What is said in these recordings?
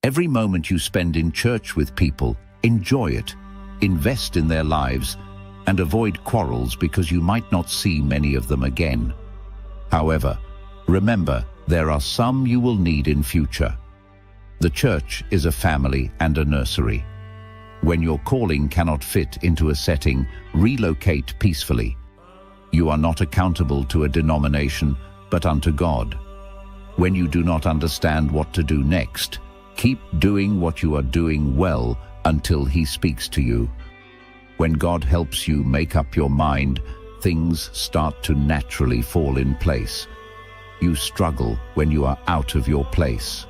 Every moment you spend in church with people, enjoy it, invest in their lives, and avoid quarrels because you might not see many of them again. However, remember, there are some you will need in future. The church is a family and a nursery. When your calling cannot fit into a setting, relocate peacefully. You are not accountable to a denomination, but unto God. When you do not understand what to do next, keep doing what you are doing well until He speaks to you. When God helps you make up your mind, things start to naturally fall in place. You struggle when you are out of your place.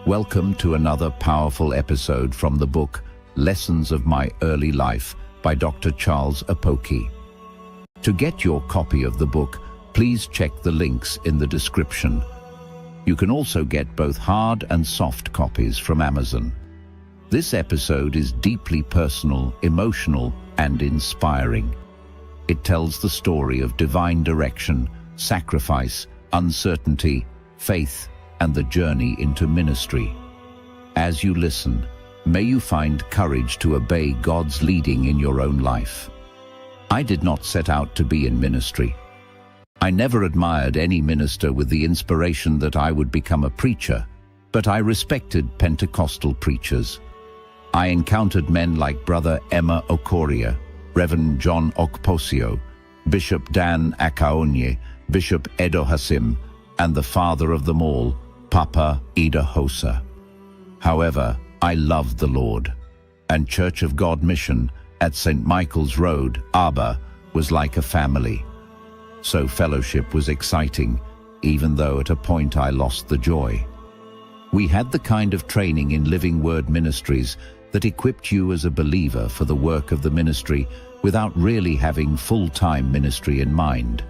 Welcome to another powerful episode from the book Lessons of My Early Life by Dr. Charles Apoki. To get your copy of the book, please check the links in the description. You can also get both hard and soft copies from Amazon. This episode is deeply personal, emotional, and inspiring. It tells the story of divine direction, sacrifice, uncertainty, faith, and the journey into ministry. As you listen, may you find courage to obey God's leading in your own life. I did not set out to be in ministry. I never admired any minister with the inspiration that I would become a preacher, but I respected Pentecostal preachers. I encountered men like Brother Emma Okoria, Reverend John Okposio, Bishop Dan Akaonye, Bishop Edo Hasim, and the father of them all, Papa Ida Hosa. However, I loved the Lord, and Church of God Mission at St. Michael's Road, Aba, was like a family. So fellowship was exciting, even though at a point I lost the joy. We had the kind of training in Living Word Ministries that equipped you as a believer for the work of the ministry without really having full-time ministry in mind.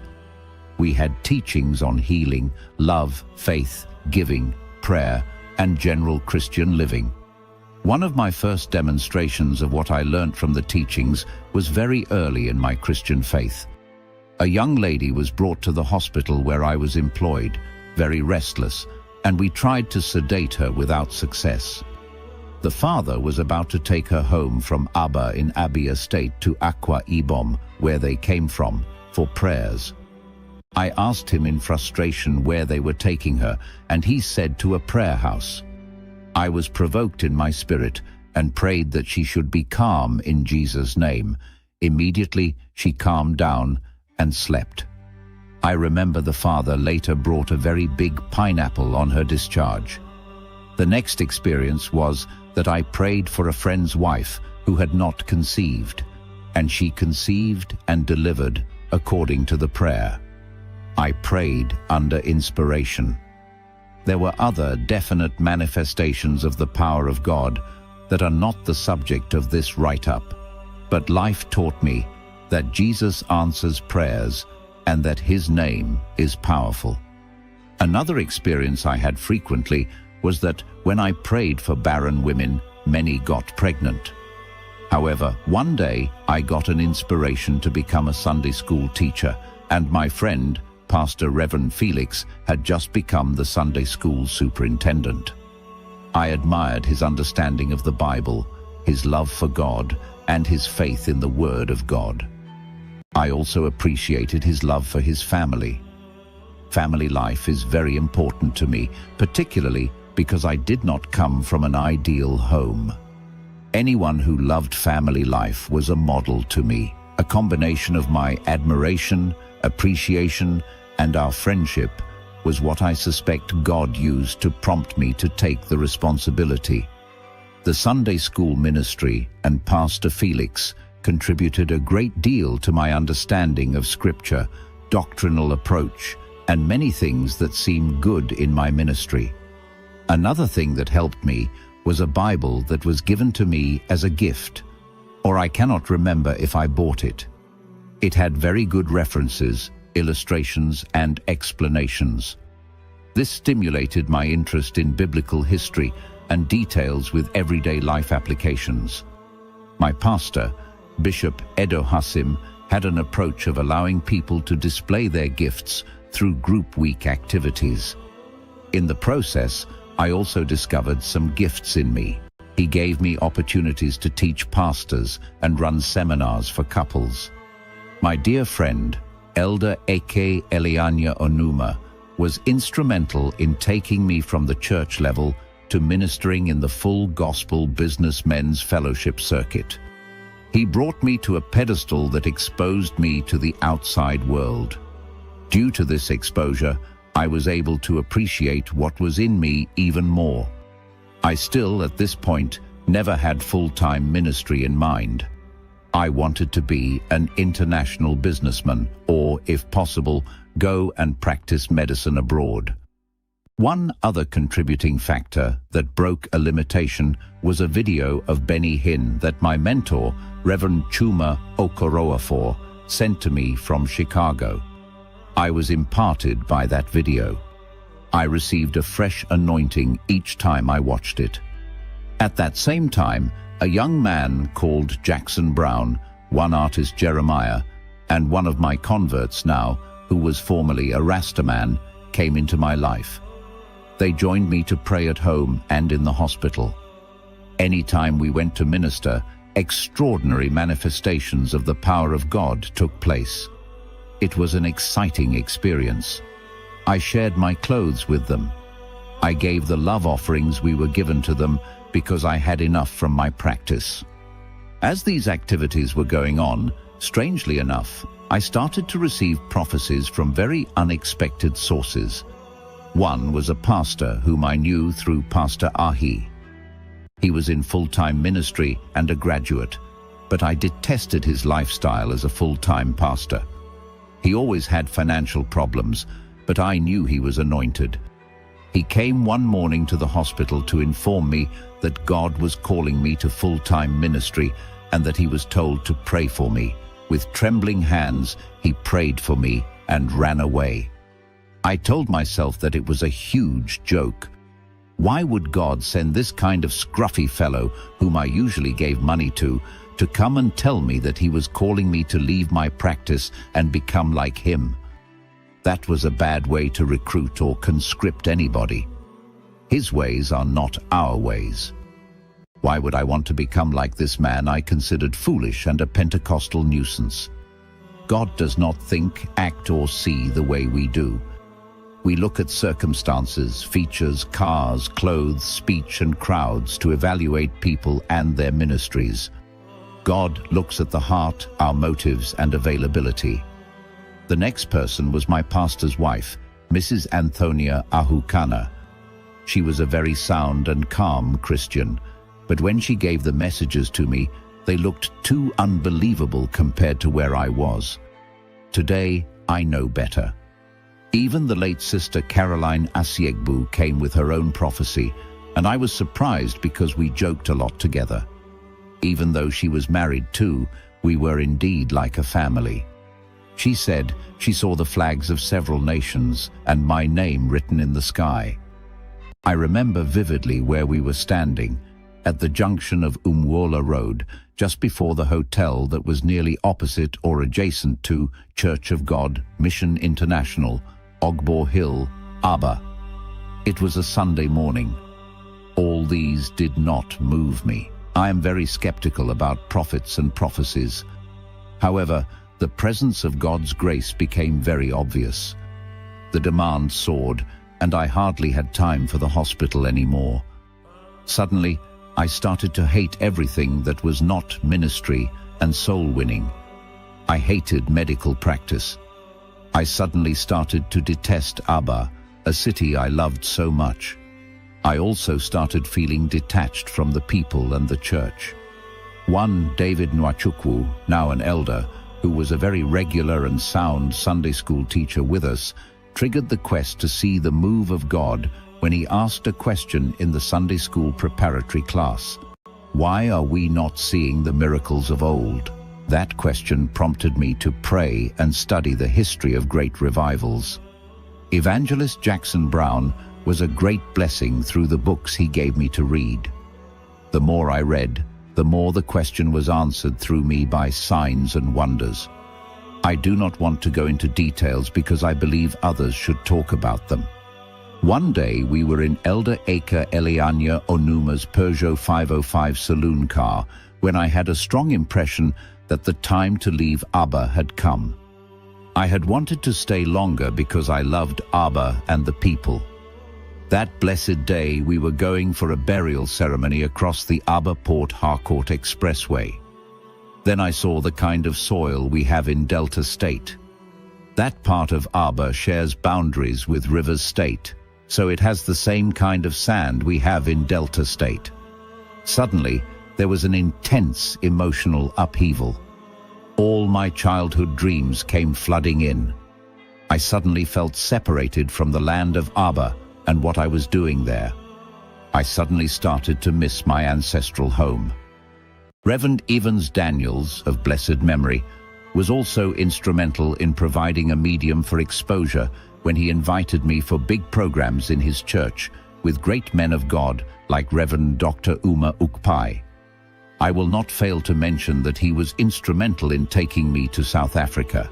We had teachings on healing, love, faith, giving, prayer, and general Christian living. One of my first demonstrations of what I learnt from the teachings was very early in my Christian faith. A young lady was brought to the hospital where I was employed, very restless, and we tried to sedate her without success. The father was about to take her home from Aba in Abia State to Akwa Ibom, where they came from, for prayers. I asked him in frustration where they were taking her, and he said to a prayer house. I was provoked in my spirit and prayed that she should be calm in Jesus' name. Immediately she calmed down and slept. I remember the father later brought a very big pineapple on her discharge. The next experience was that I prayed for a friend's wife who had not conceived, and she conceived and delivered according to the prayer. I prayed under inspiration. There were other definite manifestations of the power of God that are not the subject of this write-up, but life taught me that Jesus answers prayers and that His name is powerful. Another experience I had frequently was that when I prayed for barren women, many got pregnant. However, one day I got an inspiration to become a Sunday school teacher, and my friend, Pastor Reverend Felix, had just become the Sunday school superintendent. I admired his understanding of the Bible, his love for God, and his faith in the Word of God. I also appreciated his love for his family. Family life is very important to me, particularly because I did not come from an ideal home. Anyone who loved family life was a model to me, a combination of my admiration, appreciation, and our friendship was what I suspect God used to prompt me to take the responsibility. The Sunday school ministry and Pastor Felix contributed a great deal to my understanding of Scripture, doctrinal approach, and many things that seemed good in my ministry. Another thing that helped me was a Bible that was given to me as a gift, or I cannot remember if I bought it. It had very good references, illustrations, and explanations. This stimulated my interest in biblical history and details with everyday life applications. My pastor, Bishop Edo Hasim, had an approach of allowing people to display their gifts through group week activities. In the process, I also discovered some gifts in me. He gave me opportunities to teach pastors and run seminars for couples. My dear friend, Elder Eke Elianya Onuma, was instrumental in taking me from the church level to ministering in the full gospel businessmen's fellowship circuit. He brought me to a pedestal that exposed me to the outside world. Due to this exposure, I was able to appreciate what was in me even more. I still, at this point, never had full-time ministry in mind. I wanted to be an international businessman, or, if possible, go and practice medicine abroad. One other contributing factor that broke a limitation was a video of Benny Hinn that my mentor, Reverend Chuma Okoroafor, sent to me from Chicago. I was imparted by that video. I received a fresh anointing each time I watched it. At that same time, a young man called Jackson Brown, one artist Jeremiah, and one of my converts now, who was formerly a Rastaman, came into my life. They joined me to pray at home and in the hospital. Anytime we went to minister, extraordinary manifestations of the power of God took place. It was an exciting experience. I shared my clothes with them. I gave the love offerings we were given to them because I had enough from my practice. As these activities were going on, strangely enough, I started to receive prophecies from very unexpected sources. One was a pastor whom I knew through Pastor Ahi. He was in full-time ministry and a graduate, but I detested his lifestyle as a full-time pastor. He always had financial problems, but I knew he was anointed. He came one morning to the hospital to inform me that God was calling me to full-time ministry and that he was told to pray for me. With trembling hands, he prayed for me and ran away. I told myself that it was a huge joke. Why would God send this kind of scruffy fellow, whom I usually gave money to come and tell me that he was calling me to leave my practice and become like him? That was a bad way to recruit or conscript anybody. His ways are not our ways. Why would I want to become like this man I considered foolish and a Pentecostal nuisance? God does not think, act, or see the way we do. We look at circumstances, features, cars, clothes, speech, and crowds to evaluate people and their ministries. God looks at the heart, our motives, and availability. The next person was my pastor's wife, Mrs. Anthonia Ahukana. She was a very sound and calm Christian, but when she gave the messages to me, they looked too unbelievable compared to where I was. Today, I know better. Even the late Sister Caroline Asiegbu came with her own prophecy, and I was surprised because we joked a lot together. Even though she was married too, we were indeed like a family. She said she saw the flags of several nations and my name written in the sky. I remember vividly where we were standing, at the junction of Umwola Road, just before the hotel that was nearly opposite or adjacent to Church of God, Mission International, Ogbor Hill, Aba. It was a Sunday morning. All these did not move me. I am very skeptical about prophets and prophecies. However, the presence of God's grace became very obvious. The demand soared, and I hardly had time for the hospital anymore. Suddenly, I started to hate everything that was not ministry and soul winning. I hated medical practice. I suddenly started to detest Aba, a city I loved so much. I also started feeling detached from the people and the church. One David Nwachukwu, now an elder, who was a very regular and sound Sunday school teacher with us, triggered the quest to see the move of God when he asked a question in the Sunday school preparatory class. Why are we not seeing the miracles of old? That question prompted me to pray and study the history of great revivals. Evangelist Jackson Brown was a great blessing through the books he gave me to read. The more I read, the more the question was answered through me by signs and wonders. I do not want to go into details because I believe others should talk about them. One day we were in Elder Aka Elianya Onuma's Peugeot 505 saloon car when I had a strong impression that the time to leave Abba had come. I had wanted to stay longer because I loved Abba and the people. That blessed day we were going for a burial ceremony across the Abba Port Harcourt Expressway. Then I saw the kind of soil we have in Delta State. That part of Abba shares boundaries with Rivers State, so it has the same kind of sand we have in Delta State. Suddenly, there was an intense emotional upheaval. All my childhood dreams came flooding in. I suddenly felt separated from the land of Abba and what I was doing there. I suddenly started to miss my ancestral home. Reverend Evans Daniels, of blessed memory, was also instrumental in providing a medium for exposure when he invited me for big programs in his church with great men of God like Reverend Dr. Uma Ukpai. I will not fail to mention that he was instrumental in taking me to South Africa,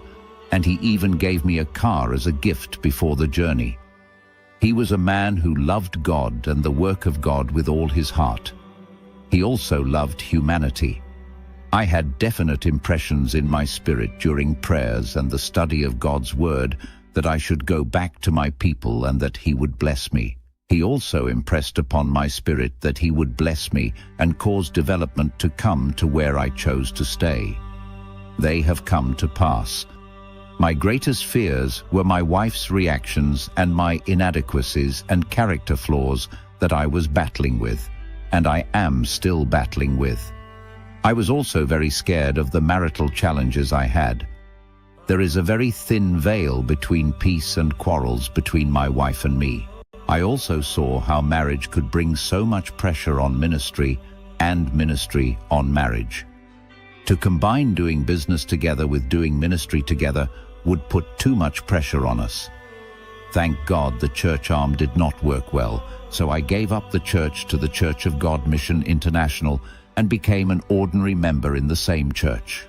and he even gave me a car as a gift before the journey. He was a man who loved God and the work of God with all his heart. He also loved humanity. I had definite impressions in my spirit during prayers and the study of God's word that I should go back to my people and that he would bless me. He also impressed upon my spirit that he would bless me and cause development to come to where I chose to stay. They have come to pass. My greatest fears were my wife's reactions and my inadequacies and character flaws that I was battling with, and I am still battling with. I was also very scared of the marital challenges I had. There is a very thin veil between peace and quarrels between my wife and me. I also saw how marriage could bring so much pressure on ministry and ministry on marriage. To combine doing business together with doing ministry together would put too much pressure on us. Thank God the church arm did not work well, so I gave up the church to the Church of God Mission International and became an ordinary member in the same church.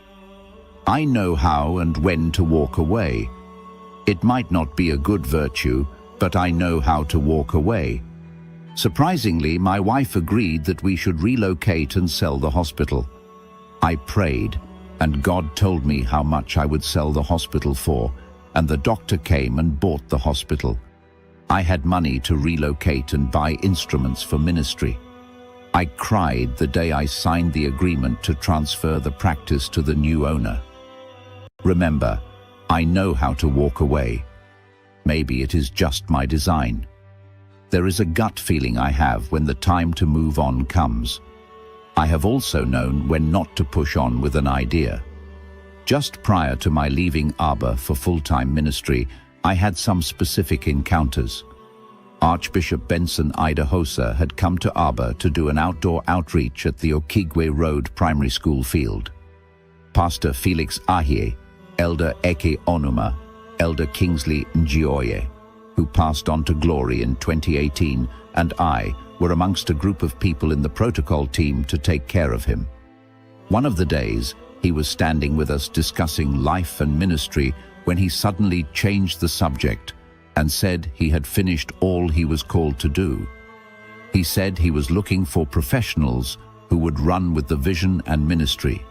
I know how and when to walk away. It might not be a good virtue, but I know how to walk away. Surprisingly, my wife agreed that we should relocate and sell the hospital. I prayed, and God told me how much I would sell the hospital for, and the doctor came and bought the hospital. I had money to relocate and buy instruments for ministry. I cried the day I signed the agreement to transfer the practice to the new owner. Remember, I know how to walk away. Maybe it is just my design. There is a gut feeling I have when the time to move on comes. I have also known when not to push on with an idea. Just prior to my leaving Abba for full-time ministry, I had some specific encounters. Archbishop Benson Idahosa had come to Abba to do an outdoor outreach at the Okigwe Road Primary School field. Pastor Felix Ahie, Elder Eke Onuma, Elder Kingsley Njioye, who passed on to glory in 2018, and I were amongst a group of people in the protocol team to take care of him. One of the days, he was standing with us discussing life and ministry when he suddenly changed the subject and said he had finished all he was called to do. He said he was looking for professionals who would run with the vision and ministry.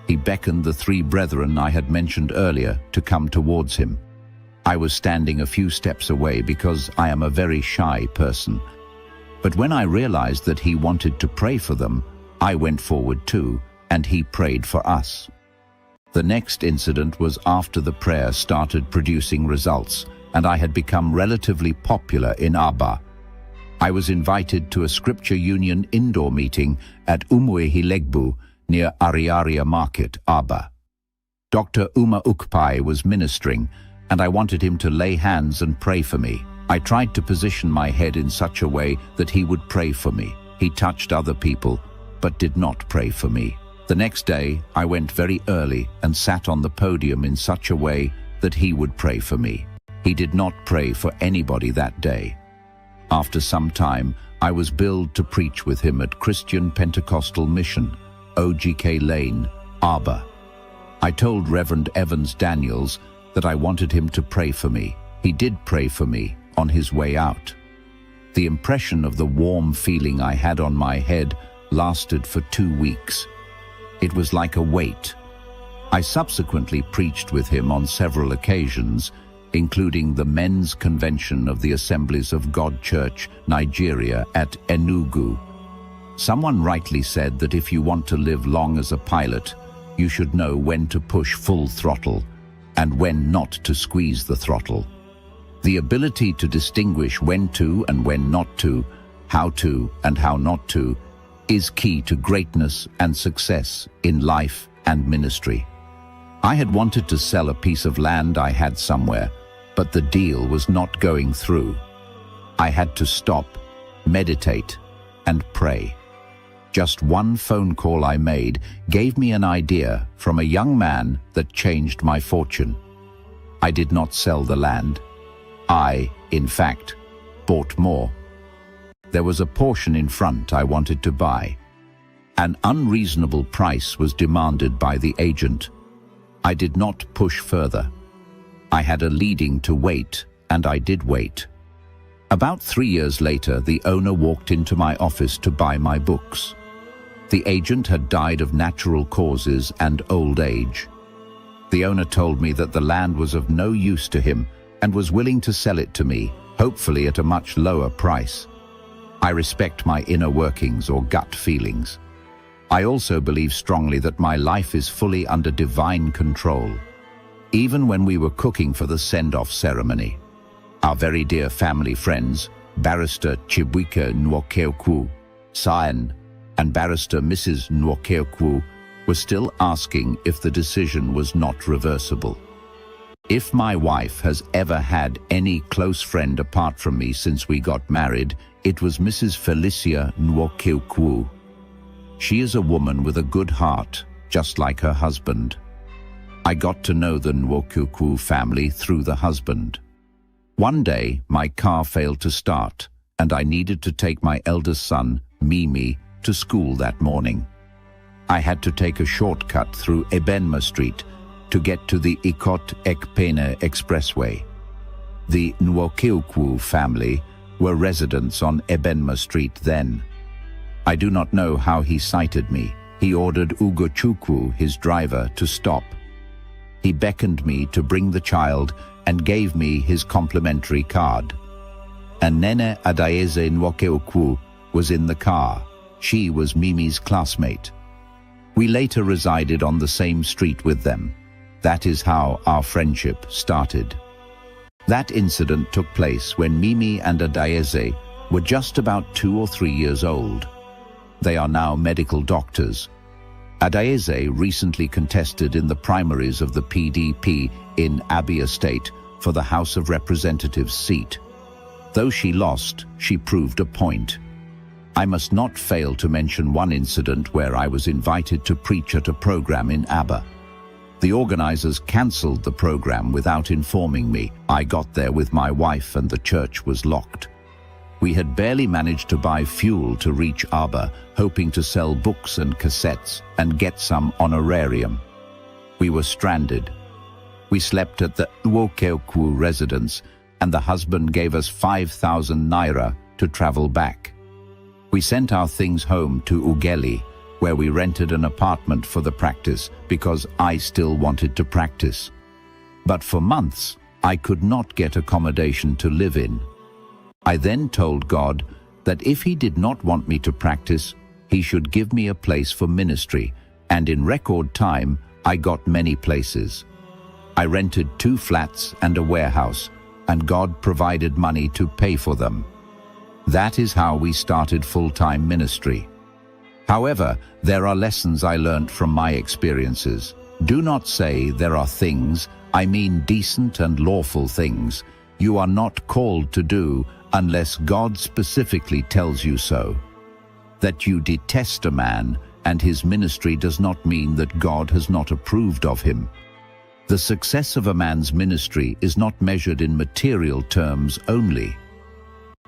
He beckoned the three brethren I had mentioned earlier to come towards him. I was standing a few steps away because I am a very shy person. But when I realized that he wanted to pray for them, I went forward too, and he prayed for us. The next incident was after the prayer started producing results, and I had become relatively popular in Abba. I was invited to a Scripture Union indoor meeting at Umuehilegbu near Ariaria Market, Abba. Dr. Uma Ukpai was ministering, and I wanted him to lay hands and pray for me. I tried to position my head in such a way that he would pray for me. He touched other people, but did not pray for me. The next day, I went very early and sat on the podium in such a way that he would pray for me. He did not pray for anybody that day. After some time, I was billed to preach with him at Christian Pentecostal Mission, OGK Lane, Abba. I told Reverend Evans Daniels that I wanted him to pray for me. He did pray for me on his way out. The impression of the warm feeling I had on my head lasted for 2 weeks. It was like a weight. I subsequently preached with him on several occasions, including the Men's Convention of the Assemblies of God Church, Nigeria at Enugu. Someone rightly said that if you want to live long as a pilot, you should know when to push full throttle and when not to squeeze the throttle. The ability to distinguish when to and when not to, how to and how not to, is key to greatness and success in life and ministry. I had wanted to sell a piece of land I had somewhere, but the deal was not going through. I had to stop, meditate, and pray. Just one phone call I made gave me an idea from a young man that changed my fortune. I did not sell the land. I, in fact, bought more. There was a portion in front I wanted to buy. An unreasonable price was demanded by the agent. I did not push further. I had a leading to wait, and I did wait. About 3 years later, the owner walked into my office to buy my books. The agent had died of natural causes and old age. The owner told me that the land was of no use to him and was willing to sell it to me, hopefully at a much lower price. I respect my inner workings or gut feelings. I also believe strongly that my life is fully under divine control. Even when we were cooking for the send-off ceremony, our very dear family friends, Barrister Chibuike Nwokeokwu, Cyan, and Barrister Mrs. Nwokeokwu, were still asking if the decision was not reversible. If my wife has ever had any close friend apart from me since we got married, it was Mrs. Felicia Nwokeokwu. She is a woman with a good heart, just like her husband. I got to know the Nwokeokwu family through the husband. One day, my car failed to start, and I needed to take my eldest son, Mimi, to school that morning. I had to take a shortcut through Ebenma Street to get to the Ikot Ekpene Expressway. The Nwokeokwu family were residents on Ebenma Street then. I do not know how he sighted me. He ordered Ugochukwu, his driver, to stop. He beckoned me to bring the child and gave me his complimentary card. And Nene Adaeze Nwokeokwu was in the car. She was Mimi's classmate. We later resided on the same street with them. That is how our friendship started. That incident took place when Mimi and Adaeze were just about 2 or 3 years old. They are now medical doctors. Adaeze recently contested in the primaries of the PDP in Abia State for the House of Representatives seat. Though she lost, she proved a point. I must not fail to mention one incident where I was invited to preach at a program in Aba. The organizers cancelled the program without informing me. I got there with my wife and the church was locked. We had barely managed to buy fuel to reach Aba, hoping to sell books and cassettes and get some honorarium. We were stranded. We slept at the Nwokeokwu residence, and the husband gave us 5,000 naira to travel back. We sent our things home to Ugeli, where we rented an apartment for the practice because I still wanted to practice. But for months, I could not get accommodation to live in. I then told God that if He did not want me to practice, He should give me a place for ministry, and in record time, I got many places. I rented 2 flats and a warehouse, and God provided money to pay for them. That is how we started full-time ministry. However, there are lessons I learned from my experiences. Do not say there are things, I mean decent and lawful things, you are not called to do unless God specifically tells you so. That you detest a man and his ministry does not mean that God has not approved of him. The success of a man's ministry is not measured in material terms only.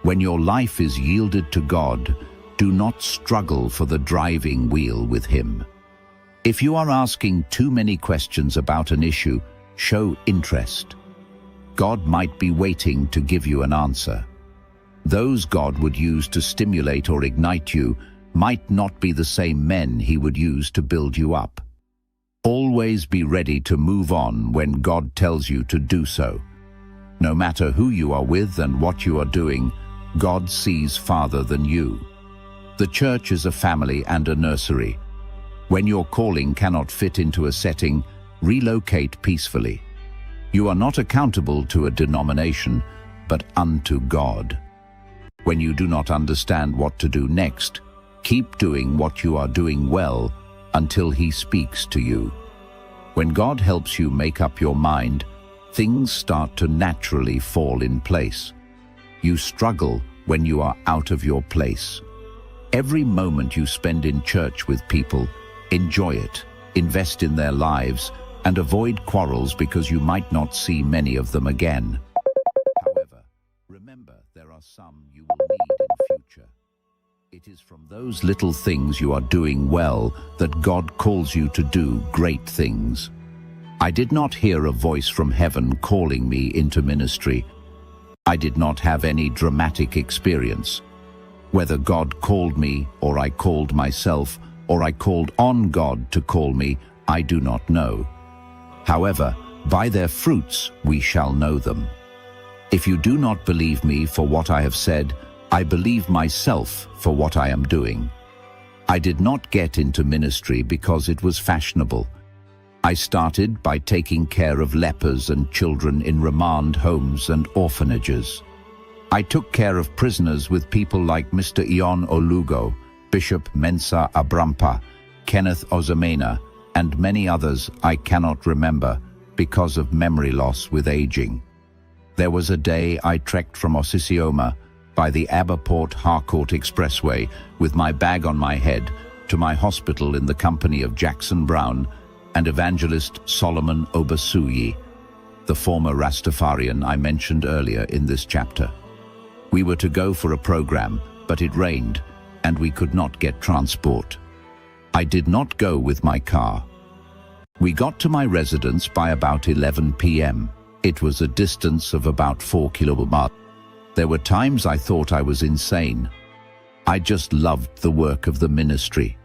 When your life is yielded to God, do not struggle for the driving wheel with Him. If you are asking too many questions about an issue, show interest. God might be waiting to give you an answer. Those God would use to stimulate or ignite you might not be the same men he would use to build you up. Always be ready to move on when God tells you to do so. No matter who you are with and what you are doing, God sees farther than you. The church is a family and a nursery. When your calling cannot fit into a setting, relocate peacefully. You are not accountable to a denomination, but unto God. When you do not understand what to do next, keep doing what you are doing well until He speaks to you. When God helps you make up your mind, things start to naturally fall in place. You struggle when you are out of your place. Every moment you spend in church with people, enjoy it, invest in their lives, and avoid quarrels because you might not see many of them again. However, remember there are some you will need in future. It is from those little things you are doing well that God calls you to do great things. I did not hear a voice from heaven calling me into ministry. I did not have any dramatic experience. Whether God called me, or I called myself, or I called on God to call me, I do not know. However, by their fruits we shall know them. If you do not believe me for what I have said, I believe myself for what I am doing. I did not get into ministry because it was fashionable. I started by taking care of lepers and children in remand homes and orphanages. I took care of prisoners with people like Mr. Ion Olugo, Bishop Mensa Abrampa, Kenneth Ozamena, and many others I cannot remember because of memory loss with aging. There was a day I trekked from Osisioma by the Aberport Harcourt Expressway with my bag on my head to my hospital in the company of Jackson Brown and evangelist Solomon Obasuyi, the former Rastafarian I mentioned earlier in this chapter. We were to go for a program, but it rained and we could not get transport. I did not go with my car. We got to my residence by about 11 p.m. It was a distance of about 4 kilometers. There were times I thought I was insane. I just loved the work of the ministry.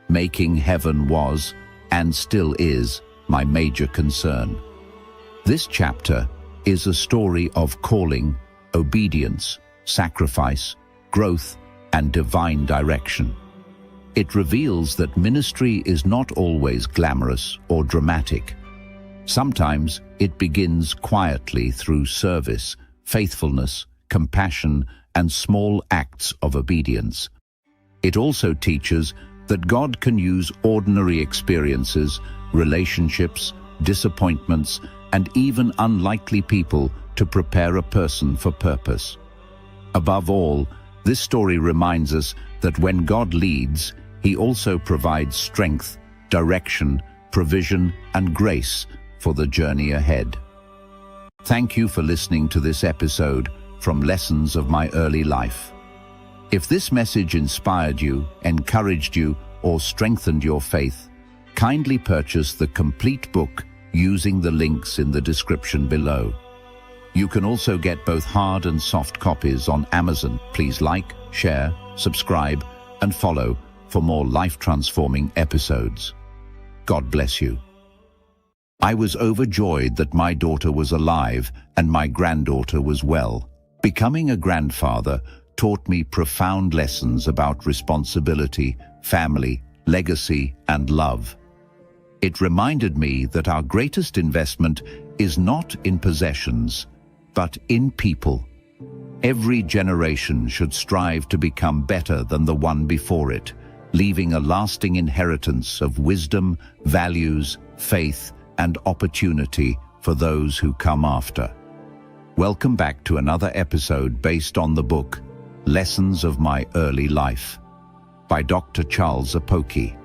Making heaven was, and still is, my major concern. This chapter is a story of calling, obedience, sacrifice, growth, and divine direction. It reveals that ministry is not always glamorous or dramatic. Sometimes it begins quietly through service, faithfulness, compassion, and small acts of obedience. It also teaches that God can use ordinary experiences, relationships, disappointments, and even unlikely people to prepare a person for purpose. Above all, this story reminds us that when God leads, He also provides strength, direction, provision, and grace for the journey ahead. Thank you for listening to this episode from Lessons of My Early Life. If this message inspired you, encouraged you, or strengthened your faith, kindly purchase the complete book using the links in the description below. You can also get both hard and soft copies on Amazon. Please like, share, subscribe, and follow for more life-transforming episodes. God bless you. I was overjoyed that my daughter was alive and my granddaughter was well. Becoming a grandfather taught me profound lessons about responsibility, family, legacy, and love. It reminded me that our greatest investment is not in possessions, but in people. Every generation should strive to become better than the one before it, leaving a lasting inheritance of wisdom, values, faith, and opportunity for those who come after. Welcome back to another episode based on the book Lessons of My Early Life by Dr. Charles Apoki.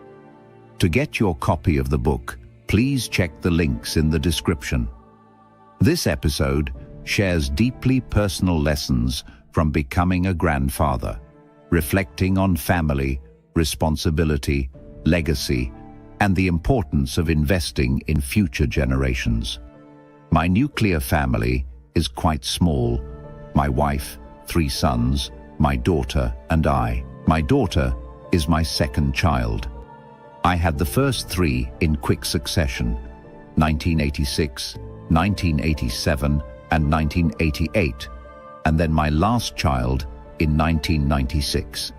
To get your copy of the book, please check the links in the description. This episode shares deeply personal lessons from becoming a grandfather, reflecting on family, responsibility, legacy, and the importance of investing in future generations. My nuclear family is quite small. My wife, 3 sons, my daughter and I. My daughter is my second child. I had the first 3 in quick succession, 1986, 1987 and 1988, and then my last child in 1996.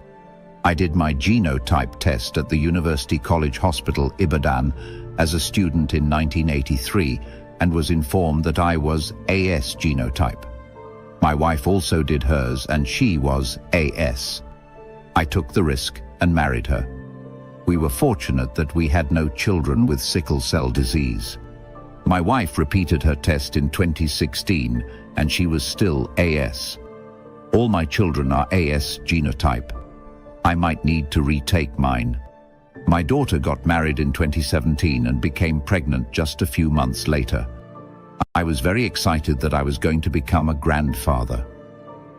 I did my genotype test at the University College Hospital, Ibadan, as a student in 1983 and was informed that I was AS genotype. My wife also did hers and she was AS. I took the risk and married her. We were fortunate that we had no children with sickle cell disease. My wife repeated her test in 2016 and she was still AS. All my children are AS genotype. I might need to retake mine. My daughter got married in 2017 and became pregnant just a few months later. I was very excited that I was going to become a grandfather.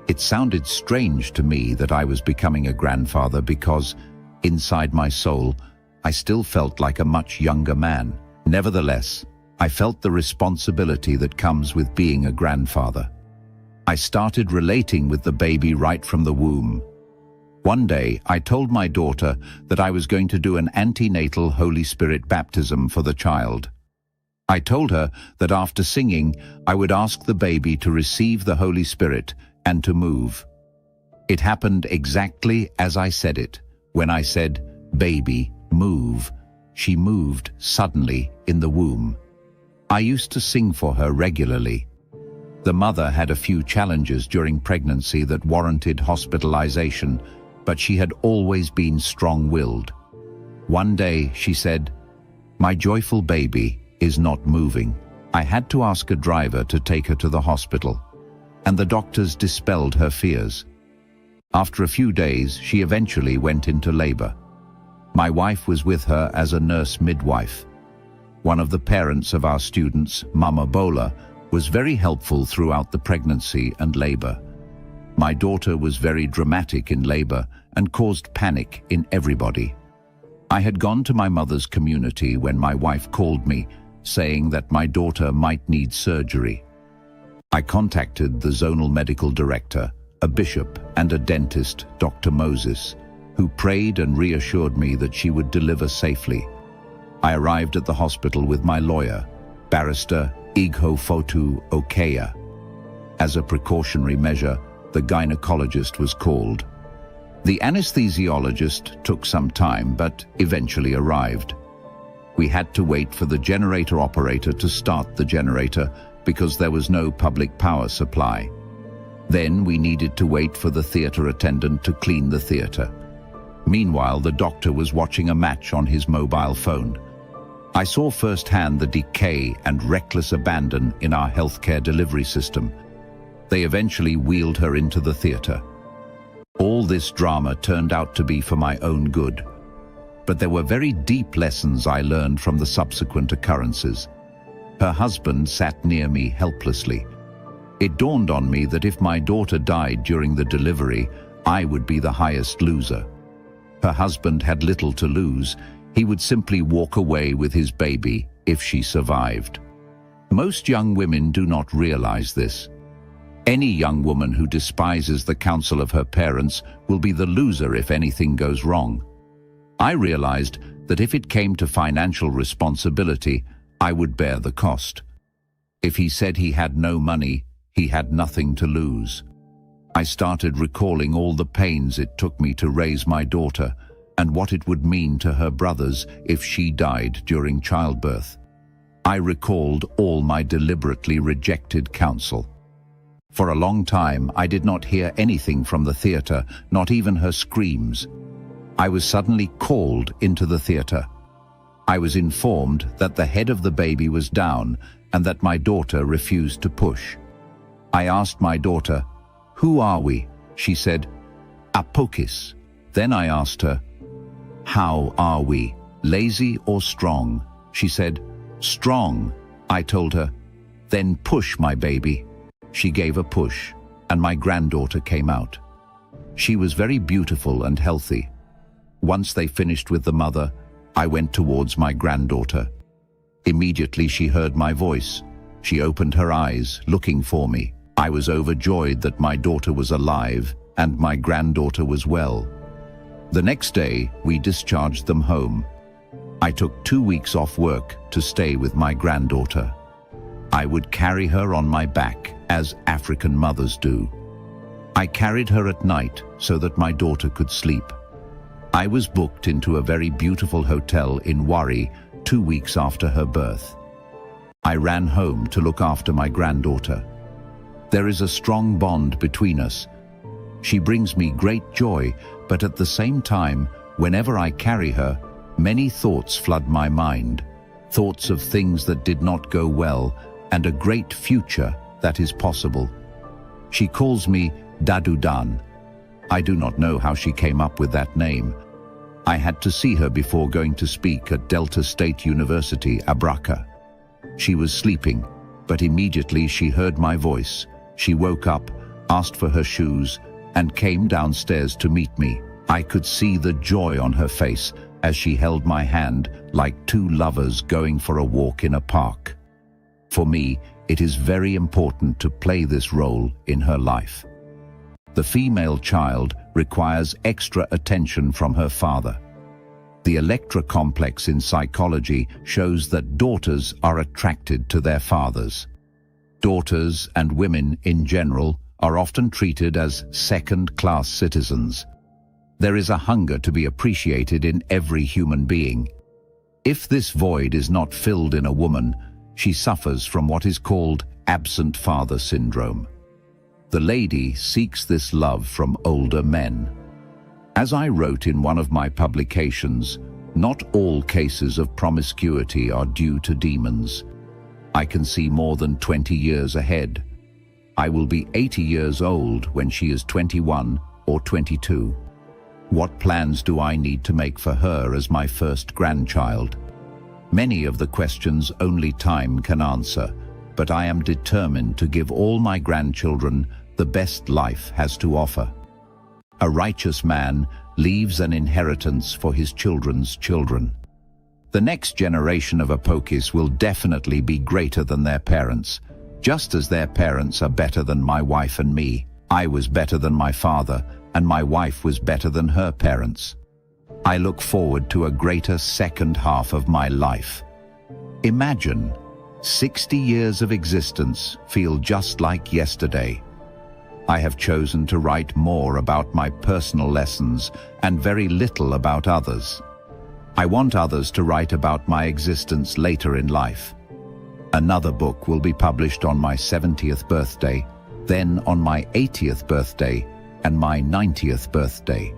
It sounded strange to me that I was becoming a grandfather because, inside my soul, I still felt like a much younger man. Nevertheless, I felt the responsibility that comes with being a grandfather. I started relating with the baby right from the womb. One day, I told my daughter that I was going to do an antenatal Holy Spirit baptism for the child. I told her that after singing, I would ask the baby to receive the Holy Spirit and to move. It happened exactly as I said it. When I said, "Baby, move," she moved suddenly in the womb. I used to sing for her regularly. The mother had a few challenges during pregnancy that warranted hospitalization, but she had always been strong-willed. One day she said, "My joyful baby is not moving." I had to ask a driver to take her to the hospital, and the doctors dispelled her fears. After a few days, she eventually went into labor. My wife was with her as a nurse midwife. One of the parents of our students, Mama Bola, was very helpful throughout the pregnancy and labor. My daughter was very dramatic in labor and caused panic in everybody. I had gone to my mother's community when my wife called me, saying that my daughter might need surgery. I contacted the zonal medical director, a bishop and a dentist, Dr. Moses, who prayed and reassured me that she would deliver safely. I arrived at the hospital with my lawyer, Barrister Ighofotu Okeya. As a precautionary measure, the gynecologist was called. The anesthesiologist took some time, but eventually arrived. We had to wait for the generator operator to start the generator because there was no public power supply. Then we needed to wait for the theater attendant to clean the theater. Meanwhile, the doctor was watching a match on his mobile phone. I saw firsthand the decay and reckless abandon in our healthcare delivery system. They eventually wheeled her into the theater. All this drama turned out to be for my own good. But there were very deep lessons I learned from the subsequent occurrences. Her husband sat near me helplessly. It dawned on me that if my daughter died during the delivery, I would be the highest loser. Her husband had little to lose. He would simply walk away with his baby if she survived. Most young women do not realize this. Any young woman who despises the counsel of her parents will be the loser if anything goes wrong. I realized that if it came to financial responsibility, I would bear the cost. If he said he had no money, he had nothing to lose. I started recalling all the pains it took me to raise my daughter and what it would mean to her brothers if she died during childbirth. I recalled all my deliberately rejected counsel. For a long time, I did not hear anything from the theater, not even her screams. I was suddenly called into the theater. I was informed that the head of the baby was down and that my daughter refused to push. I asked my daughter, "Who are we?" She said, "Apokis." Then I asked her, "How are we, lazy or strong?" She said, "Strong." I told her, "Then push, my baby." She gave a push, and my granddaughter came out. She was very beautiful and healthy. Once they finished with the mother, I went towards my granddaughter. Immediately she heard my voice. She opened her eyes, looking for me. I was overjoyed that my daughter was alive and my granddaughter was well. The next day, we discharged them home. I took 2 weeks off work to stay with my granddaughter. I would carry her on my back, as African mothers do. I carried her at night so that my daughter could sleep. I was booked into a very beautiful hotel in Warri 2 weeks after her birth. I ran home to look after my granddaughter. There is a strong bond between us. She brings me great joy, but at the same time, whenever I carry her, many thoughts flood my mind, thoughts of things that did not go well and a great future that is possible. She calls me Dadudan. I do not know how she came up with that name. I had to see her before going to speak at Delta State University, Abraka. She was sleeping, but immediately she heard my voice. She woke up, asked for her shoes, and came downstairs to meet me. I could see the joy on her face as she held my hand like two lovers going for a walk in a park. For me, it is very important to play this role in her life. The female child requires extra attention from her father. The Electra complex in psychology shows that daughters are attracted to their fathers. Daughters and women in general are often treated as second-class citizens. There is a hunger to be appreciated in every human being. If this void is not filled in a woman, she suffers from what is called absent father syndrome. The lady seeks this love from older men. As I wrote in one of my publications, not all cases of promiscuity are due to demons. I can see more than 20 years ahead. I will be 80 years old when she is 21 or 22. What plans do I need to make for her as my first grandchild? Many of the questions only time can answer, but I am determined to give all my grandchildren the best life has to offer. A righteous man leaves an inheritance for his children's children. The next generation of Apokis will definitely be greater than their parents. Just as their parents are better than my wife and me, I was better than my father, and my wife was better than her parents. I look forward to a greater second half of my life. Imagine, 60 years of existence feel just like yesterday. I have chosen to write more about my personal lessons and very little about others. I want others to write about my existence later in life. Another book will be published on my 70th birthday, then on my 80th birthday, and my 90th birthday.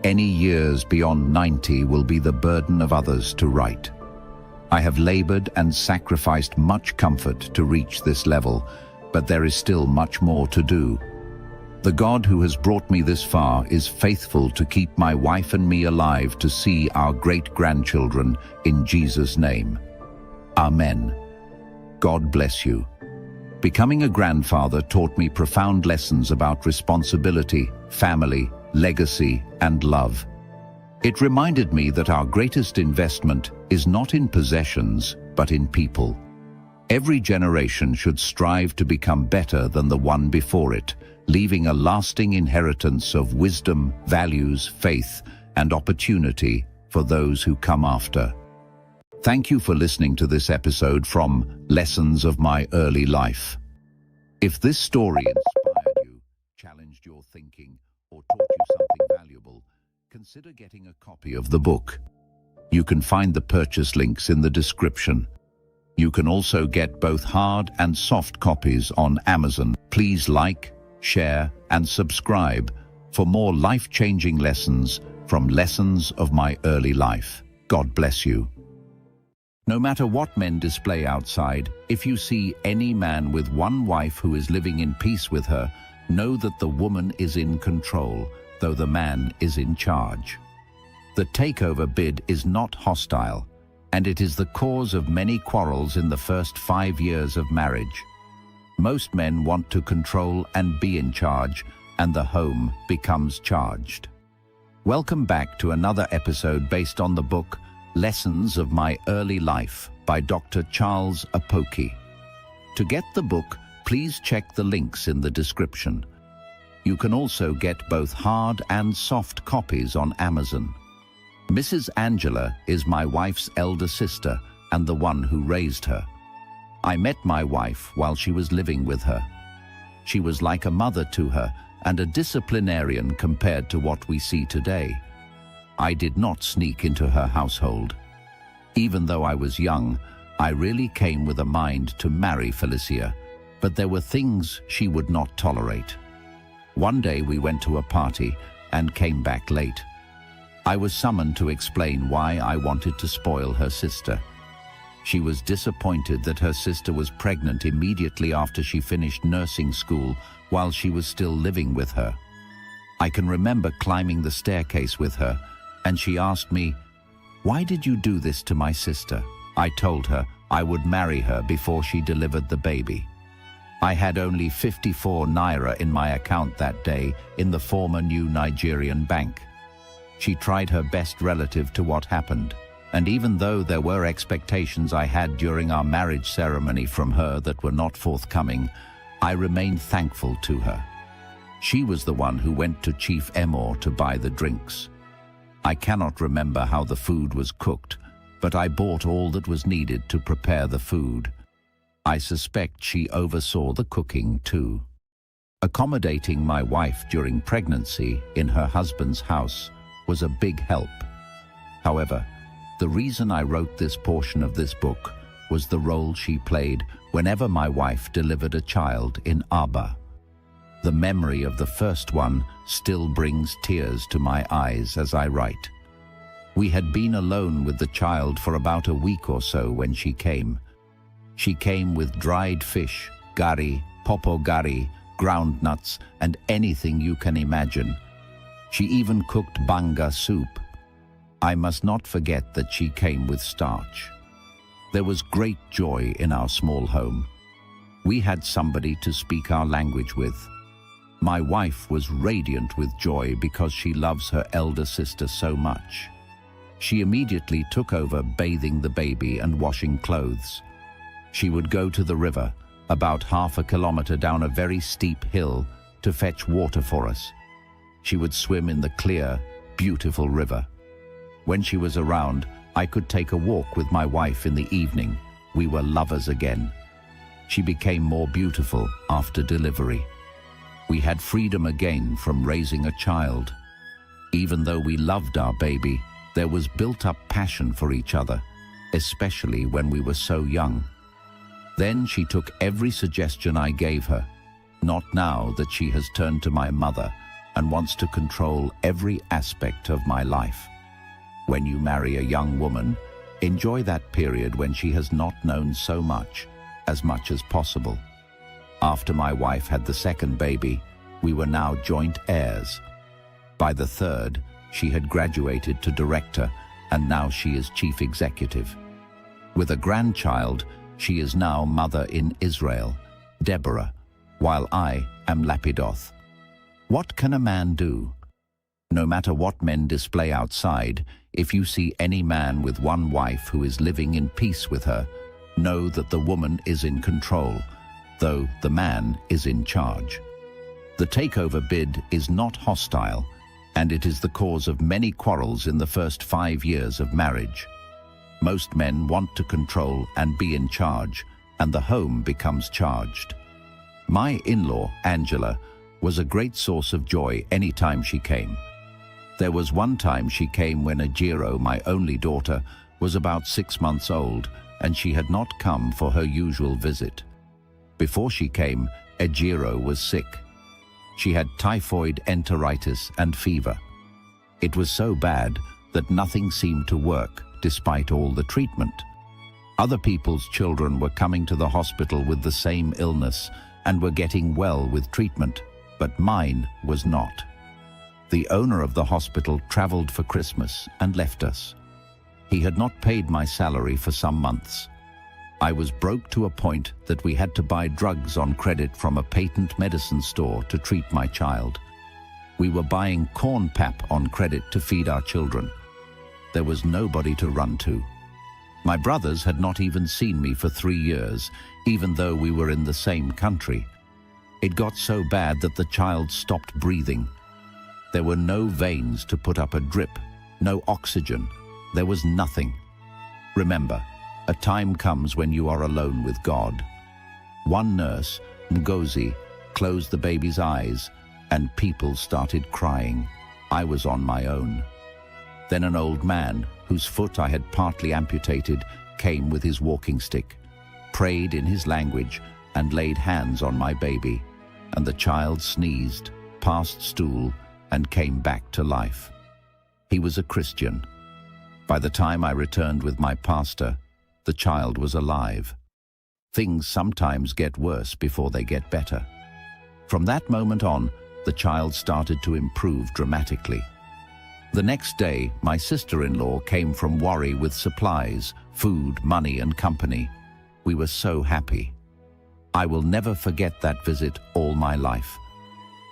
Any years beyond 90 will be the burden of others to write. I have labored and sacrificed much comfort to reach this level, but there is still much more to do. The God who has brought me this far is faithful to keep my wife and me alive to see our great-grandchildren in Jesus' name. Amen. God bless you. Becoming a grandfather taught me profound lessons about responsibility, family, legacy, and love. It reminded me that our greatest investment is not in possessions, but in people. Every generation should strive to become better than the one before it, leaving a lasting inheritance of wisdom, values, faith, and opportunity for those who come after. Thank you for listening to this episode from Lessons of My Early Life. If this story inspired you, challenged your thinking, or taught you something valuable, consider getting a copy of the book. You can find the purchase links in the description. You can also get both hard and soft copies on Amazon. Please like, share, and subscribe for more life-changing lessons from Lessons of My Early Life. God bless you. No matter what men display outside, if you see any man with one wife who is living in peace with her, know that the woman is in control, though the man is in charge. The takeover bid is not hostile, and it is the cause of many quarrels in the first 5 years of marriage. Most men want to control and be in charge, and the home becomes charged. Welcome back to another episode based on the book Lessons of My Early Life by Dr. Charles Apoki. To get the book, please check the links in the description. You can also get both hard and soft copies on Amazon. Mrs. Angela is my wife's elder sister and the one who raised her. I met my wife while she was living with her. She was like a mother to her and a disciplinarian compared to what we see today. I did not sneak into her household. Even though I was young, I really came with a mind to marry Felicia, but there were things she would not tolerate. One day we went to a party and came back late. I was summoned to explain why I wanted to spoil her sister. She was disappointed that her sister was pregnant immediately after she finished nursing school while she was still living with her. I can remember climbing the staircase with her, and she asked me, "Why did you do this to my sister?" I told her I would marry her before she delivered the baby. I had only 54 naira in my account that day in the former New Nigerian Bank. She tried her best relative to what happened, and even though there were expectations I had during our marriage ceremony from her that were not forthcoming, I remained thankful to her. She was the one who went to Chief Emor to buy the drinks. I cannot remember how the food was cooked, but I bought all that was needed to prepare the food. I suspect she oversaw the cooking too. Accommodating my wife during pregnancy in her husband's house was a big help. However, the reason I wrote this portion of this book was the role she played whenever my wife delivered a child in Aba. The memory of the first one still brings tears to my eyes as I write. We had been alone with the child for about a week or so when she came. She came with dried fish, gari, popo gari, ground nuts, and anything you can imagine. She even cooked banga soup. I must not forget that she came with starch. There was great joy in our small home. We had somebody to speak our language with. My wife was radiant with joy because she loves her elder sister so much. She immediately took over bathing the baby and washing clothes. She would go to the river, about half a kilometer down a very steep hill, to fetch water for us. She would swim in the clear, beautiful river. When she was around, I could take a walk with my wife in the evening. We were lovers again. She became more beautiful after delivery. We had freedom again from raising a child. Even though we loved our baby, there was built-up passion for each other, especially when we were so young. Then she took every suggestion I gave her, not now that she has turned to my mother and wants to control every aspect of my life. When you marry a young woman, enjoy that period when she has not known so much as possible. After my wife had the second baby, we were now joint heirs. By the third, she had graduated to director, and now she is chief executive. With a grandchild, she is now mother in Israel, Deborah, while I am Lapidoth. What can a man do? No matter what men display outside, if you see any man with one wife who is living in peace with her, know that the woman is in control, though the man is in charge. The takeover bid is not hostile, and it is the cause of many quarrels in the first 5 years of marriage. Most men want to control and be in charge, and the home becomes charged. My in-law, Angela, was a great source of joy any time she came. There was one time she came when Ajiro, my only daughter, was about 6 months old, and she had not come for her usual visit. Before she came, Ajiro was sick. She had typhoid enteritis and fever. It was so bad that nothing seemed to work despite all the treatment. Other people's children were coming to the hospital with the same illness and were getting well with treatment, but mine was not. The owner of the hospital traveled for Christmas and left us. He had not paid my salary for some months. I was broke to a point that we had to buy drugs on credit from a patent medicine store to treat my child. We were buying corn pap on credit to feed our children. There was nobody to run to. My brothers had not even seen me for 3 years, even though we were in the same country. It got so bad that the child stopped breathing. There were no veins to put up a drip, no oxygen. There was nothing. Remember, a time comes when you are alone with God. One nurse, Ngozi, closed the baby's eyes, and people started crying. I was on my own. Then an old man, whose foot I had partly amputated, came with his walking stick, prayed in his language, and laid hands on my baby, and the child sneezed, passed stool, and came back to life. He was a Christian. By the time I returned with my pastor, the child was alive. Things sometimes get worse before they get better. From that moment on, the child started to improve dramatically. The next day, my sister-in-law came from Warri with supplies, food, money, and company. We were so happy. I will never forget that visit all my life.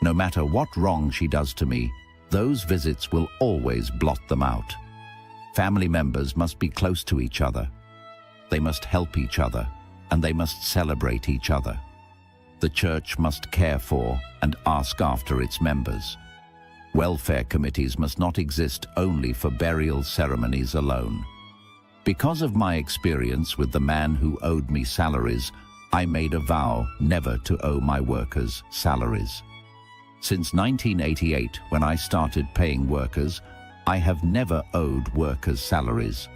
No matter what wrong she does to me, those visits will always blot them out. Family members must be close to each other. They must help each other, and they must celebrate each other. The church must care for and ask after its members. Welfare committees must not exist only for burial ceremonies alone. Because of my experience with the man who owed me salaries, I made a vow never to owe my workers salaries. Since 1988, when I started paying workers, I have never owed workers salaries.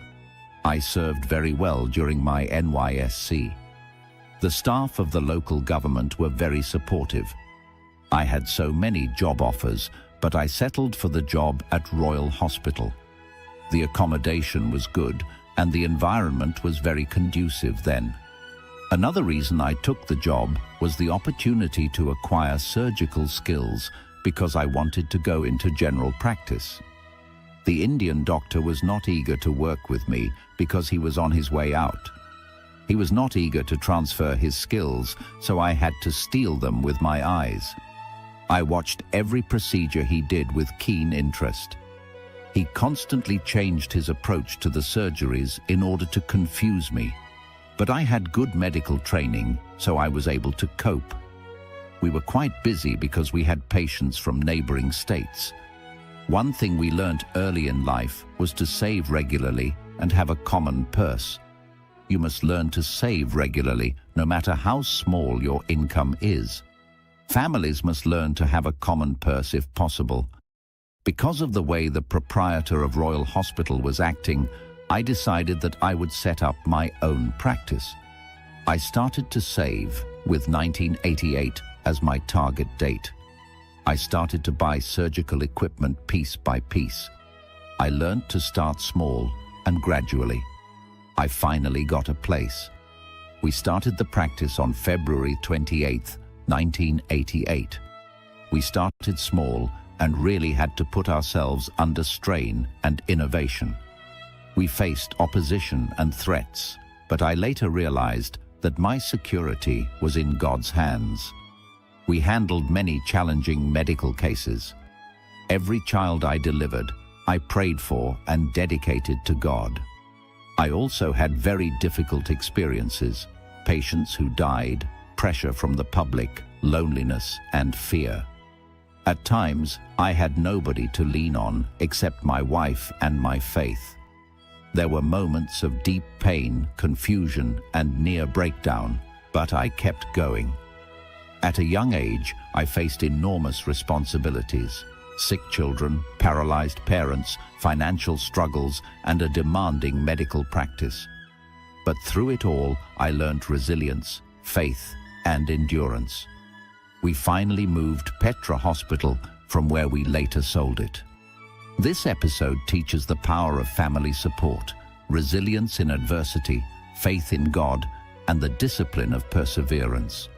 I served very well during my NYSC. The staff of the local government were very supportive. I had so many job offers, but I settled for the job at Royal Hospital. The accommodation was good, and the environment was very conducive then. Another reason I took the job was the opportunity to acquire surgical skills because I wanted to go into general practice. The Indian doctor was not eager to work with me because he was on his way out. He was not eager to transfer his skills, so I had to steal them with my eyes. I watched every procedure he did with keen interest. He constantly changed his approach to the surgeries in order to confuse me. But I had good medical training, so I was able to cope. We were quite busy because we had patients from neighboring states. One thing we learnt early in life was to save regularly and have a common purse. You must learn to save regularly, no matter how small your income is. Families must learn to have a common purse if possible. Because of the way the proprietor of Royal Hospital was acting, I decided that I would set up my own practice. I started to save with 1988 as my target date. I started to buy surgical equipment piece by piece. I learned to start small and gradually. I finally got a place. We started the practice on February 28, 1988. We started small and really had to put ourselves under strain and innovation. We faced opposition and threats, but I later realized that my security was in God's hands. We handled many challenging medical cases. Every child I delivered, I prayed for and dedicated to God. I also had very difficult experiences, patients who died, pressure from the public, loneliness, and fear. At times, I had nobody to lean on except my wife and my faith. There were moments of deep pain, confusion, and near breakdown, but I kept going. At a young age, I faced enormous responsibilities: sick children, paralyzed parents, financial struggles, and a demanding medical practice. But through it all, I learned resilience, faith, and endurance. We finally moved Petra Hospital from where we later sold it. This episode teaches the power of family support, resilience in adversity, faith in God, and the discipline of perseverance.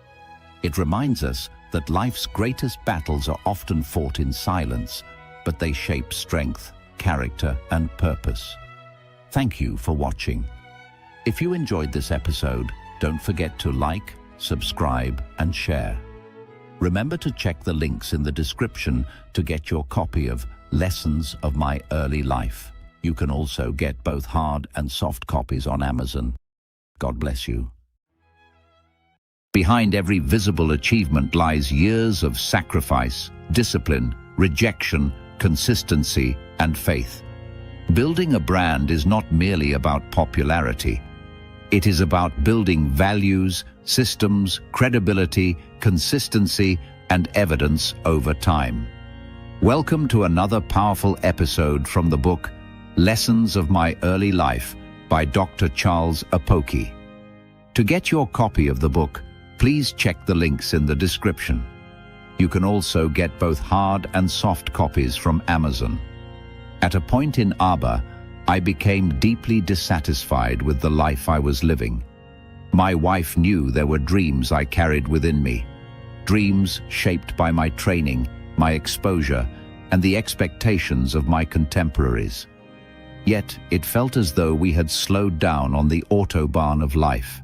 It reminds us that life's greatest battles are often fought in silence, but they shape strength, character, and purpose. Thank you for watching. If you enjoyed this episode, don't forget to like, subscribe, and share. Remember to check the links in the description to get your copy of Lessons of My Early Life. You can also get both hard and soft copies on Amazon. God bless you. Behind every visible achievement lies years of sacrifice, discipline, rejection, consistency, and faith. Building a brand is not merely about popularity. It is about building values, systems, credibility, consistency, and evidence over time. Welcome to another powerful episode from the book Lessons of My Early Life by Dr. Charles Apoki. To get your copy of the book, please check the links in the description. You can also get both hard and soft copies from Amazon. At a point in Abba, I became deeply dissatisfied with the life I was living. My wife knew there were dreams I carried within me, dreams shaped by my training, my exposure, and the expectations of my contemporaries. Yet it felt as though we had slowed down on the autobahn of life.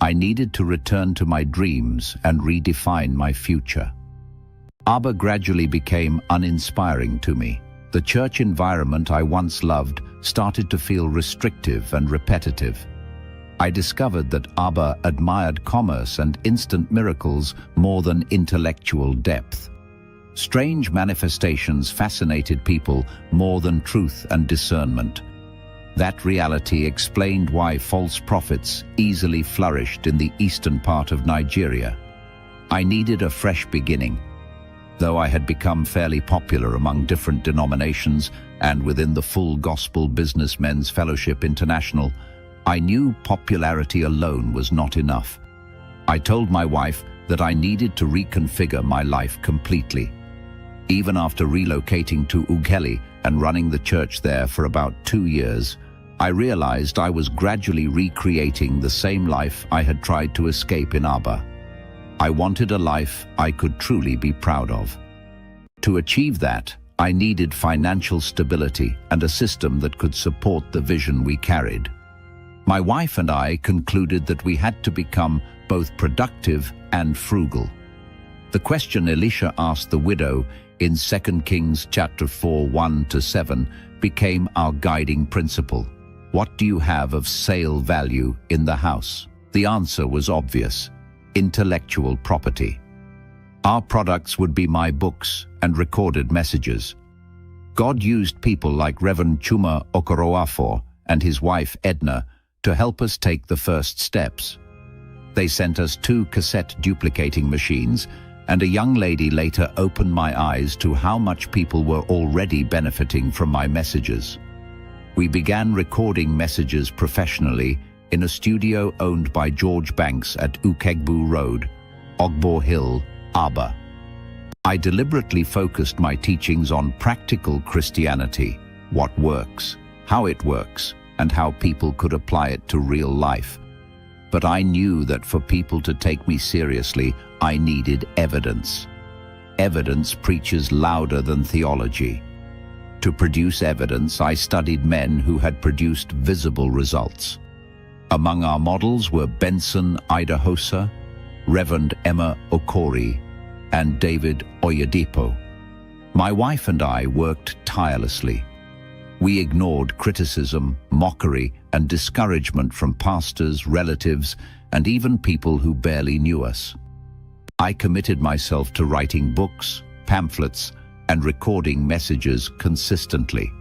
I needed to return to my dreams and redefine my future. Abba gradually became uninspiring to me. The church environment I once loved started to feel restrictive and repetitive. I discovered that Abba admired commerce and instant miracles more than intellectual depth. Strange manifestations fascinated people more than truth and discernment. That reality explained why false prophets easily flourished in the eastern part of Nigeria. I needed a fresh beginning. Though I had become fairly popular among different denominations and within the Full Gospel Businessmen's Fellowship International, I knew popularity alone was not enough. I told my wife that I needed to reconfigure my life completely. Even after relocating to Ughelli and running the church there for about 2 years, I realized I was gradually recreating the same life I had tried to escape in Abba. I wanted a life I could truly be proud of. To achieve that, I needed financial stability and a system that could support the vision we carried. My wife and I concluded that we had to become both productive and frugal. The question Elisha asked the widow in 2 Kings chapter 4, 1-7 became our guiding principle. What do you have of sale value in the house? The answer was obvious: intellectual property. Our products would be my books and recorded messages. God used people like Reverend Chuma Okoroafo and his wife Edna to help us take the first steps. They sent us 2 cassette duplicating machines, and a young lady later opened my eyes to how much people were already benefiting from my messages. We began recording messages professionally in a studio owned by George Banks at Ukegbu Road, Ogbo Hill, Abba. I deliberately focused my teachings on practical Christianity, what works, how it works, and how people could apply it to real life. But I knew that for people to take me seriously, I needed evidence. Evidence preaches louder than theology. To produce evidence, I studied men who had produced visible results. Among our models were Benson Idahosa, Reverend Emma Okori, and David Oyedepo. My wife and I worked tirelessly. We ignored criticism, mockery, and discouragement from pastors, relatives, and even people who barely knew us. I committed myself to writing books, pamphlets, and recording messages consistently.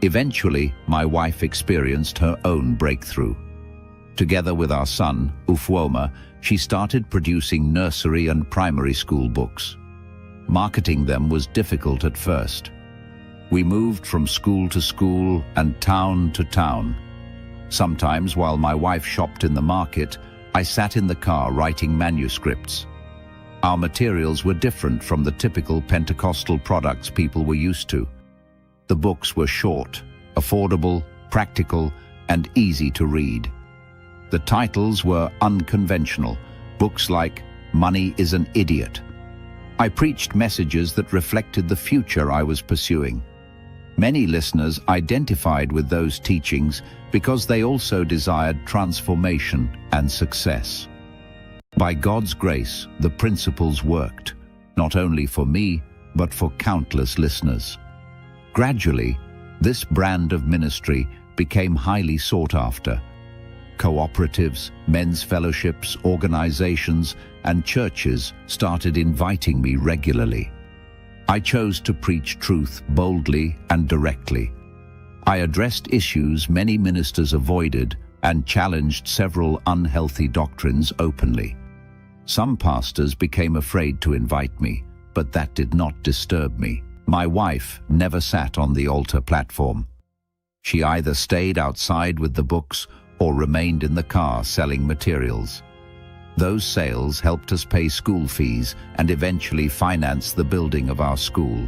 Eventually, my wife experienced her own breakthrough. Together with our son, Ufuoma, she started producing nursery and primary school books. Marketing them was difficult at first. We moved from school to school and town to town. Sometimes, while my wife shopped in the market, I sat in the car writing manuscripts. Our materials were different from the typical Pentecostal products people were used to. The books were short, affordable, practical, and easy to read. The titles were unconventional, books like Money is an Idiot. I preached messages that reflected the future I was pursuing. Many listeners identified with those teachings because they also desired transformation and success. By God's grace, the principles worked, not only for me, but for countless listeners. Gradually, This brand of ministry became highly sought after. Cooperatives, men's fellowships, organizations, and churches started inviting me regularly. I chose to preach truth boldly and directly. I addressed issues many ministers avoided and challenged several unhealthy doctrines openly. Some pastors became afraid to invite me, but that did not disturb me. My wife never sat on the altar platform. She either stayed outside with the books or remained in the car selling materials. Those sales helped us pay school fees and eventually finance the building of our school.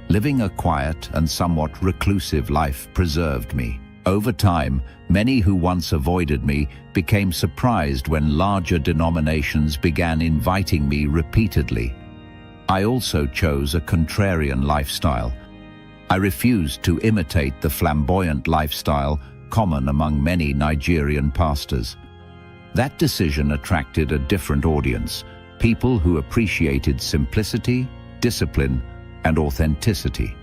Living a quiet and somewhat reclusive life preserved me. Over time, many who once avoided me became surprised when larger denominations began inviting me repeatedly. I also chose a contrarian lifestyle. I refused to imitate the flamboyant lifestyle common among many Nigerian pastors. That decision attracted a different audience, people who appreciated simplicity, discipline, and authenticity.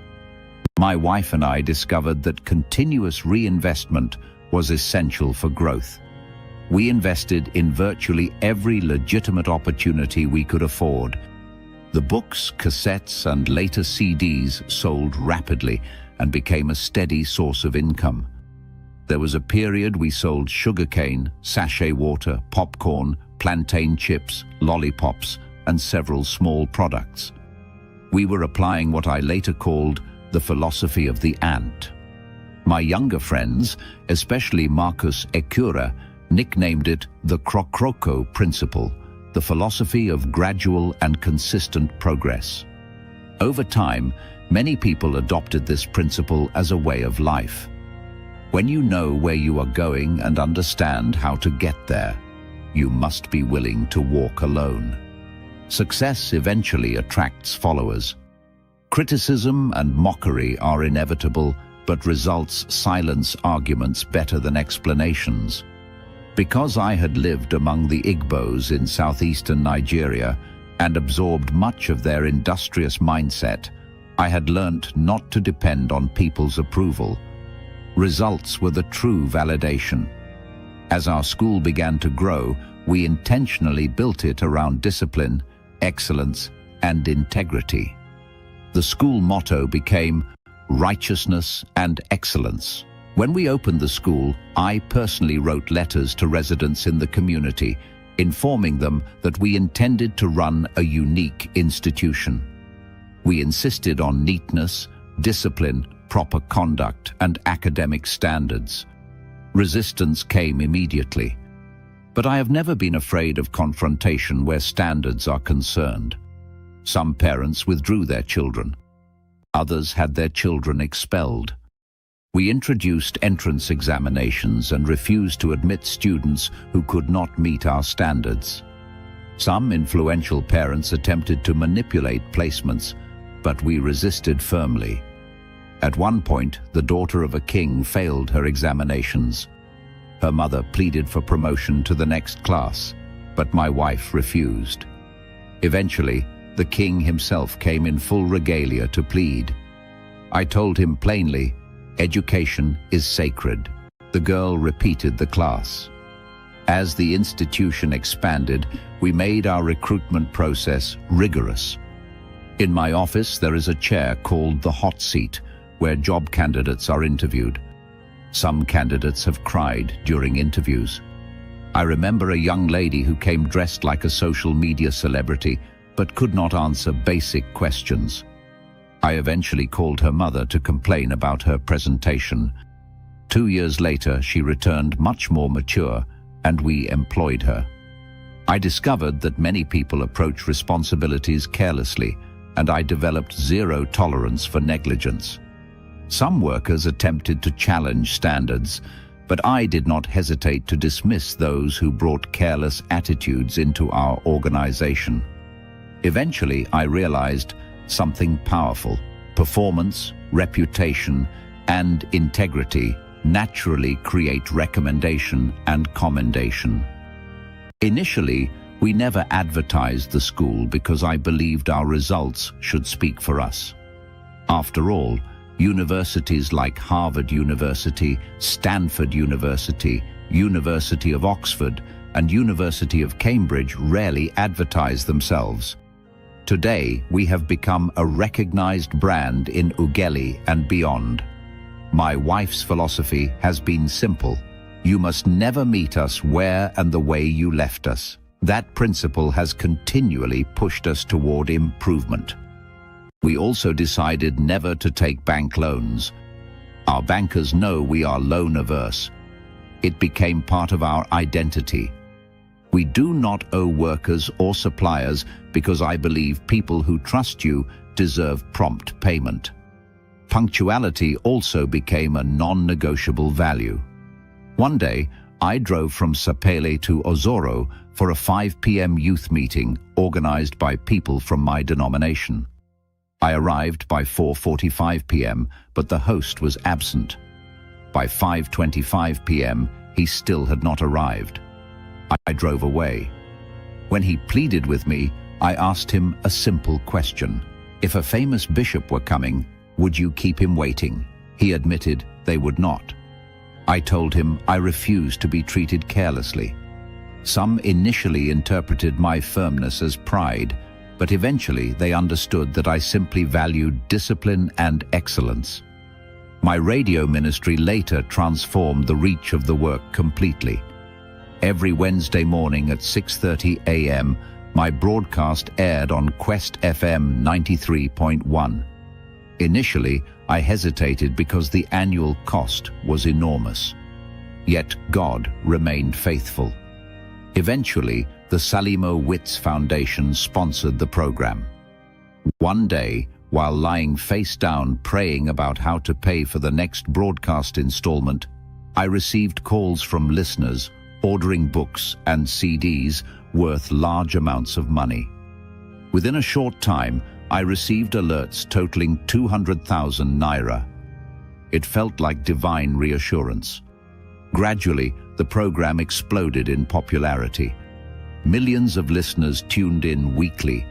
My wife and I discovered that continuous reinvestment was essential for growth. We invested in virtually every legitimate opportunity we could afford. The books, cassettes, and later CDs sold rapidly and became a steady source of income. There was a period we sold sugarcane, sachet water, popcorn, plantain chips, lollipops, and several small products. We were applying what I later called the philosophy of the ant. My younger friends, especially Marcus Ecura, nicknamed it the Crocroco principle, the philosophy of gradual and consistent progress. Over time, many people adopted this principle as a way of life. When you know where you are going and understand how to get there, you must be willing to walk alone. Success eventually attracts followers. Criticism and mockery are inevitable, but results silence arguments better than explanations. Because I had lived among the Igbos in southeastern Nigeria and absorbed much of their industrious mindset, I had learnt not to depend on people's approval. Results were the true validation. As our school began to grow, we intentionally built it around discipline, excellence, and integrity. The school motto became righteousness and excellence. When we opened the school, I personally wrote letters to residents in the community, informing them that we intended to run a unique institution. We insisted on neatness, discipline, proper conduct, and academic standards. Resistance came immediately. But I have never been afraid of confrontation where standards are concerned. Some parents withdrew their children. Others had their children expelled. We introduced entrance examinations and refused to admit students who could not meet our standards. Some influential parents attempted to manipulate placements, but we resisted firmly. At one point, the daughter of a king failed her examinations. Her mother pleaded for promotion to the next class, but my wife refused. Eventually, the king himself came in full regalia to plead. I told him plainly, education is sacred. The girl repeated the class. As the institution expanded, we made our recruitment process rigorous. In my office, there is a chair called the hot seat, where job candidates are interviewed. Some candidates have cried during interviews. I remember a young lady who came dressed like a social media celebrity, but could not answer basic questions. I eventually called her mother to complain about her presentation. 2 years later, she returned much more mature, and we employed her. I discovered that many people approach responsibilities carelessly, and I developed zero tolerance for negligence. Some workers attempted to challenge standards, but I did not hesitate to dismiss those who brought careless attitudes into our organization. Eventually, I realized something powerful. Performance, reputation, and integrity naturally create recommendation and commendation. Initially, we never advertised the school because I believed our results should speak for us. After all, Universities like Harvard University, Stanford University, University of Oxford, and University of Cambridge rarely advertise themselves. Today, we have become a recognized brand in Ughelli and beyond. My wife's philosophy has been simple. You must never meet us where and the way you left us. That principle has continually pushed us toward improvement. We also decided never to take bank loans. Our bankers know we are loan averse. It became part of our identity. We do not owe workers or suppliers because I believe people who trust you deserve prompt payment. Punctuality also became a non-negotiable value. One day, I drove from Sapele to Ozoro for a 5 p.m. youth meeting organized by people from my denomination. I arrived by 4:45 p.m., but the host was absent. By 5:25 p.m., he still had not arrived. I drove away. When he pleaded with me, I asked him a simple question. If a famous bishop were coming, would you keep him waiting? He admitted they would not. I told him I refused to be treated carelessly. Some initially interpreted my firmness as pride, but eventually they understood that I simply valued discipline and excellence. My radio ministry later transformed the reach of the work completely. Every Wednesday morning at 6:30 a.m., my broadcast aired on Quest FM 93.1. Initially, I hesitated because the annual cost was enormous. Yet God remained faithful. Eventually, the Salimo Witz Foundation sponsored the program. One day, while lying face down praying about how to pay for the next broadcast installment, I received calls from listeners ordering books and CDs worth large amounts of money. Within a short time, I received alerts totaling 200,000 naira. It felt like divine reassurance. Gradually, the program exploded in popularity. Millions of listeners tuned in weekly.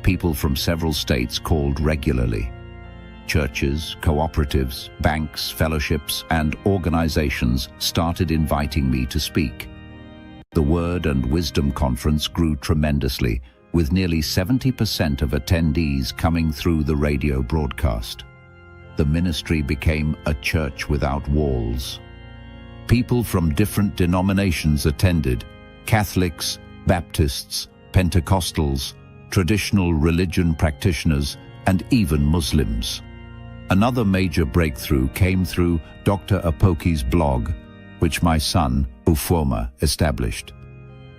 People from several states called regularly. Churches, cooperatives, banks, fellowships, and organizations started inviting me to speak. The Word and Wisdom Conference grew tremendously, with nearly 70% of attendees coming through the radio broadcast. The ministry became a church without walls. People from different denominations attended: Catholics, Baptists, Pentecostals, traditional religion practitioners, and even Muslims. Another major breakthrough came through Dr. Apoki's blog, which my son, Ufoma, established.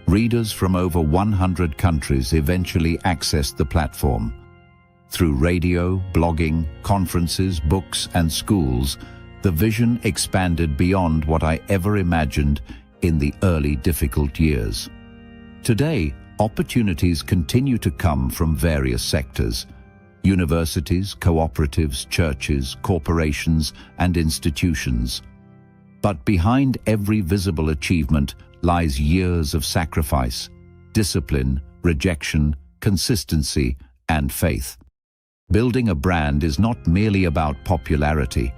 Readers from over 100 countries eventually accessed the platform. Through radio, blogging, conferences, books, and schools, the vision expanded beyond what I ever imagined in the early difficult years. Today, opportunities continue to come from various sectors: universities, cooperatives, churches, corporations, and institutions. But behind every visible achievement lies years of sacrifice, discipline, rejection, consistency, and faith. Building a brand is not merely about popularity.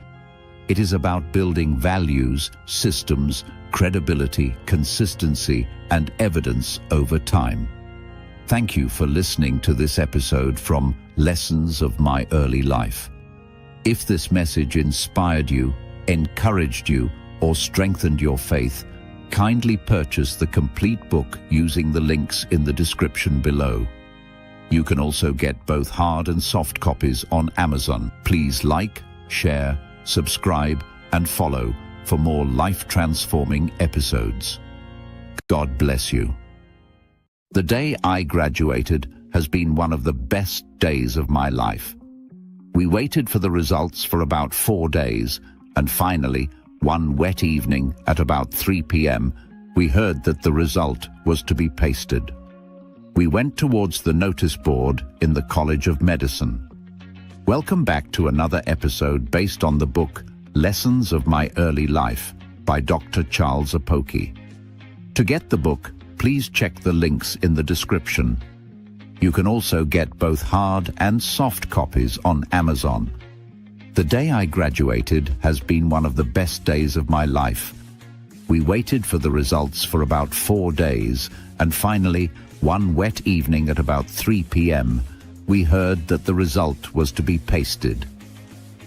It is about building values, systems, credibility, consistency, and evidence over time. Thank you for listening to this episode from Lessons of My Early Life. If this message inspired you, encouraged you, or strengthened your faith, kindly purchase the complete book using the links in the description below. You can also get both hard and soft copies on Amazon. Please like, share, subscribe, and follow for more life-transforming episodes. God bless you. The day I graduated has been one of the best days of my life. We waited for the results for about 4 days, and finally, one wet evening at about 3 p.m., we heard that the result was to be pasted. We went towards the notice board in the College of Medicine. Welcome back to another episode based on the book Lessons of My Early Life by Dr. Charles Apoki. To get the book, please check the links in the description. You can also get both hard and soft copies on Amazon. The day I graduated has been one of the best days of my life. We waited for the results for about 4 days, and finally, one wet evening at about 3 p.m., we heard that the result was to be pasted.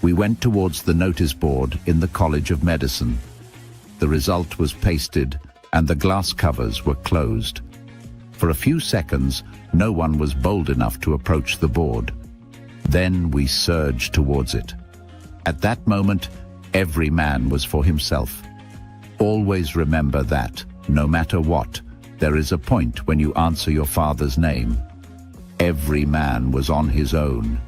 We went towards the notice board in the College of Medicine. The result was pasted, and the glass covers were closed. For a few seconds, no one was bold enough to approach the board. Then we surged towards it. At that moment, every man was for himself. Always remember that, no matter what, there is a point when you answer your Father's name. Every man was on his own.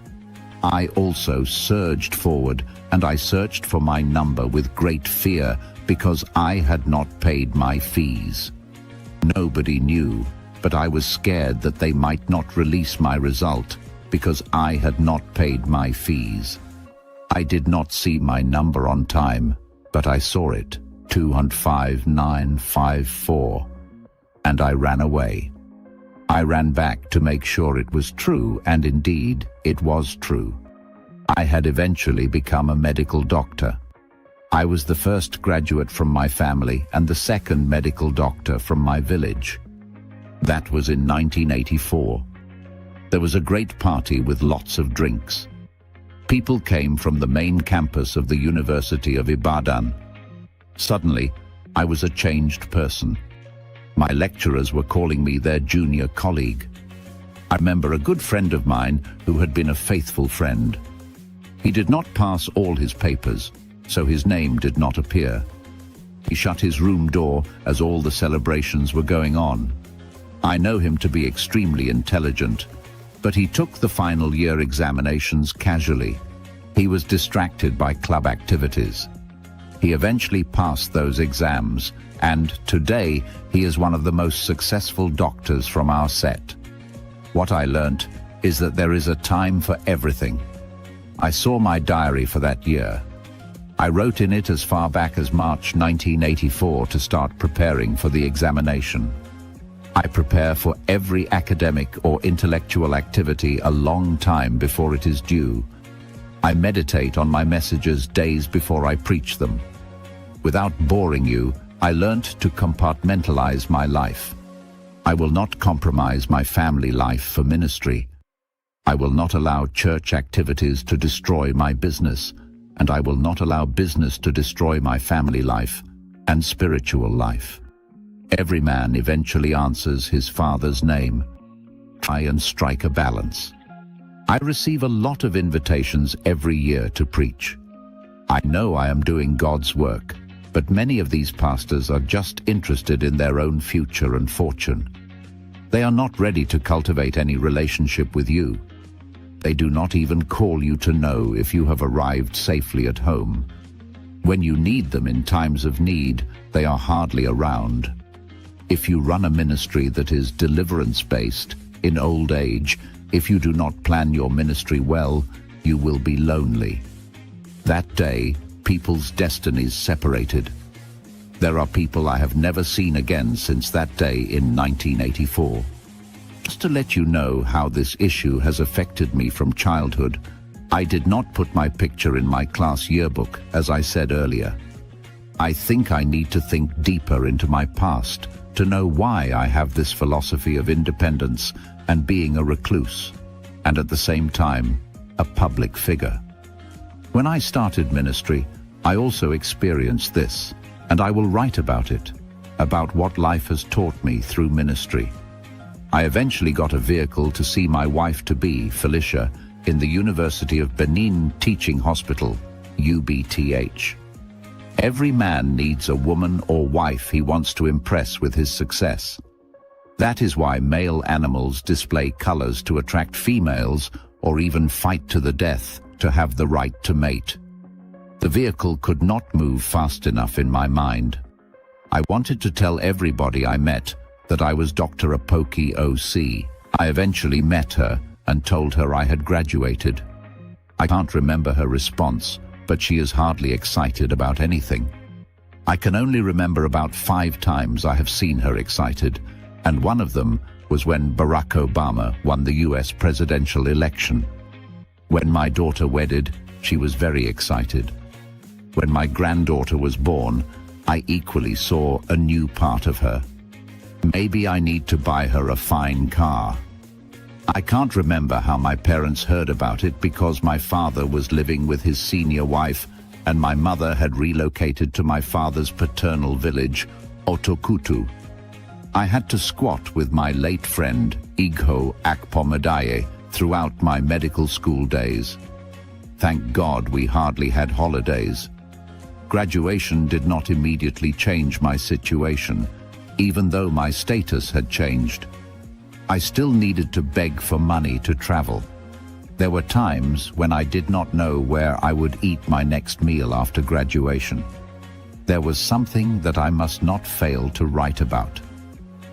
I also surged forward, and I searched for my number with great fear because I had not paid my fees. Nobody knew, but I was scared that they might not release my result because I had not paid my fees. I did not see my number on time, but I saw it, 205,954, and I ran away. I ran back to make sure it was true, and indeed, it was true. I had eventually become a medical doctor. I was the first graduate from my family and the second medical doctor from my village. That was in 1984. There was a great party with lots of drinks. People came from the main campus of the University of Ibadan. Suddenly, I was a changed person. My lecturers were calling me their junior colleague. I remember a good friend of mine who had been a faithful friend. He did not pass all his papers, so his name did not appear. He shut his room door as all the celebrations were going on. I know him to be extremely intelligent, but he took the final year examinations casually. He was distracted by club activities. He eventually passed those exams, and today he is one of the most successful doctors from our set. What I learnt is that there is a time for everything. I saw my diary for that year. I wrote in it as far back as March 1984 to start preparing for the examination. I prepare for every academic or intellectual activity a long time before it is due. I meditate on my messages days before I preach them. Without boring you, I learnt to compartmentalize my life. I will not compromise my family life for ministry. I will not allow church activities to destroy my business, and I will not allow business to destroy my family life and spiritual life. Every man eventually answers his Father's name. Try and strike a balance. I receive a lot of invitations every year to preach. I know I am doing God's work, but many of these pastors are just interested in their own future and fortune. They are not ready to cultivate any relationship with you. They do not even call you to know if you have arrived safely at home. When you need them in times of need, they are hardly around. If you run a ministry that is deliverance-based, in old age, if you do not plan your ministry well, you will be lonely. That day, people's destinies separated. There are people I have never seen again since that day in 1984. Just to let you know how this issue has affected me from childhood, I did not put my picture in my class yearbook, as I said earlier. I think I need to think deeper into my past to know why I have this philosophy of independence and being a recluse, and at the same time, a public figure. When I started ministry, I also experienced this, and I will write about it, about what life has taught me through ministry. I eventually got a vehicle to see my wife-to-be, Felicia, in the University of Benin Teaching Hospital, UBTH. Every man needs a woman or wife he wants to impress with his success. That is why male animals display colors to attract females or even fight to the death to have the right to mate. The vehicle could not move fast enough in my mind. I wanted to tell everybody I met that I was Dr. Apoki OC. I eventually met her and told her I had graduated. I can't remember her response, but she is hardly excited about anything. I can only remember about 5 times I have seen her excited, and one of them was when Barack Obama won the US presidential election. When my daughter wedded, She was very excited. When my granddaughter was born, I equally saw a new part of her. Maybe I need to buy her a fine car. I can't remember how my parents heard about it because my father was living with his senior wife and my mother had relocated to my father's paternal village, Otokutu. I had to squat with my late friend, Igho Akpomadaye, throughout my medical school days. Thank God we hardly had holidays. Graduation did not immediately change my situation, even though my status had changed. I still needed to beg for money to travel. There were times when I did not know where I would eat my next meal after graduation. There was something that I must not fail to write about.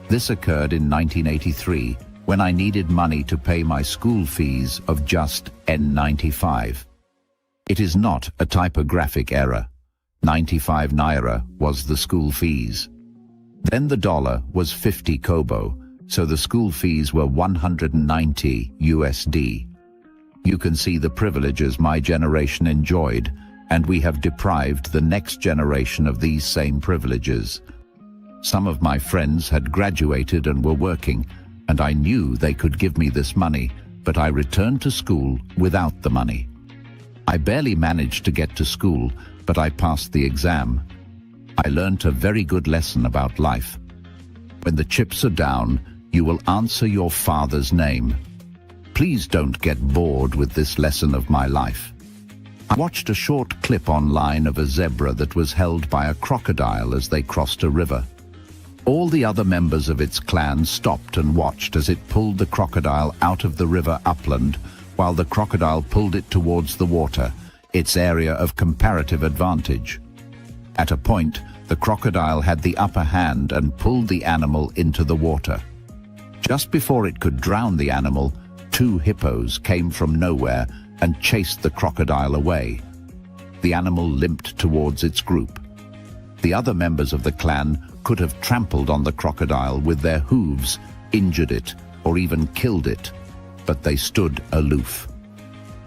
This occurred in 1983, when I needed money to pay my school fees of just N95. It is not a typographic error. 95 naira was the school fees. Then the dollar was 50 kobo, so the school fees were 190 USD. You can see the privileges my generation enjoyed, and we have deprived the next generation of these same privileges. Some of my friends had graduated and were working, and I knew they could give me this money, but I returned to school without the money. I barely managed to get to school, but I passed the exam. I learned a very good lesson about life. When the chips are down, you will answer your father's name. Please don't get bored with this lesson of my life. I watched a short clip online of a zebra that was held by a crocodile as they crossed a river. All the other members of its clan stopped and watched as it pulled the crocodile out of the river upland, while the crocodile pulled it towards the water, its area of comparative advantage. At a point, the crocodile had the upper hand and pulled the animal into the water. Just before it could drown the animal, 2 hippos came from nowhere and chased the crocodile away. The animal limped towards its group. The other members of the clan could have trampled on the crocodile with their hooves, injured it, or even killed it, but they stood aloof.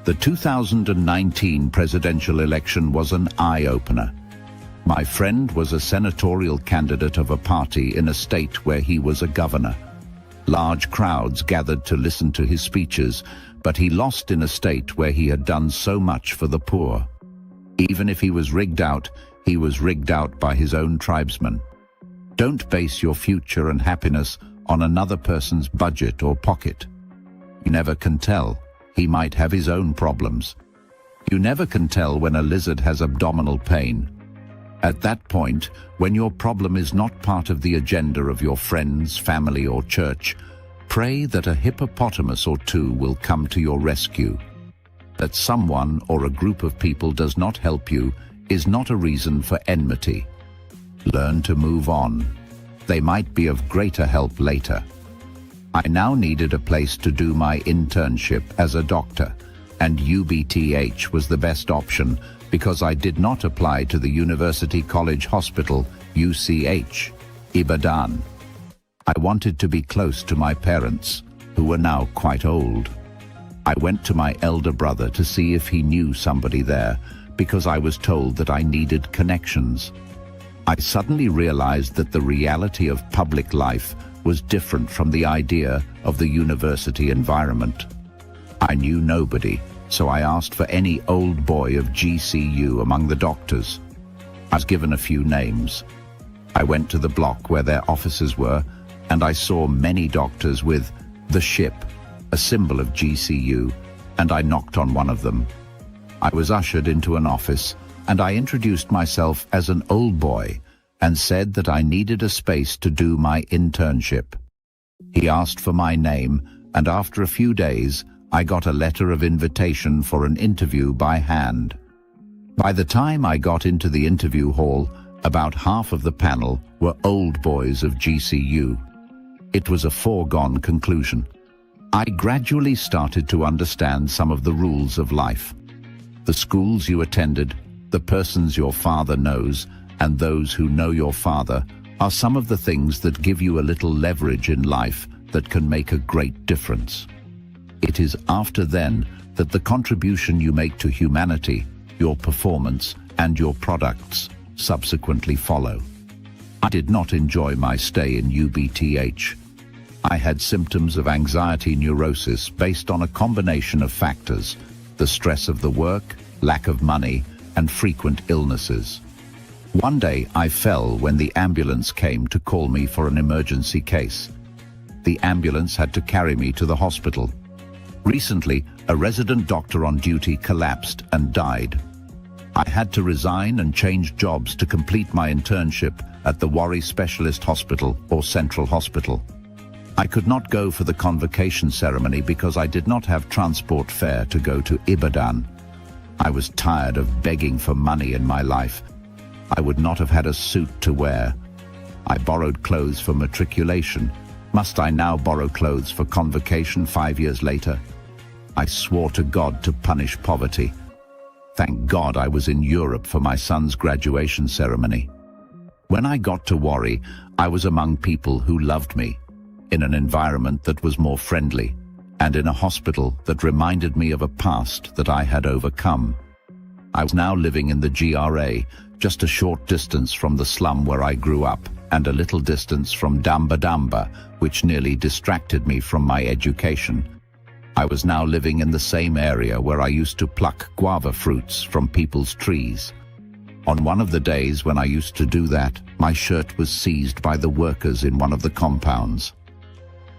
The 2019 presidential election was an eye-opener. My friend was a senatorial candidate of a party in a state where he was a governor. Large crowds gathered to listen to his speeches, but he lost in a state where he had done so much for the poor. Even if he was rigged out by his own tribesmen. Don't base your future and happiness on another person's budget or pocket. You never can tell. He might have his own problems. You never can tell when a lizard has abdominal pain. At that point, when your problem is not part of the agenda of your friends, family, or church, pray that a hippopotamus or 2 will come to your rescue. That someone or a group of people does not help you is not a reason for enmity. Learn to move on. They might be of greater help later. I now needed a place to do my internship as a doctor, and UBTH was the best option because I did not apply to the University College Hospital, UCH, Ibadan. I wanted to be close to my parents, who were now quite old. I went to my elder brother to see if he knew somebody there, because I was told that I needed connections. I suddenly realized that the reality of public life was different from the idea of the university environment. I knew nobody, so I asked for any old boy of GCU among the doctors. I was given a few names. I went to the block where their offices were, and I saw many doctors with the ship, a symbol of GCU, and I knocked on one of them. I was ushered into an office, and I introduced myself as an old boy and said that I needed a space to do my internship. He asked for my name, and after a few days, I got a letter of invitation for an interview by hand. By the time I got into the interview hall, about half of the panel were old boys of GCU. It was a foregone conclusion. I gradually started to understand some of the rules of life. The schools you attended, the persons your father knows, and those who know your father are some of the things that give you a little leverage in life that can make a great difference. It is after then that the contribution you make to humanity, your performance, and your products subsequently follow. I did not enjoy my stay in UBTH. I had symptoms of anxiety neurosis based on a combination of factors: the stress of the work, lack of money, and frequent illnesses. One day I fell when the ambulance came to call me for an emergency case. The ambulance had to carry me to the hospital. Recently, a resident doctor on duty collapsed and died. I had to resign and change jobs to complete my internship at the Warri Specialist Hospital or Central Hospital. I could not go for the convocation ceremony because I did not have transport fare to go to Ibadan. I was tired of begging for money in my life. I would not have had a suit to wear. I borrowed clothes for matriculation. Must I now borrow clothes for convocation 5 years later? I swore to God to punish poverty. Thank God I was in Europe for my son's graduation ceremony. When I got to Warri, I was among people who loved me, in an environment that was more friendly, and in a hospital that reminded me of a past that I had overcome. I was now living in the GRA, just a short distance from the slum where I grew up, and a little distance from Damba Damba, which nearly distracted me from my education. I was now living in the same area where I used to pluck guava fruits from people's trees. On one of the days when I used to do that, my shirt was seized by the workers in one of the compounds.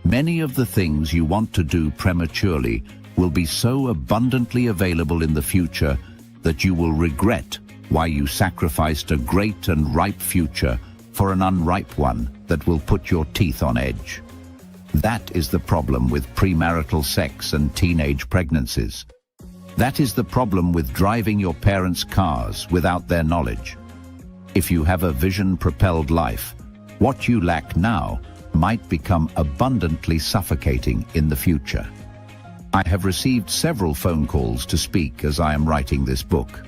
Many of the things you want to do prematurely will be so abundantly available in the future that you will regret why you sacrificed a great and ripe future for an unripe one that will put your teeth on edge. That is the problem with premarital sex and teenage pregnancies. That is the problem with driving your parents' cars without their knowledge. If you have a vision-propelled life, what you lack now might become abundantly suffocating in the future. I have received several phone calls to speak as I am writing this book.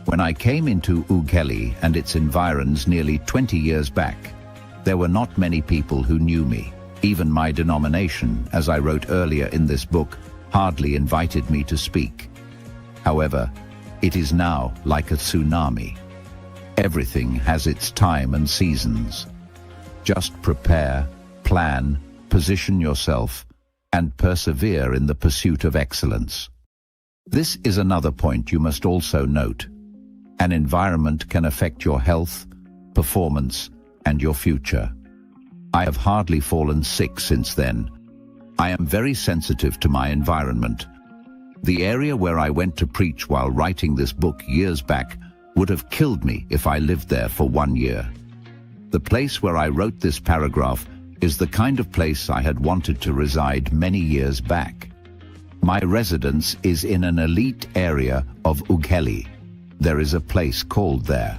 When I came into Ughelli and its environs nearly 20 years back, there were not many people who knew me. Even my denomination, as I wrote earlier in this book, hardly invited me to speak. However, it is now like a tsunami. Everything has its time and seasons. Just prepare, plan, position yourself, and persevere in the pursuit of excellence. This is another point you must also note. An environment can affect your health, performance, and your future. I have hardly fallen sick since then. I am very sensitive to my environment. The area where I went to preach while writing this book years back would have killed me if I lived there for 1 year. The place where I wrote this paragraph is the kind of place I had wanted to reside many years back. My residence is in an elite area of Ughelli. There is a place called there.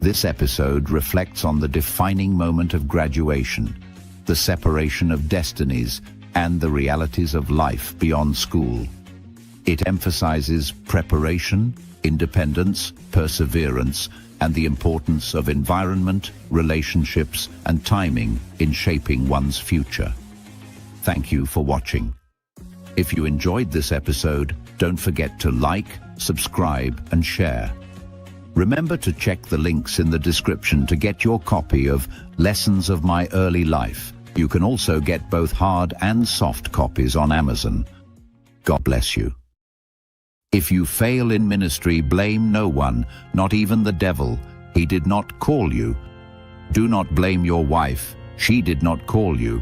This episode reflects on the defining moment of graduation, the separation of destinies, and the realities of life beyond school. It emphasizes preparation, independence, perseverance, and the importance of environment, relationships, and timing in shaping one's future. Thank you for watching. If you enjoyed this episode, don't forget to like, subscribe, and share. Remember to check the links in the description to get your copy of Lessons of My Early Life. You can also get both hard and soft copies on Amazon. God bless you. If you fail in ministry, blame no one, not even the devil. He did not call you. Do not blame your wife. She did not call you.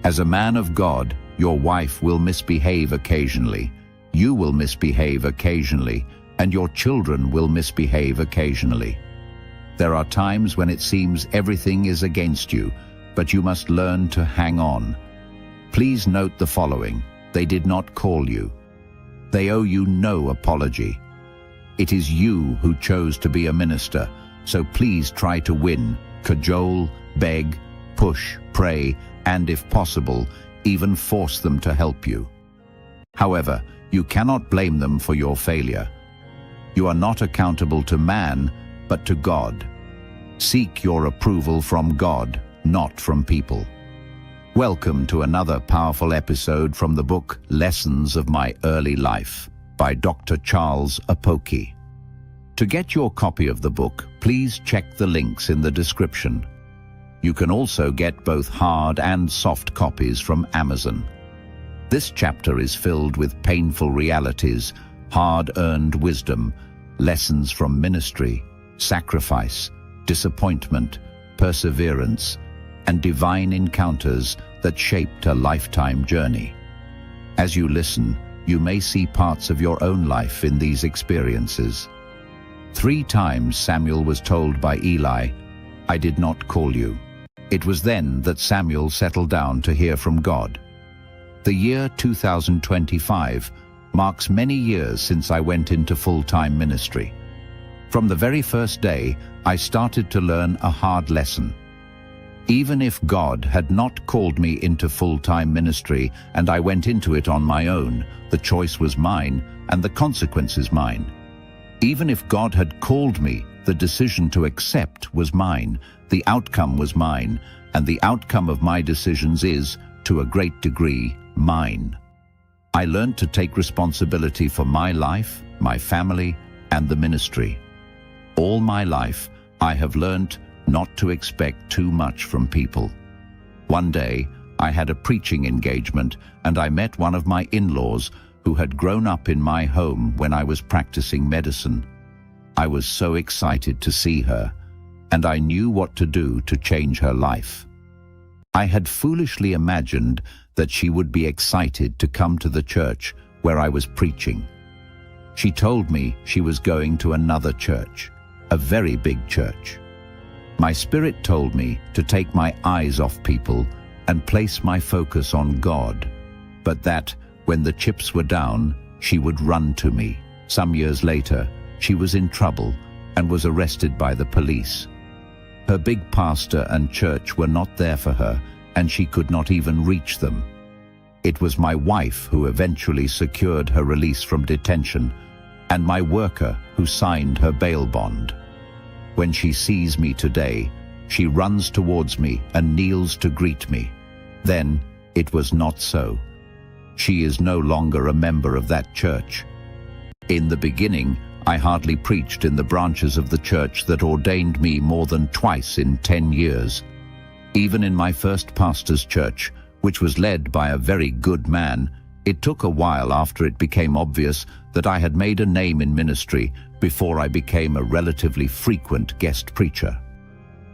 As a man of God, your wife will misbehave occasionally. You will misbehave occasionally, and your children will misbehave occasionally. There are times when it seems everything is against you, but you must learn to hang on. Please note the following: they did not call you. They owe you no apology. It is you who chose to be a minister, so please try to win, cajole, beg, push, pray, and if possible, even force them to help you. However, you cannot blame them for your failure. You are not accountable to man, but to God. Seek your approval from God, not from people. Welcome to another powerful episode from the book Lessons of My Early Life by Dr. Charles Apoki. To get your copy of the book, please check the links in the description. You can also get both hard and soft copies from Amazon. This chapter is filled with painful realities, hard-earned wisdom, lessons from ministry, sacrifice, disappointment, perseverance, and divine encounters that shaped a lifetime journey. As you listen, you may see parts of your own life in these experiences. 3 times Samuel was told by Eli, "I did not call you." It was then that Samuel settled down to hear from God. The year 2025 marks many years since I went into full-time ministry. From the very first day, I started to learn a hard lesson. Even if God had not called me into full-time ministry and I went into it on my own, the choice was mine and the consequences mine. Even if God had called me, the decision to accept was mine, the outcome was mine, and the outcome of my decisions is, to a great degree, mine. I learned to take responsibility for my life, my family, and the ministry. All my life, I have learned not to expect too much from people. One day, I had a preaching engagement, and I met one of my in-laws who had grown up in my home when I was practicing medicine. I was so excited to see her, and I knew what to do to change her life. I had foolishly imagined that she would be excited to come to the church where I was preaching. She told me she was going to another church, a very big church. My spirit told me to take my eyes off people and place my focus on God, but that when the chips were down, she would run to me. Some years later, she was in trouble and was arrested by the police. Her big pastor and church were not there for her, and she could not even reach them. It was my wife who eventually secured her release from detention, and my worker who signed her bail bond. When she sees me today, she runs towards me and kneels to greet me. Then, it was not so. She is no longer a member of that church. In the beginning, I hardly preached in the branches of the church that ordained me more than twice in 10 years. Even in my first pastor's church, which was led by a very good man, it took a while after it became obvious that I had made a name in ministry before I became a relatively frequent guest preacher.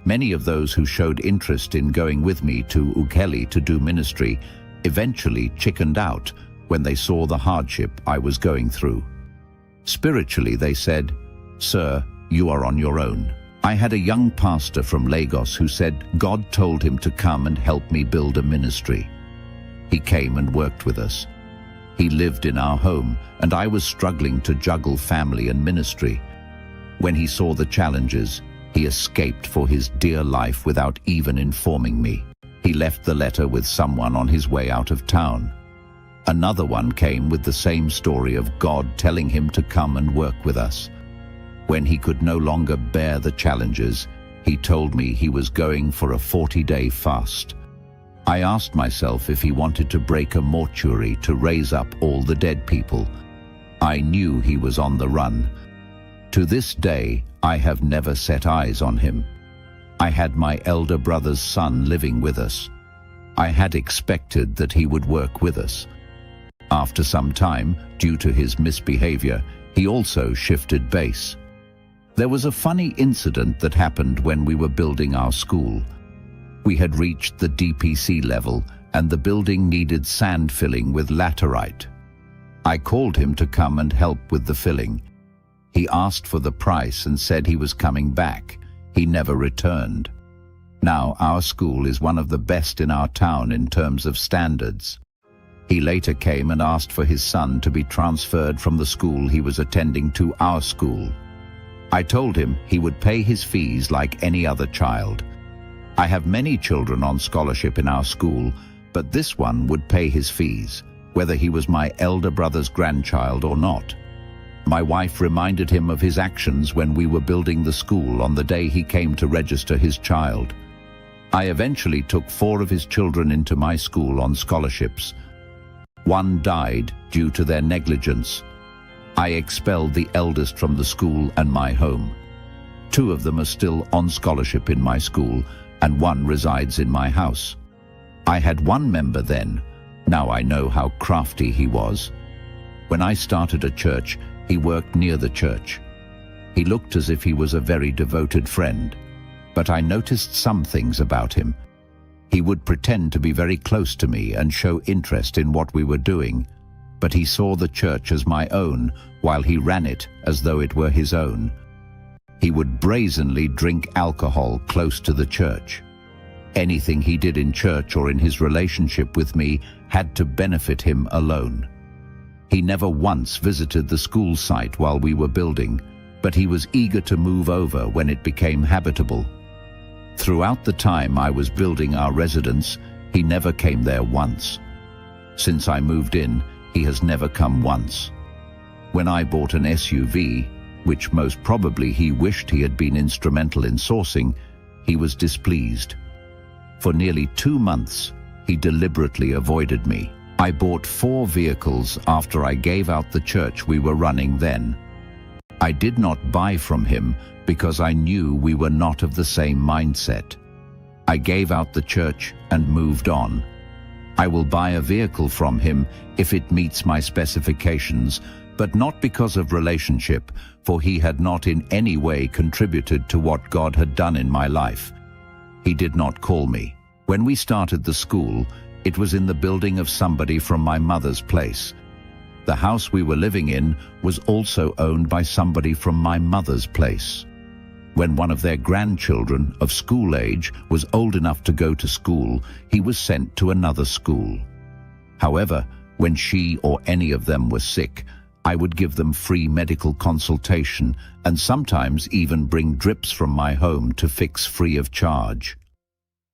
Many of those who showed interest in going with me to Ukeli to do ministry eventually chickened out when they saw the hardship I was going through. Spiritually, they said, "Sir, you are on your own." I had a young pastor from Lagos who said God told him to come and help me build a ministry. He came and worked with us. He lived in our home, and I was struggling to juggle family and ministry. When he saw the challenges, he escaped for his dear life without even informing me. He left the letter with someone on his way out of town. Another one came with the same story of God telling him to come and work with us. When he could no longer bear the challenges, he told me he was going for a 40-day fast. I asked myself if he wanted to break a mortuary to raise up all the dead people. I knew he was on the run. To this day, I have never set eyes on him. I had my elder brother's son living with us. I had expected that he would work with us. After some time, due to his misbehavior, he also shifted base. There was a funny incident that happened when we were building our school. We had reached the DPC level, and the building needed sand filling with laterite. I called him to come and help with the filling. He asked for the price and said he was coming back. He never returned. Now, our school is one of the best in our town in terms of standards. He later came and asked for his son to be transferred from the school he was attending to our school. I told him he would pay his fees like any other child. I have many children on scholarship in our school, but this one would pay his fees, whether he was my elder brother's grandchild or not. My wife reminded him of his actions when we were building the school on the day he came to register his child. I eventually took 4 of his children into my school on scholarships. 1 died due to their negligence. I expelled the eldest from the school and my home. 2 of them are still on scholarship in my school, and 1 resides in my house. I had 1 member then. Now I know how crafty he was. When I started a church, he worked near the church. He looked as if he was a very devoted friend, but I noticed some things about him. He would pretend to be very close to me and show interest in what we were doing, but he saw the church as my own while he ran it as though it were his own. He would brazenly drink alcohol close to the church. Anything he did in church or in his relationship with me had to benefit him alone. He never once visited the school site while we were building, but he was eager to move over when it became habitable. Throughout the time I was building our residence, he never came there once. Since I moved in, he has never come once. When I bought an SUV, which most probably he wished he had been instrumental in sourcing, he was displeased. For nearly 2 months, he deliberately avoided me. I bought 4 vehicles after I gave out the church we were running then. I did not buy from him because I knew we were not of the same mindset. I gave out the church and moved on. I will buy a vehicle from him if it meets my specifications, but not because of relationship, for he had not in any way contributed to what God had done in my life. He did not call me. When we started the school, it was in the building of somebody from my mother's place. The house we were living in was also owned by somebody from my mother's place. When one of their grandchildren of school age was old enough to go to school, he was sent to another school. However, when she or any of them were sick, I would give them free medical consultation and sometimes even bring drips from my home to fix free of charge.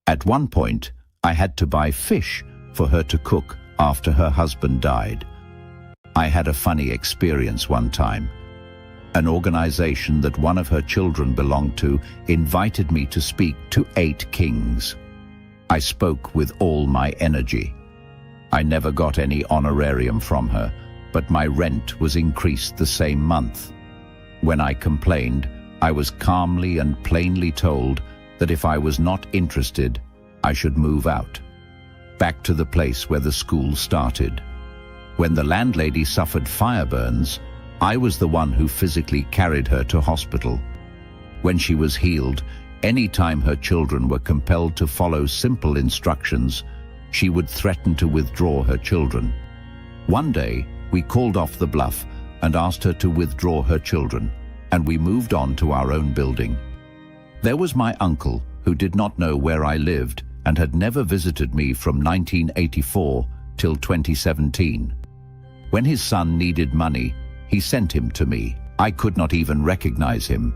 At one point, I had to buy fish for her to cook after her husband died. I had a funny experience one time. An organization that one of her children belonged to invited me to speak to 8 kings. I spoke with all my energy. I never got any honorarium from her, but my rent was increased the same month. When I complained, I was calmly and plainly told that if I was not interested, I should move out, back to the place where the school started. When the landlady suffered fire burns, I was the one who physically carried her to hospital. When she was healed, any time her children were compelled to follow simple instructions, she would threaten to withdraw her children. One day, we called off the bluff and asked her to withdraw her children, and we moved on to our own building. There was my uncle, who did not know where I lived and had never visited me from 1984 till 2017. When his son needed money, he sent him to me. I could not even recognize him.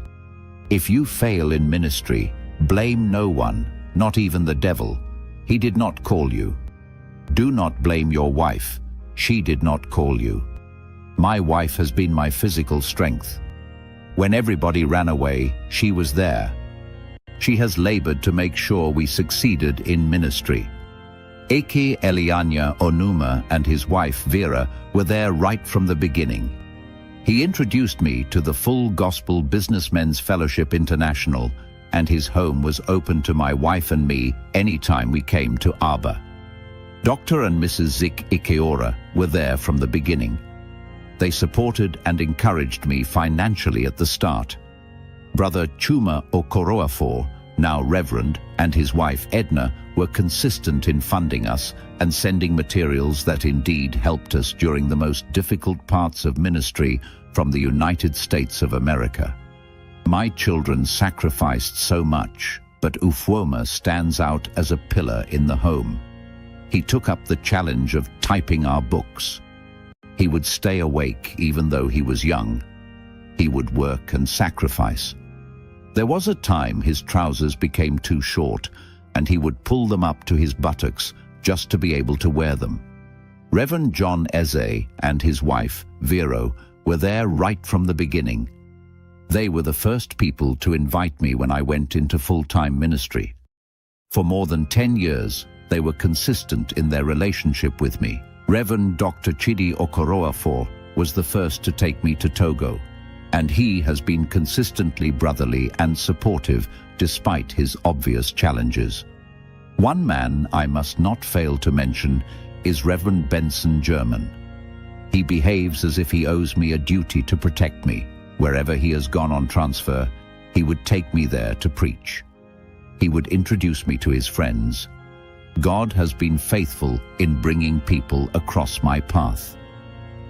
If you fail in ministry, blame no one, not even the devil. He did not call you. Do not blame your wife. She did not call you. My wife has been my physical strength. When everybody ran away, she was there. She has labored to make sure we succeeded in ministry. Eke Elianya Onuma and his wife Vera were there right from the beginning. He introduced me to the Full Gospel Businessmen's Fellowship International, and his home was open to my wife and me anytime we came to Aba. Dr. and Mrs. Zik Ikeora were there from the beginning. They supported and encouraged me financially at the start. Brother Chuma Okoroafor, now Reverend, and his wife Edna were consistent in funding us and sending materials that indeed helped us during the most difficult parts of ministry from the United States of America. My children sacrificed so much, but Ufwoma stands out as a pillar in the home. He took up the challenge of typing our books. He would stay awake even though he was young. He would work and sacrifice. There was a time his trousers became too short, and he would pull them up to his buttocks just to be able to wear them. Reverend John Eze and his wife, Vero, were there right from the beginning. They were the first people to invite me when I went into full-time ministry. For more than 10 years, they were consistent in their relationship with me. Reverend Dr. Chidi Okoroafor was the first to take me to Togo, and he has been consistently brotherly and supportive despite his obvious challenges. One man I must not fail to mention is Reverend Benson German. He behaves as if he owes me a duty to protect me. Wherever he has gone on transfer, he would take me there to preach. He would introduce me to his friends. God has been faithful in bringing people across my path.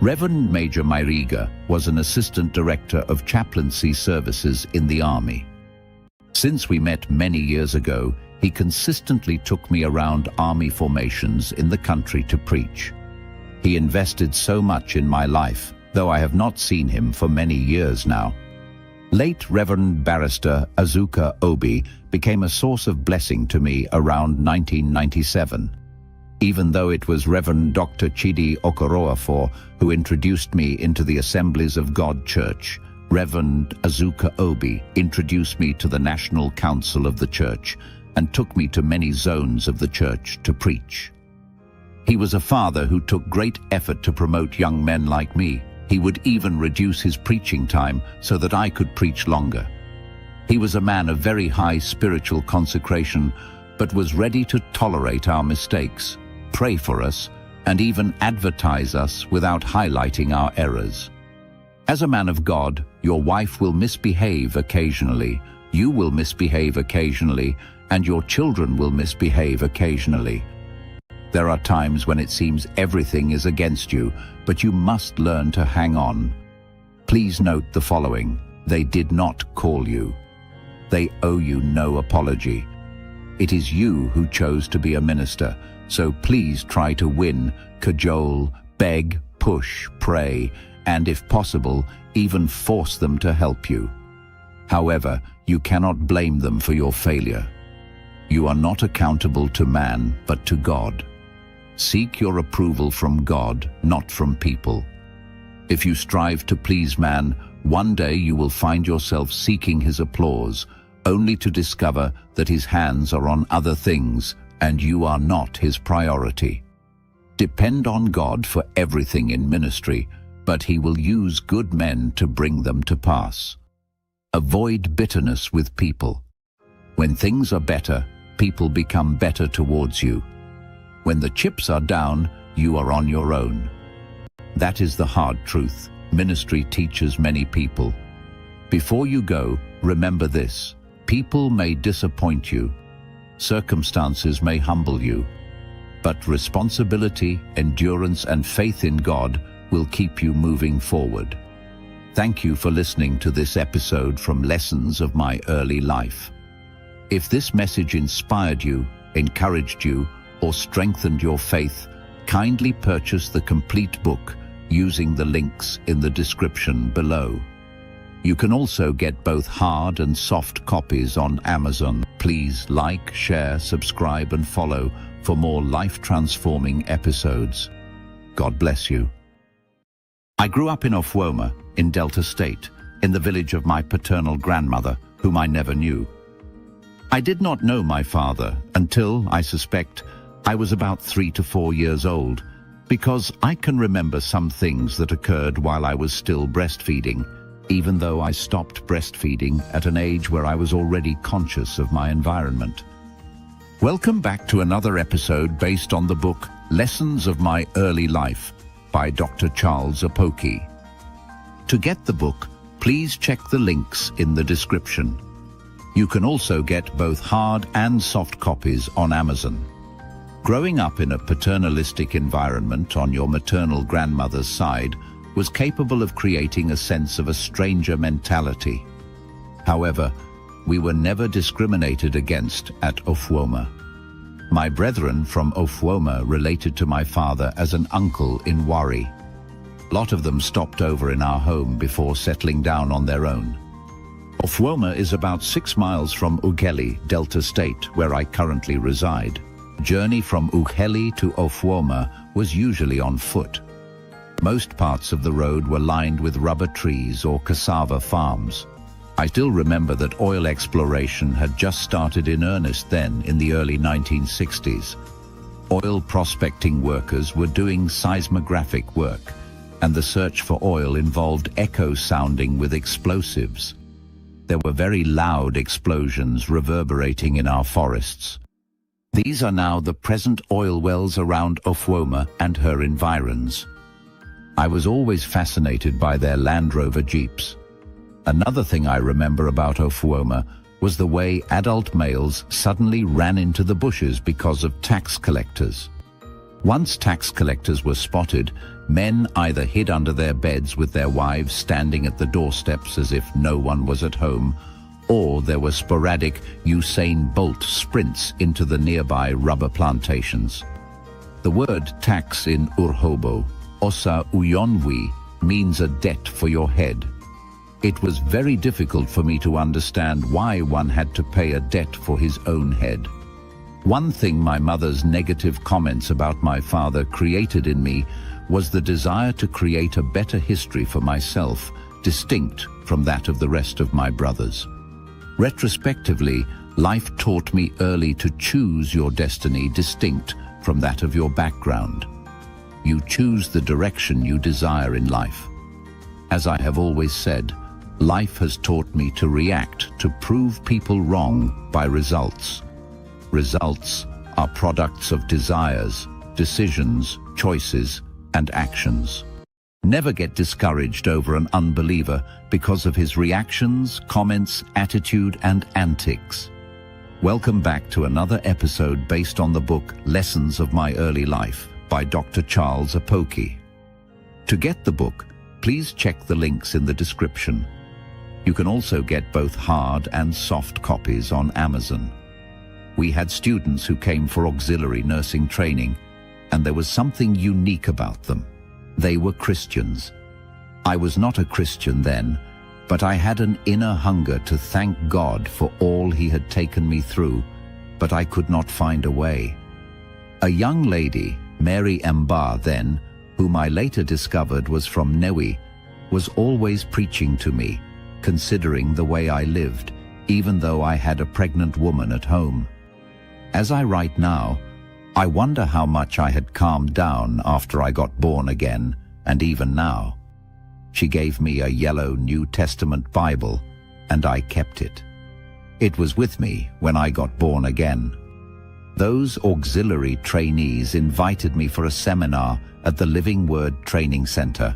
Reverend Major Mairiga was an assistant director of chaplaincy services in the army. Since we met many years ago, he consistently took me around army formations in the country to preach. He invested so much in my life, though I have not seen him for many years now. Late Reverend Barrister Azuka Obi became a source of blessing to me around 1997. Even though it was Reverend Dr. Chidi Okoroafor who introduced me into the Assemblies of God Church, Reverend Azuka Obi introduced me to the National Council of the Church and took me to many zones of the church to preach. He was a father who took great effort to promote young men like me. He would even reduce his preaching time so that I could preach longer. He was a man of very high spiritual consecration, but was ready to tolerate our mistakes, pray for us, and even advertise us without highlighting our errors. As a man of God, your wife will misbehave occasionally, you will misbehave occasionally, and your children will misbehave occasionally. There are times when it seems everything is against you, but you must learn to hang on. Please note the following: they did not call you. They owe you no apology. It is you who chose to be a minister, so please try to win, cajole, beg, push, pray, and if possible, even force them to help you. However, you cannot blame them for your failure. You are not accountable to man, but to God. Seek your approval from God, not from people. If you strive to please man, one day you will find yourself seeking his applause, only to discover that his hands are on other things and you are not his priority. Depend on God for everything in ministry, but he will use good men to bring them to pass. Avoid bitterness with people. When things are better, people become better towards you. When the chips are down, you are on your own. That is the hard truth. Ministry teaches many people. Before you go, remember this: people may disappoint you, circumstances may humble you, but responsibility, endurance, and faith in God will keep you moving forward. Thank you for listening to this episode from Lessons of My Early Life. If this message inspired you, encouraged you, or strengthened your faith, kindly purchase the complete book using the links in the description below. You can also get both hard and soft copies on Amazon. Please like, share, subscribe, and follow for more life-transforming episodes. God bless you. I grew up in Ofuoma, in Delta State, in the village of my paternal grandmother, whom I never knew. I did not know my father until, I suspect, I was about 3 to 4 years old, because I can remember some things that occurred while I was still breastfeeding, even though I stopped breastfeeding at an age where I was already conscious of my environment. Welcome back to another episode based on the book Lessons of My Early Life by Dr. Charles Apoki. To get the book, please check the links in the description. You can also get both hard and soft copies on Amazon. Growing up in a paternalistic environment on your maternal grandmother's side was capable of creating a sense of a stranger mentality. However, we were never discriminated against at Ofuoma. My brethren from Ofuoma related to my father as an uncle in Wari. A lot of them stopped over in our home before settling down on their own. Ofuoma is about 6 miles from Ughelli, Delta State, where I currently reside. Journey from Ughelli to Ofuoma was usually on foot. Most parts of the road were lined with rubber trees or cassava farms. I still remember that oil exploration had just started in earnest then in the early 1960s. Oil prospecting workers were doing seismographic work, and the search for oil involved echo sounding with explosives. There were very loud explosions reverberating in our forests. These are now the present oil wells around Ofuoma and her environs. I was always fascinated by their Land Rover Jeeps. Another thing I remember about Ofuoma was the way adult males suddenly ran into the bushes because of tax collectors. Once tax collectors were spotted, men either hid under their beds with their wives standing at the doorsteps as if no one was at home, or there were sporadic Usain Bolt sprints into the nearby rubber plantations. The word tax in Urhobo, Osa Uyonwi, means a debt for your head. It was very difficult for me to understand why one had to pay a debt for his own head. One thing my mother's negative comments about my father created in me was the desire to create a better history for myself, distinct from that of the rest of my brothers. Retrospectively, life taught me early to choose your destiny distinct from that of your background. You choose the direction you desire in life. As I have always said, life has taught me to react to prove people wrong by results. Results are products of desires, decisions, choices, and actions. Never get discouraged over an unbeliever because of his reactions, comments, attitude, and antics. Welcome back to another episode based on the book Lessons of My Early Life by Dr. Charles Apoki. To get the book, please check the links in the description. You can also get both hard and soft copies on Amazon. We had students who came for auxiliary nursing training, and there was something unique about them. They were Christians. I was not a Christian then, but I had an inner hunger to thank God for all He had taken me through, but I could not find a way. A young lady, Mary Mba then, whom I later discovered was from Newi, was always preaching to me, considering the way I lived, even though I had a pregnant woman at home. As I write now, I wonder how much I had calmed down after I got born again, and even now. She gave me a yellow New Testament Bible, and I kept it. It was with me when I got born again. Those auxiliary trainees invited me for a seminar at the Living Word Training Center,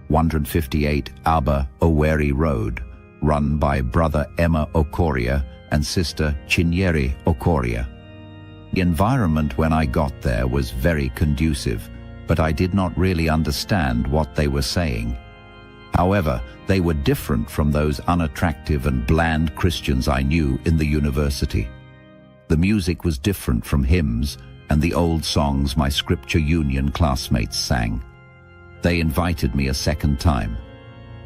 158 Aba Owerri Road, run by Brother Emma Okoria and Sister Chinyere Okoria. The environment when I got there was very conducive, but I did not really understand what they were saying. However, they were different from those unattractive and bland Christians I knew in the university. The music was different from hymns and the old songs my Scripture Union classmates sang. They invited me a second time.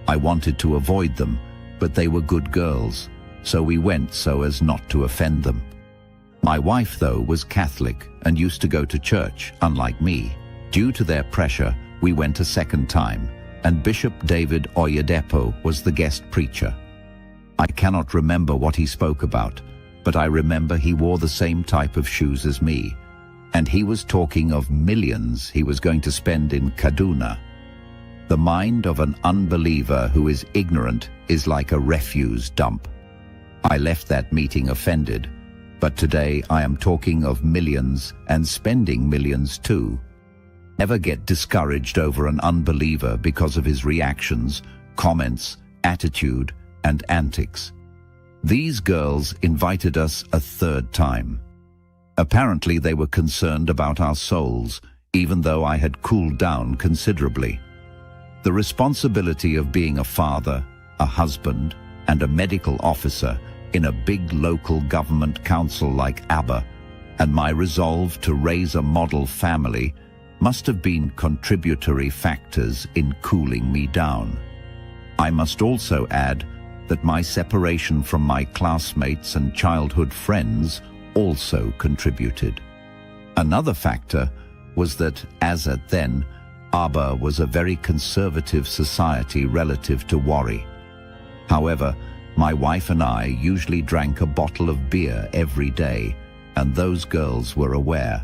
I wanted to avoid them, but they were good girls, so we went so as not to offend them. My wife, though, was Catholic and used to go to church, unlike me. Due to their pressure, we went a second time, and Bishop David Oyedepo was the guest preacher. I cannot remember what he spoke about, but I remember he wore the same type of shoes as me, and he was talking of millions he was going to spend in Kaduna. The mind of an unbeliever who is ignorant is like a refuse dump. I left that meeting offended, but today I am talking of millions and spending millions too. Never get discouraged over an unbeliever because of his reactions, comments, attitude, and antics. These girls invited us a third time. Apparently they were concerned about our souls, even though I had cooled down considerably. The responsibility of being a father, a husband, and a medical officer in a big local government council like ABBA, and my resolve to raise a model family must have been contributory factors in cooling me down. I must also add that my separation from my classmates and childhood friends also contributed. Another factor was that, as at then, ABBA was a very conservative society relative to Warri. However, My wife and I usually drank a bottle of beer every day, and those girls were aware.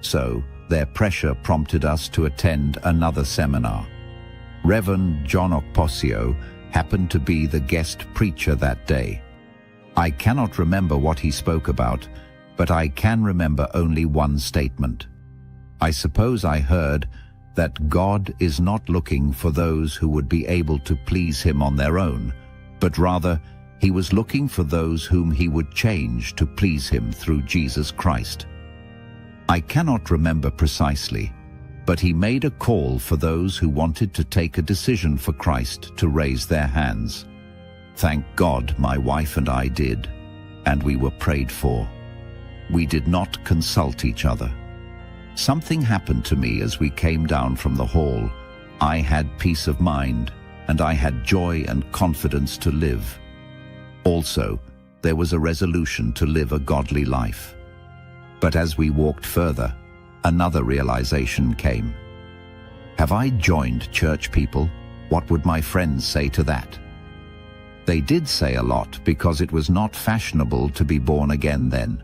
So, their pressure prompted us to attend another seminar. Reverend John Okposio happened to be the guest preacher that day. I cannot remember what he spoke about, but I can remember only one statement. I suppose I heard that God is not looking for those who would be able to please him on their own, but rather he was looking for those whom he would change to please him through Jesus Christ. I cannot remember precisely, but he made a call for those who wanted to take a decision for Christ to raise their hands. Thank God my wife and I did, and we were prayed for. We did not consult each other. Something happened to me as we came down from the hall. I had peace of mind, and I had joy and confidence to live. Also, there was a resolution to live a godly life. But as we walked further, another realization came. Have I joined church people? What would my friends say to that? They did say a lot because it was not fashionable to be born again then.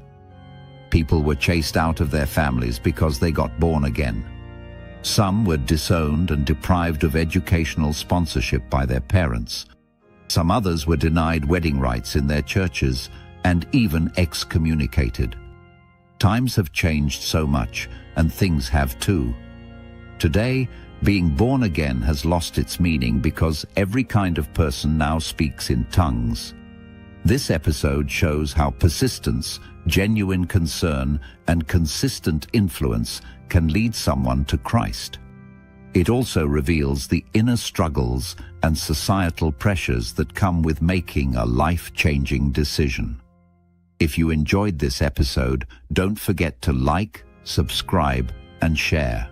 People were chased out of their families because they got born again. Some were disowned and deprived of educational sponsorship by their parents. Some others were denied wedding rights in their churches and even excommunicated. Times have changed so much, and things have too. Today, being born again has lost its meaning because every kind of person now speaks in tongues. This episode shows how persistence, genuine concern, and consistent influence can lead someone to Christ. It also reveals the inner struggles and societal pressures that come with making a life-changing decision. If you enjoyed this episode, don't forget to like, subscribe, and share.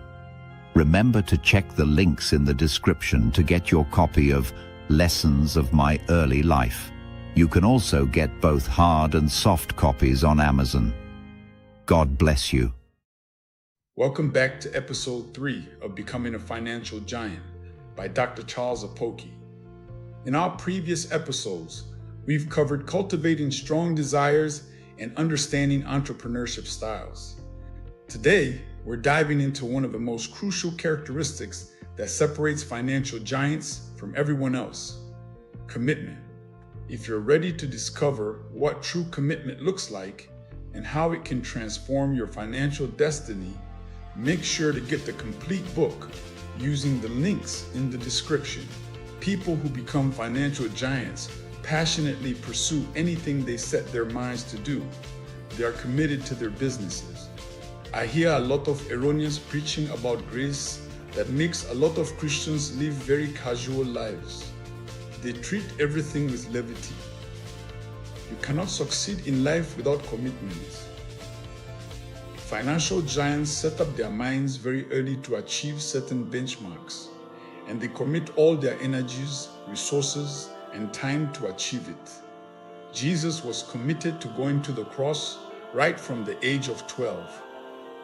Remember to check the links in the description to get your copy of Lessons of My Early Life. You can also get both hard and soft copies on Amazon. God bless you. Welcome back to episode 3 of Becoming a Financial Giant by Dr. Charles Apoki. In our previous episodes, we've covered cultivating strong desires and understanding entrepreneurship styles. Today, we're diving into one of the most crucial characteristics that separates financial giants from everyone else: commitment. If you're ready to discover what true commitment looks like and how it can transform your financial destiny, make sure to get the complete book using the links in the description. People who become financial giants passionately pursue anything they set their minds to do. They are committed to their businesses. I hear a lot of erroneous preaching about grace that makes a lot of Christians live very casual lives. They treat everything with levity. You cannot succeed in life without commitment. Financial giants set up their minds very early to achieve certain benchmarks, and they commit all their energies, resources, and time to achieve it. Jesus was committed to going to the cross right from the age of 12.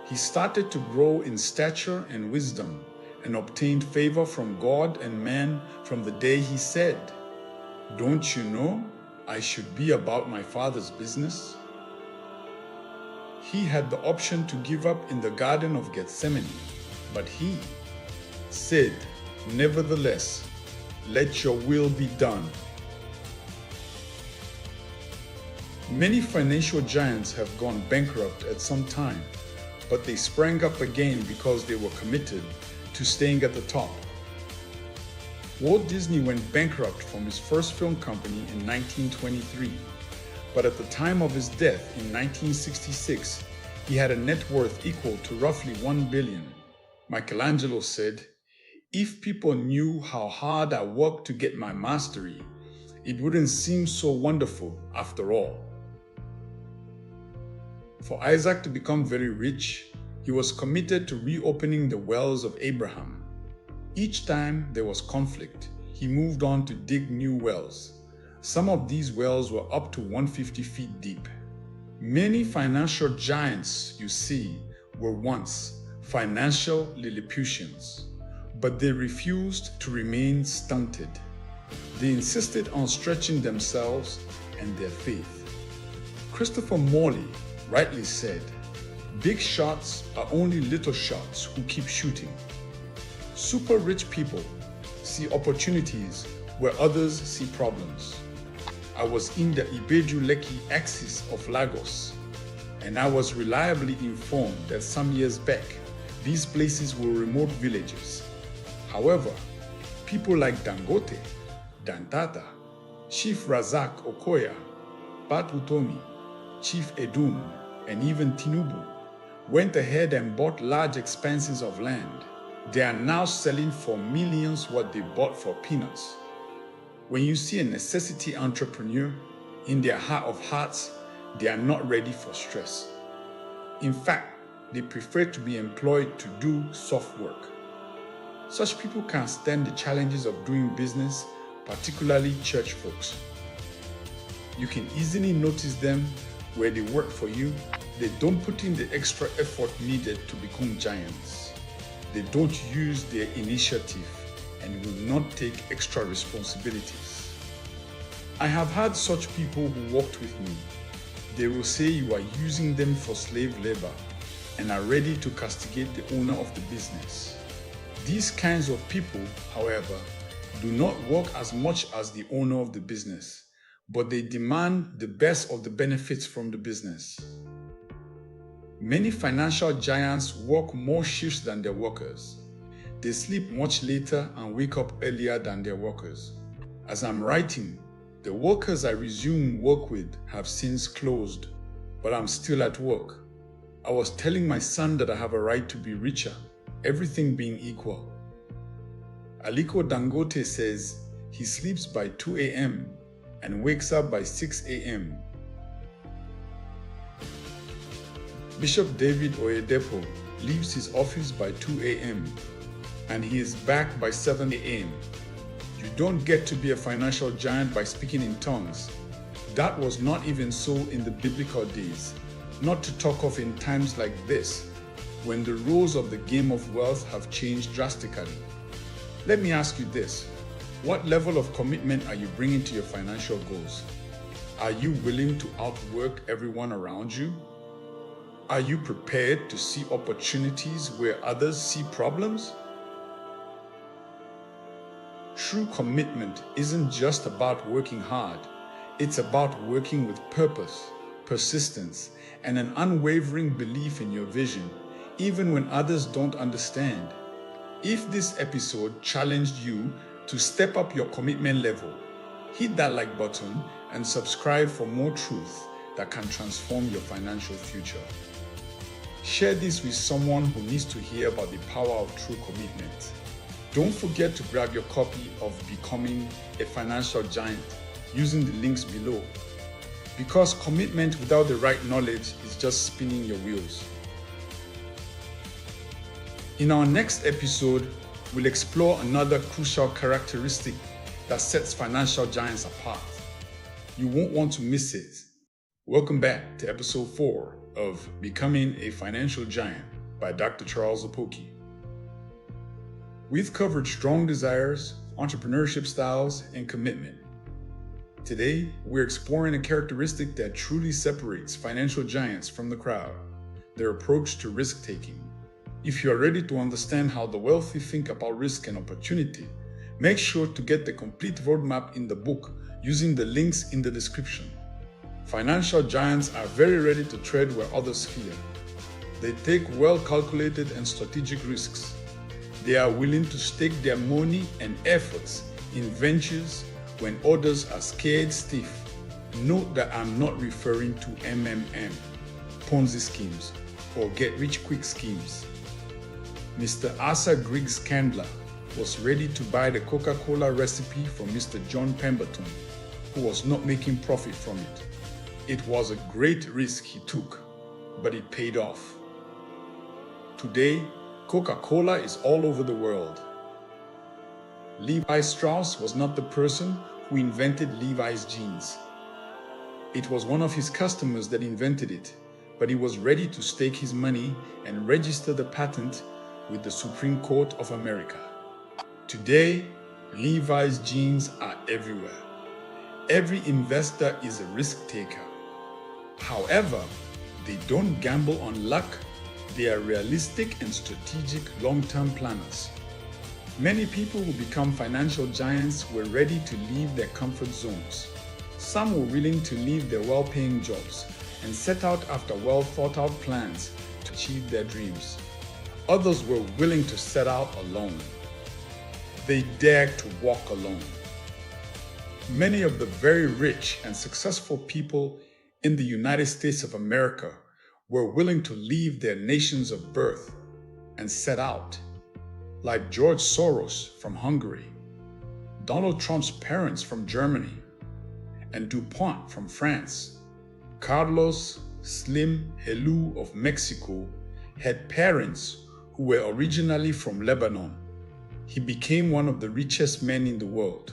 He started to grow in stature and wisdom and obtained favor from God and man from the day he said, "Don't you know I should be about my Father's business?" He had the option to give up in the Garden of Gethsemane, but he said, "Nevertheless, let your will be done." Many financial giants have gone bankrupt at some time, but they sprang up again because they were committed to staying at the top. Walt Disney went bankrupt from his first film company in 1923. But at the time of his death in 1966, he had a net worth equal to roughly $1 billion. Michelangelo said, "If people knew how hard I worked to get my mastery, it wouldn't seem so wonderful after all." For Isaac to become very rich, he was committed to reopening the wells of Abraham. Each time there was conflict, he moved on to dig new wells. Some of these wells were up to 150 feet deep. Many financial giants, you see, were once financial Lilliputians, but they refused to remain stunted. They insisted on stretching themselves and their faith. Christopher Morley rightly said, "Big shots are only little shots who keep shooting." Super rich people see opportunities where others see problems. I was in the Ibeju-Lekki axis of Lagos, and I was reliably informed that some years back, these places were remote villages. However, people like Dangote, Dantata, Chief Razak Okoya, Pat Utomi, Chief Edun, and even Tinubu went ahead and bought large expanses of land. They are now selling for millions what they bought for peanuts. When you see a necessity entrepreneur, in their heart of hearts, they are not ready for stress. In fact, they prefer to be employed to do soft work. Such people can stand the challenges of doing business, particularly church folks. You can easily notice them where they work for you. They don't put in the extra effort needed to become giants. They don't use their initiative and will not take extra responsibilities. I have had such people who worked with me. They will say you are using them for slave labor and are ready to castigate the owner of the business. These kinds of people, however, do not work as much as the owner of the business, but they demand the best of the benefits from the business. Many financial giants work more shifts than their workers. They sleep much later and wake up earlier than their workers. As I'm writing, the workers I resumed work with have since closed, but I'm still at work. I was telling my son that I have a right to be richer, everything being equal. Aliko Dangote says he sleeps by 2 a.m. and wakes up by 6 a.m. Bishop David Oyedepo leaves his office by 2 a.m. and he is back by 7 a.m. You don't get to be a financial giant by speaking in tongues. That was not even so in the biblical days, not to talk of in times like this, when the rules of the game of wealth have changed drastically. Let me ask you this: what level of commitment are you bringing to your financial goals? Are you willing to outwork everyone around you? Are you prepared to see opportunities where others see problems? True commitment isn't just about working hard. It's about working with purpose, persistence, and an unwavering belief in your vision, even when others don't understand. If this episode challenged you to step up your commitment level, hit that like button and subscribe for more truth that can transform your financial future. Share this with someone who needs to hear about the power of true commitment. Don't forget to grab your copy of Becoming a Financial Giant using the links below, because commitment without the right knowledge is just spinning your wheels. In our next episode, we'll explore another crucial characteristic that sets financial giants apart. You won't want to miss it. Welcome back to episode 4 of Becoming a Financial Giant by Dr. Charles Apoki. We've covered strong desires, entrepreneurship styles, and commitment. Today, we're exploring a characteristic that truly separates financial giants from the crowd: their approach to risk-taking. If you are ready to understand how the wealthy think about risk and opportunity, make sure to get the complete roadmap in the book using the links in the description. Financial giants are very ready to tread where others fear. They take well-calculated and strategic risks. They are willing to stake their money and efforts in ventures when others are scared stiff. Note that I'm not referring to MMM, Ponzi schemes, or get-rich-quick schemes. Mr. Asa Griggs Candler was ready to buy the Coca-Cola recipe from Mr. John Pemberton, who was not making profit from it. It was a great risk he took, but it paid off. Today, Coca-Cola is all over the world. Levi Strauss was not the person who invented Levi's jeans. It was one of his customers that invented it, but he was ready to stake his money and register the patent with the Supreme Court of America. Today, Levi's jeans are everywhere. Every investor is a risk taker. However, they don't gamble on luck. They are realistic and strategic long-term planners. Many people who become financial giants were ready to leave their comfort zones. Some were willing to leave their well-paying jobs and set out after well-thought-out plans to achieve their dreams. Others were willing to set out alone. They dared to walk alone. Many of the very rich and successful people in the United States of America were willing to leave their nations of birth and set out, like George Soros from Hungary, Donald Trump's parents from Germany, and DuPont from France. Carlos Slim Helou of Mexico had parents who were originally from Lebanon. He became one of the richest men in the world.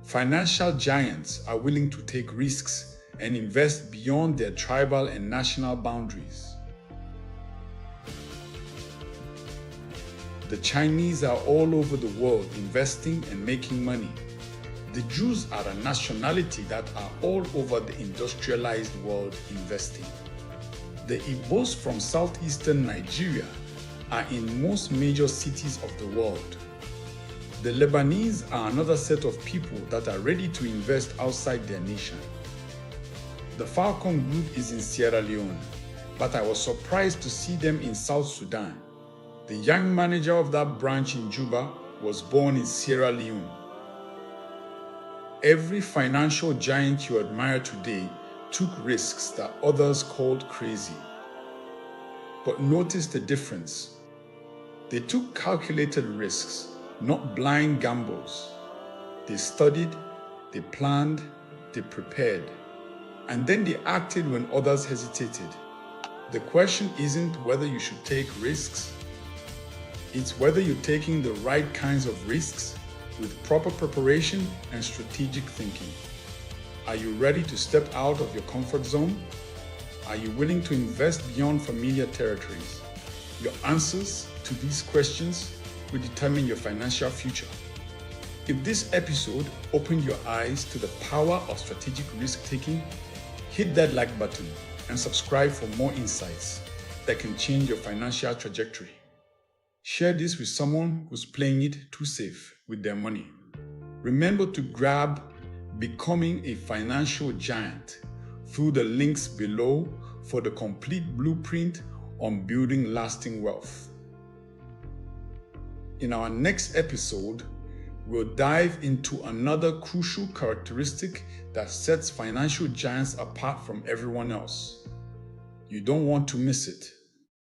Financial giants are willing to take risks and invest beyond their tribal and national boundaries. The Chinese are all over the world investing and making money. The Jews are a nationality that are all over the industrialized world investing. The Igbos from southeastern Nigeria are in most major cities of the world. The Lebanese are another set of people that are ready to invest outside their nation. The Falcon Group is in Sierra Leone, but I was surprised to see them in South Sudan. The young manager of that branch in Juba was born in Sierra Leone. Every financial giant you admire today took risks that others called crazy. But notice the difference. They took calculated risks, not blind gambles. They studied, they planned, they prepared, and then they acted when others hesitated. The question isn't whether you should take risks, it's whether you're taking the right kinds of risks with proper preparation and strategic thinking. Are you ready to step out of your comfort zone? Are you willing to invest beyond familiar territories? Your answers to these questions will determine your financial future. If this episode opened your eyes to the power of strategic risk-taking, hit that like button and subscribe for more insights that can change your financial trajectory. Share this with someone who's playing it too safe with their money. Remember to grab Becoming a Financial Giant through the links below for the complete blueprint on building lasting wealth. In our next episode, we'll dive into another crucial characteristic that sets financial giants apart from everyone else. You don't want to miss it.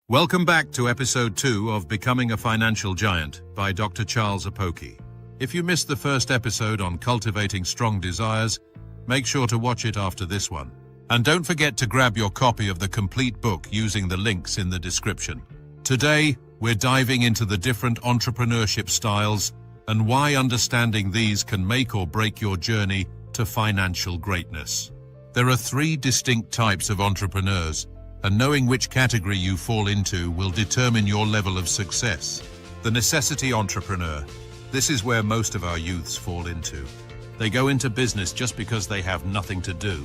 Welcome back to episode 2 of Becoming a Financial Giant by Dr. Charles Apoki. If you missed the first episode on cultivating strong desires, make sure to watch it after this one. And don't forget to grab your copy of the complete book using the links in the description. Today, we're diving into the different entrepreneurship styles and why understanding these can make or break your journey to financial greatness. There are 3 distinct types of entrepreneurs, and knowing which category you fall into will determine your level of success. The necessity entrepreneur. This is where most of our youths fall into. They go into business just because they have nothing to do.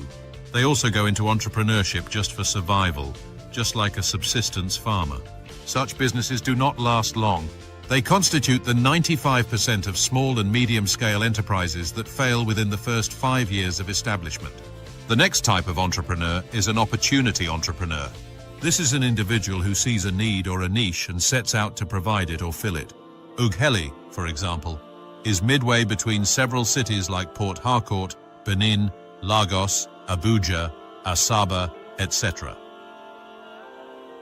They also go into entrepreneurship just for survival, just like a subsistence farmer. Such businesses do not last long. They constitute the 95% of small and medium-scale enterprises that fail within the first 5 years of establishment. The next type of entrepreneur is an opportunity entrepreneur. This is an individual who sees a need or a niche and sets out to provide it or fill it. Ughelli, for example, is midway between several cities like Port Harcourt, Benin, Lagos, Abuja, Asaba, etc.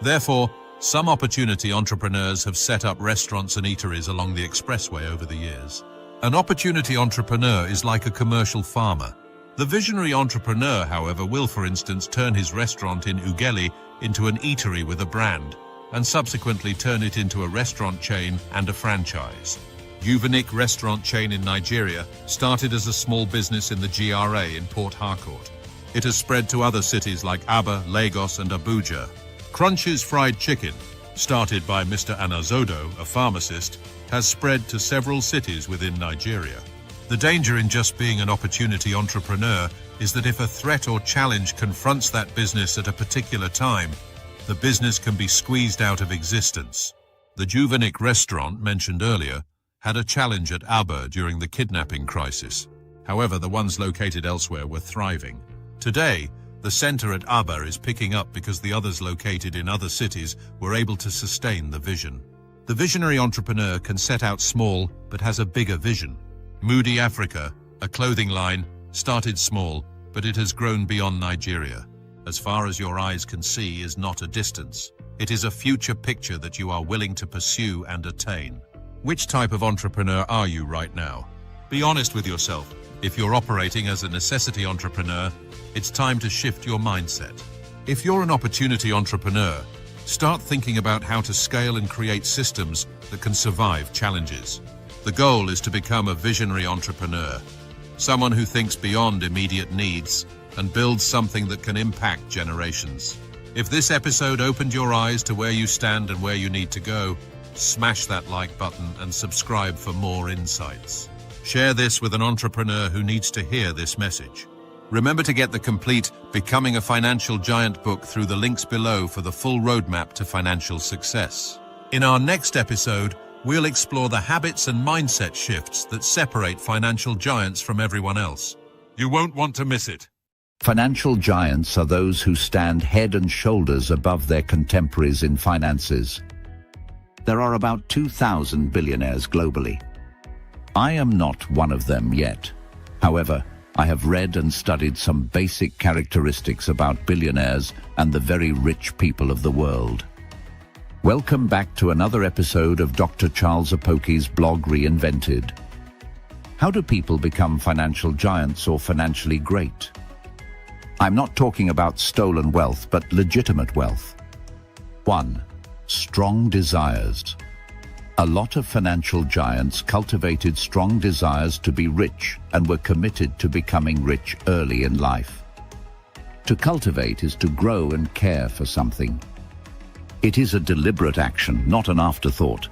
Therefore, some opportunity entrepreneurs have set up restaurants and eateries along the expressway over the years. An opportunity entrepreneur is like a commercial farmer. The visionary entrepreneur, however, will, for instance, turn his restaurant in Ughelli into an eatery with a brand, and subsequently turn it into a restaurant chain and a franchise. Juvenik restaurant chain in Nigeria started as a small business in the GRA in Port Harcourt. It has spread to other cities like Aba, Lagos, and Abuja. Crunch's Fried Chicken, started by Mr. Anazodo, a pharmacist, has spread to several cities within Nigeria. The danger in just being an opportunity entrepreneur is that if a threat or challenge confronts that business at a particular time, the business can be squeezed out of existence. The Juvenik restaurant mentioned earlier had a challenge at Aber during the kidnapping crisis. However, the ones located elsewhere were thriving. Today, the center at Aber is picking up because the others located in other cities were able to sustain the vision. The visionary entrepreneur can set out small but has a bigger vision. Moody Africa, a clothing line, started small, but it has grown beyond Nigeria. As far as your eyes can see is not a distance. It is a future picture that you are willing to pursue and attain. Which type of entrepreneur are you right now? Be honest with yourself. If you're operating as a necessity entrepreneur, it's time to shift your mindset. If you're an opportunity entrepreneur, start thinking about how to scale and create systems that can survive challenges. The goal is to become a visionary entrepreneur, someone who thinks beyond immediate needs and builds something that can impact generations. If this episode opened your eyes to where you stand and where you need to go, smash that like button and subscribe for more insights. Share this with an entrepreneur who needs to hear this message. Remember to get the complete Becoming a Financial Giant book through the links below for the full roadmap to financial success. In our next episode, we'll explore the habits and mindset shifts that separate financial giants from everyone else. You won't want to miss it. Financial giants are those who stand head and shoulders above their contemporaries in finances. There are about 2,000 billionaires globally. I am not one of them yet. However, I have read and studied some basic characteristics about billionaires and the very rich people of the world. Welcome back to another episode of Dr. Charles Apoki's blog Reinvented. How do people become financial giants or financially great? I'm not talking about stolen wealth, but legitimate wealth. 1. Strong desires. A lot of financial giants cultivated strong desires to be rich and were committed to becoming rich early in life. To cultivate is to grow and care for something. It is a deliberate action, not an afterthought.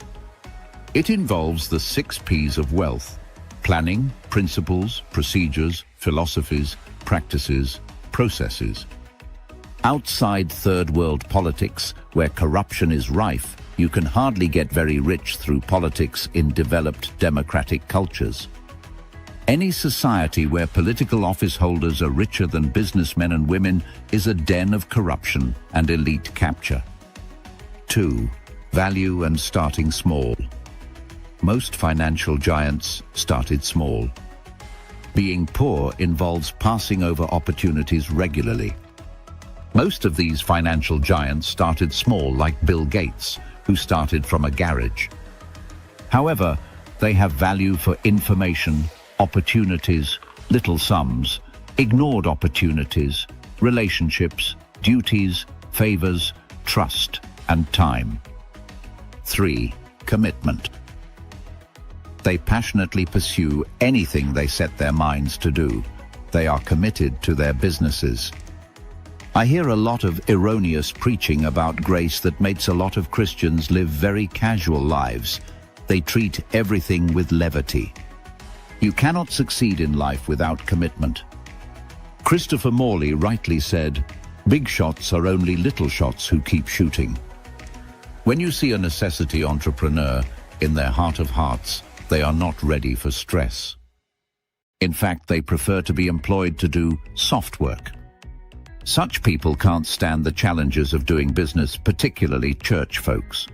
It involves the 6 P's of wealth: planning, principles, procedures, philosophies, practices, processes. Outside third world politics, where corruption is rife, you can hardly get very rich through politics in developed democratic cultures. Any society where political office holders are richer than businessmen and women is a den of corruption and elite capture. 2. Value and starting small. Most financial giants started small. Being poor involves passing over opportunities regularly. Most of these financial giants started small, like Bill Gates, who started from a garage. However, they have value for information, opportunities, little sums, ignored opportunities, relationships, duties, favors, trust, and time. 3. Commitment. They passionately pursue anything they set their minds to do. They are committed to their businesses. I hear a lot of erroneous preaching about grace that makes a lot of Christians live very casual lives. They treat everything with levity. You cannot succeed in life without commitment. Christopher Morley rightly said, "Big shots are only little shots who keep shooting." When you see a necessity entrepreneur, in their heart of hearts, they are not ready for stress. In fact, they prefer to be employed to do soft work. Such people can't stand the challenges of doing business, particularly church folks.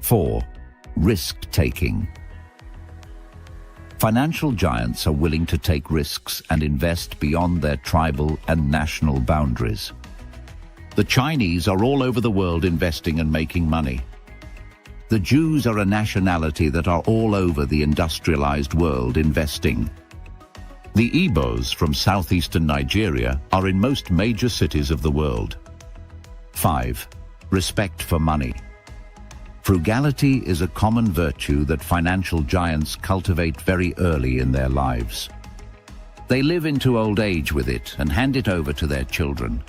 4. Risk-taking. Financial giants are willing to take risks and invest beyond their tribal and national boundaries. The Chinese are all over the world investing and making money. The Jews are a nationality that are all over the industrialized world investing. The Igbos from southeastern Nigeria are in most major cities of the world. 5. Respect for money. Frugality is a common virtue that financial giants cultivate very early in their lives. They live into old age with it and hand it over to their children.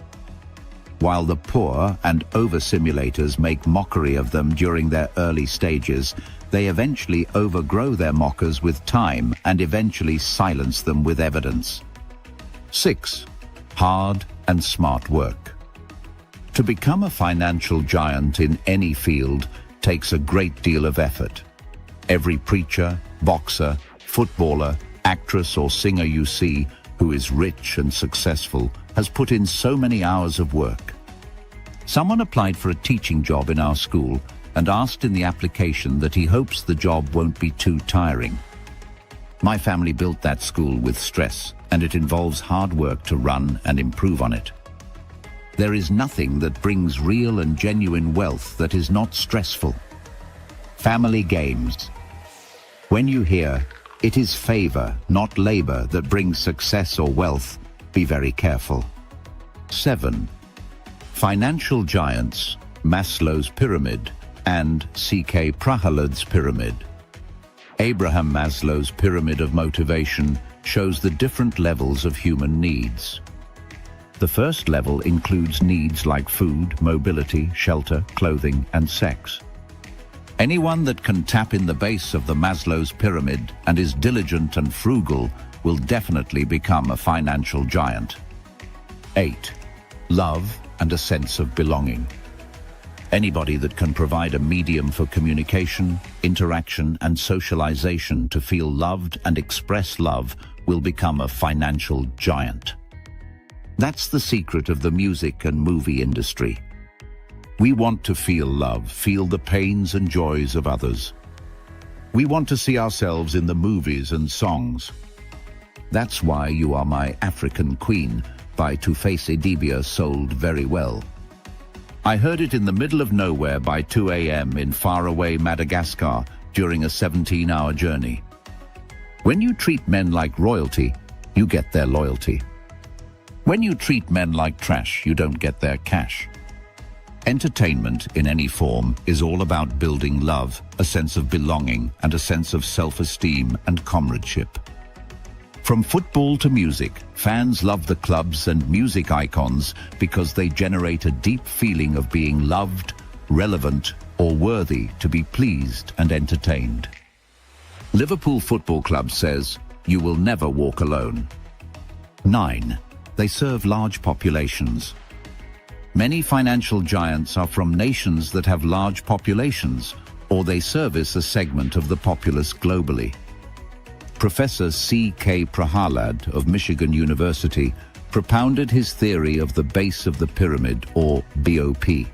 While the poor and over-simulators make mockery of them during their early stages, they eventually overgrow their mockers with time and eventually silence them with evidence. 6. Hard and smart work. To become a financial giant in any field takes a great deal of effort. Every preacher, boxer, footballer, actress or singer you see who is rich and successful has put in so many hours of work. Someone applied for a teaching job in our school and asked in the application that he hopes the job won't be too tiring. My family built that school with stress, and it involves hard work to run and improve on it. There is nothing that brings real and genuine wealth that is not stressful. Family games. When you hear, "It is favor, not labor, that brings success or wealth," be very careful. 7. Financial giants, Maslow's pyramid and C.K. Prahalad's pyramid. Abraham Maslow's pyramid of motivation shows the different levels of human needs. The first level includes needs like food, mobility, shelter, clothing, and sex. Anyone that can tap in the base of the Maslow's pyramid and is diligent and frugal will definitely become a financial giant. 8. Love and a sense of belonging. Anybody that can provide a medium for communication, interaction, and socialization to feel loved and express love will become a financial giant. That's the secret of the music and movie industry. We want to feel love, feel the pains and joys of others. We want to see ourselves in the movies and songs. That's why You Are My African Queen by Tuface Idibia sold very well. I heard it in the middle of nowhere by 2 a.m. in faraway Madagascar during a 17-hour journey. When you treat men like royalty, you get their loyalty. When you treat men like trash, you don't get their cash. Entertainment in any form is all about building love, a sense of belonging, and a sense of self-esteem and comradeship. From football to music, fans love the clubs and music icons because they generate a deep feeling of being loved, relevant, or worthy to be pleased and entertained. Liverpool Football Club says, "You will never walk alone." 9. They serve large populations. Many financial giants are from nations that have large populations, or they service a segment of the populace globally. Professor C.K. Prahalad of Michigan University propounded his theory of the base of the pyramid, or BOP.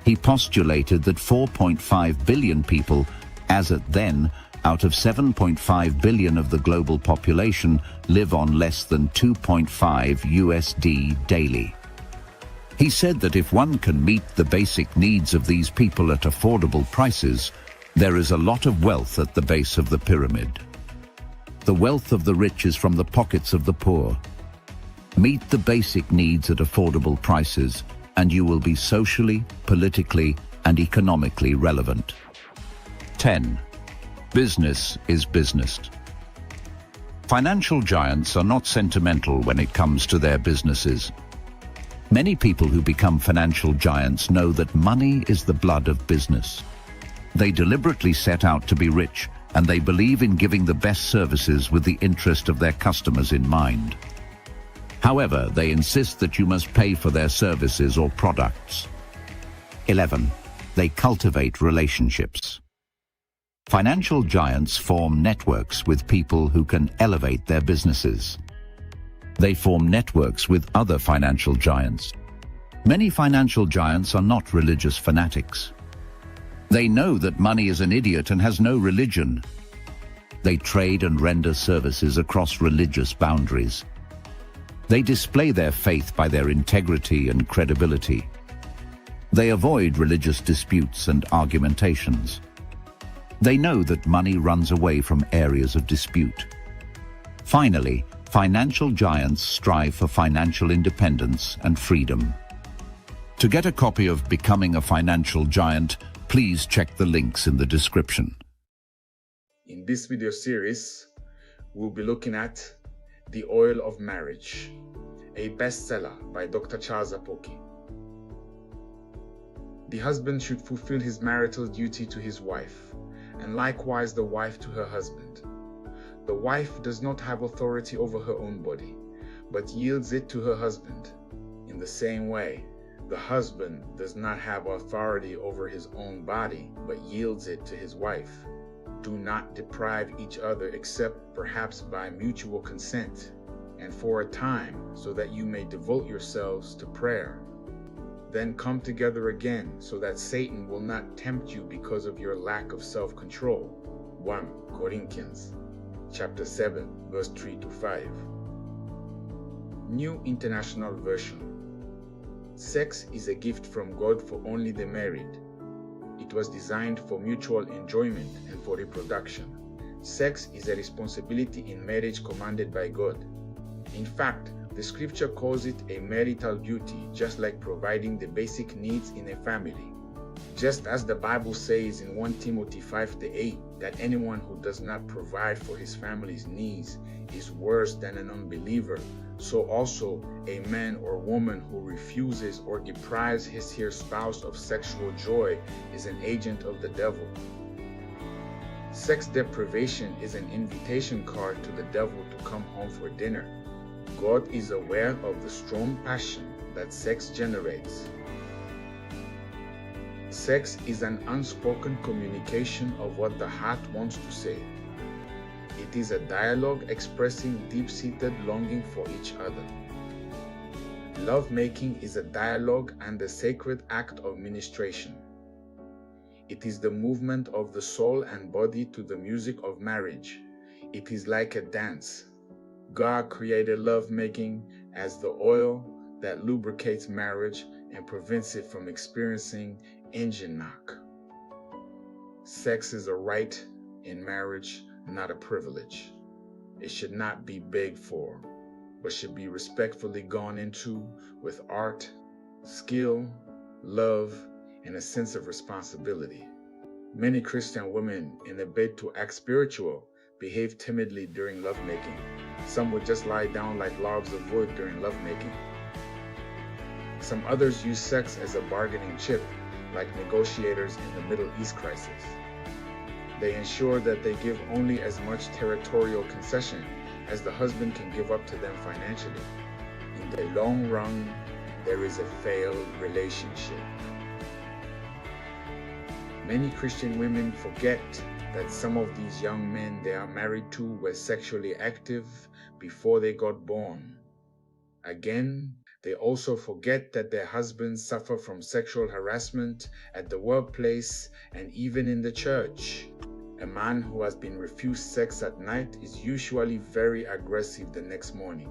He postulated that 4.5 billion people, as at then, out of 7.5 billion of the global population, live on less than 2.5 USD daily. He said that if one can meet the basic needs of these people at affordable prices, there is a lot of wealth at the base of the pyramid. The wealth of the rich is from the pockets of the poor. Meet the basic needs at affordable prices, and you will be socially, politically, and economically relevant. 10. Business is business. Financial giants are not sentimental when it comes to their businesses. Many people who become financial giants know that money is the blood of business. They deliberately set out to be rich, and they believe in giving the best services with the interest of their customers in mind. However, they insist that you must pay for their services or products. 11. They cultivate relationships. Financial giants form networks with people who can elevate their businesses. They form networks with other financial giants. Many financial giants are not religious fanatics. They know that money is an idiot and has no religion. They trade and render services across religious boundaries. They display their faith by their integrity and credibility. They avoid religious disputes and argumentations. They know that money runs away from areas of dispute. Finally, financial giants strive for financial independence and freedom. To get a copy of Becoming a Financial Giant, please check the links in the description. In this video series, we'll be looking at The Oil of Marriage, a bestseller by Dr. Charles Apoki. The husband should fulfill his marital duty to his wife, and likewise the wife to her husband. The wife does not have authority over her own body, but yields it to her husband. In the same way, the husband does not have authority over his own body, but yields it to his wife. Do not deprive each other except perhaps by mutual consent, and for a time, so that you may devote yourselves to prayer. Then come together again, so that Satan will not tempt you because of your lack of self-control. 1 Corinthians chapter 7, verse 3-5. New International Version. Sex is a gift from God for only the married. It was designed for mutual enjoyment and for reproduction. Sex is a responsibility in marriage commanded by God. In fact, the scripture calls it a marital duty, just like providing the basic needs in a family. Just as the Bible says in 1 Timothy 5-8 that anyone who does not provide for his family's needs is worse than an unbeliever, so also a man or woman who refuses or deprives his dear spouse of sexual joy is an agent of the devil. Sex deprivation is an invitation card to the devil to come home for dinner. God is aware of the strong passion that sex generates. Sex is an unspoken communication of what the heart wants to say. It is a dialogue expressing deep-seated longing for each other. Love-making is a dialogue and a sacred act of ministration. It is the movement of the soul and body to the music of marriage. It is like a dance. God created love-making as the oil that lubricates marriage and prevents it from experiencing engine knock. Sex is a right in marriage, not a privilege. It should not be begged for, but should be respectfully gone into with art, skill, love, and a sense of responsibility. Many Christian women, in a bid to act spiritual, behave timidly during lovemaking. Some would just lie down like logs of wood during lovemaking. Some others use sex as a bargaining chip, like negotiators in the Middle East crisis. They ensure that they give only as much territorial concession as the husband can give up to them financially. In the long run, there is a failed relationship. Many Christian women forget that some of these young men they are married to were sexually active before they got born. Again, they also forget that their husbands suffer from sexual harassment at the workplace and even in the church. A man who has been refused sex at night is usually very aggressive the next morning.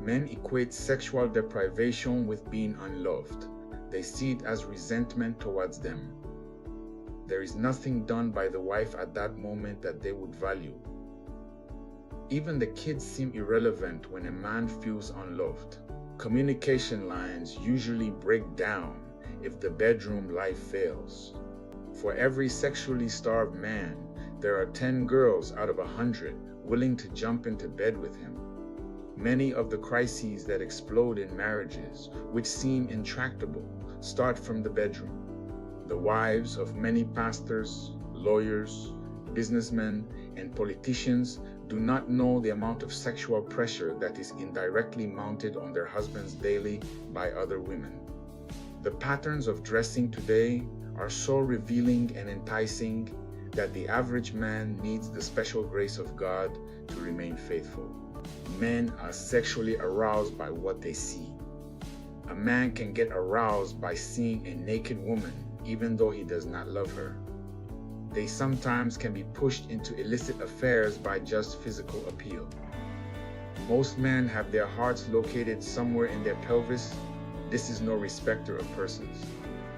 Men equate sexual deprivation with being unloved. They see it as resentment towards them. There is nothing done by the wife at that moment that they would value. Even the kids seem irrelevant when a man feels unloved. Communication lines usually break down if the bedroom life fails. For every sexually starved man, there are 10 girls out of 100 willing to jump into bed with him. Many of the crises that explode in marriages, which seem intractable, start from the bedroom. The wives of many pastors, lawyers, businessmen, and politicians do not know the amount of sexual pressure that is indirectly mounted on their husbands daily by other women. The patterns of dressing today are so revealing and enticing that the average man needs the special grace of God to remain faithful. Men are sexually aroused by what they see. A man can get aroused by seeing a naked woman even though he does not love her. They sometimes can be pushed into illicit affairs by just physical appeal. Most men have their hearts located somewhere in their pelvis. This is no respecter of persons.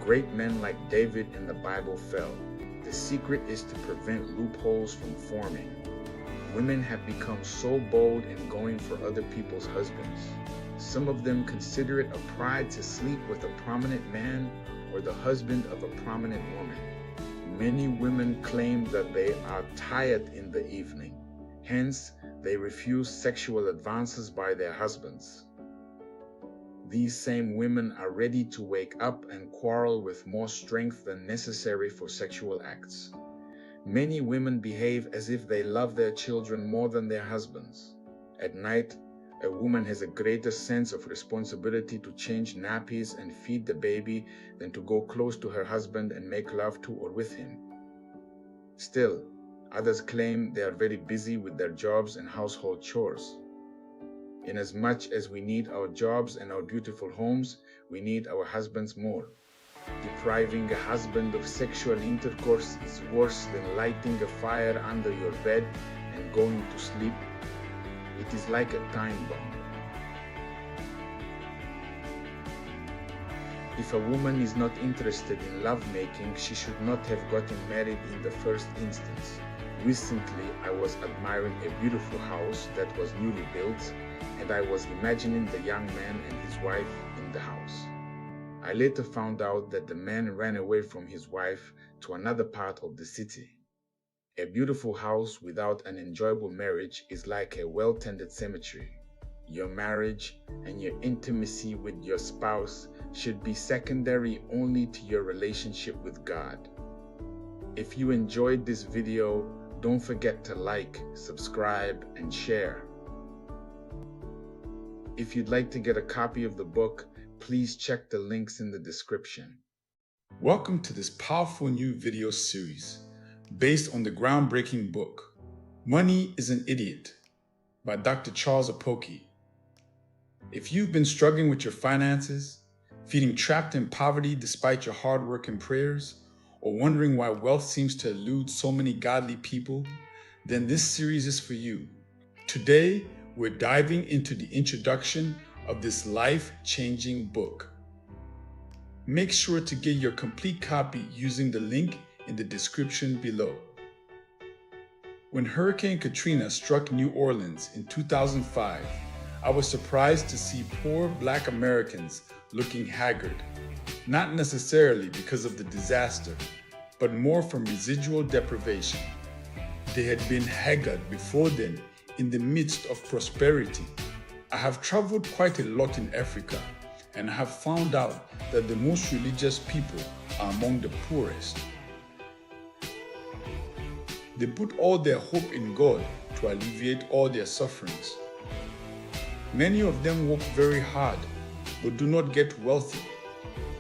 Great men like David in the Bible fell. The secret is to prevent loopholes from forming. Women have become so bold in going for other people's husbands. Some of them consider it a pride to sleep with a prominent man or the husband of a prominent woman. Many women claim that they are tired in the evening. Hence, they refuse sexual advances by their husbands. these same women are ready to wake up and quarrel with more strength than necessary for sexual acts. Many women behave as if they love their children more than their husbands. At night, a woman has a greater sense of responsibility to change nappies and feed the baby than to go close to her husband and make love to or with him. Still, others claim they are very busy with their jobs and household chores. Inasmuch as we need our jobs and our beautiful homes, we need our husbands more. Depriving a husband of sexual intercourse is worse than lighting a fire under your bed and going to sleep. It is like a time bomb. If a woman is not interested in lovemaking, she should not have gotten married in the first instance. Recently, I was admiring a beautiful house that was newly built, and I was imagining the young man and his wife in the house. I later found out that the man ran away from his wife to another part of the city. A beautiful house without an enjoyable marriage is like a well-tended cemetery. Your marriage and your intimacy with your spouse should be secondary only to your relationship with God. If you enjoyed this video, don't forget to like, subscribe, and share. If you'd like to get a copy of the book, please check the links in the description. Welcome to this powerful new video series based on the groundbreaking book, Money is an Idiot by Dr. Charles Apoki. If you've been struggling with your finances, feeling trapped in poverty despite your hard work and prayers, or wondering why wealth seems to elude so many godly people, then this series is for you. Today, we're diving into the introduction of this life-changing book. Make sure to get your complete copy using the link in the description below. When Hurricane Katrina struck New Orleans in 2005, I was surprised to see poor Black Americans looking haggard, not necessarily because of the disaster, but more from residual deprivation. They had been haggard before then in the midst of prosperity. I have traveled quite a lot in Africa and have found out that the most religious people are among the poorest. They put all their hope in God to alleviate all their sufferings. Many of them work very hard but do not get wealthy,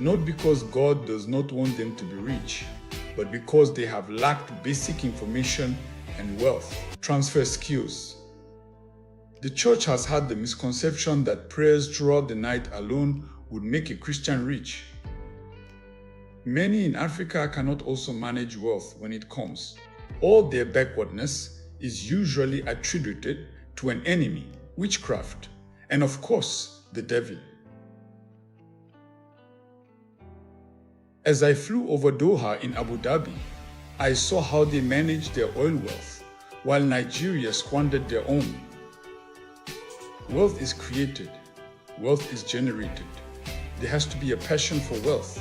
not because God does not want them to be rich, but because they have lacked basic information and wealth transfer skills. The church has had the misconception that prayers throughout the night alone would make a Christian rich. Many in Africa cannot also manage wealth when it comes. All their backwardness is usually attributed to an enemy, witchcraft, and of course, the devil. As I flew over Doha in Abu Dhabi, I saw how they managed their oil wealth, while Nigeria squandered their own. Wealth is created, wealth is generated. There has to be a passion for wealth,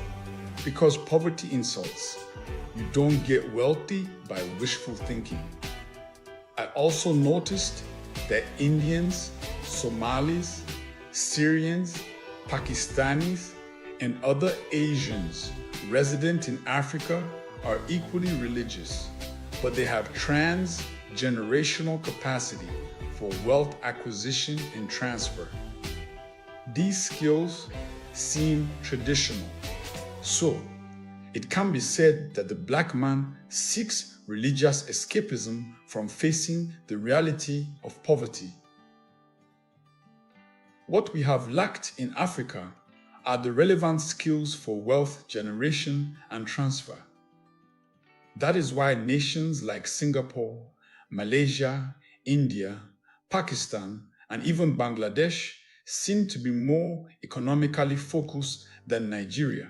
because poverty insults. You don't get wealthy by wishful thinking. I also noticed that Indians, Somalis, Syrians, Pakistanis, and other Asians resident in Africa are equally religious, but they have trans-generational capacity for wealth acquisition and transfer. These skills seem traditional. So, it can be said that the Black man seeks religious escapism from facing the reality of poverty. What we have lacked in Africa are the relevant skills for wealth generation and transfer. That is why nations like Singapore, Malaysia, India, Pakistan, and even Bangladesh seem to be more economically focused than Nigeria.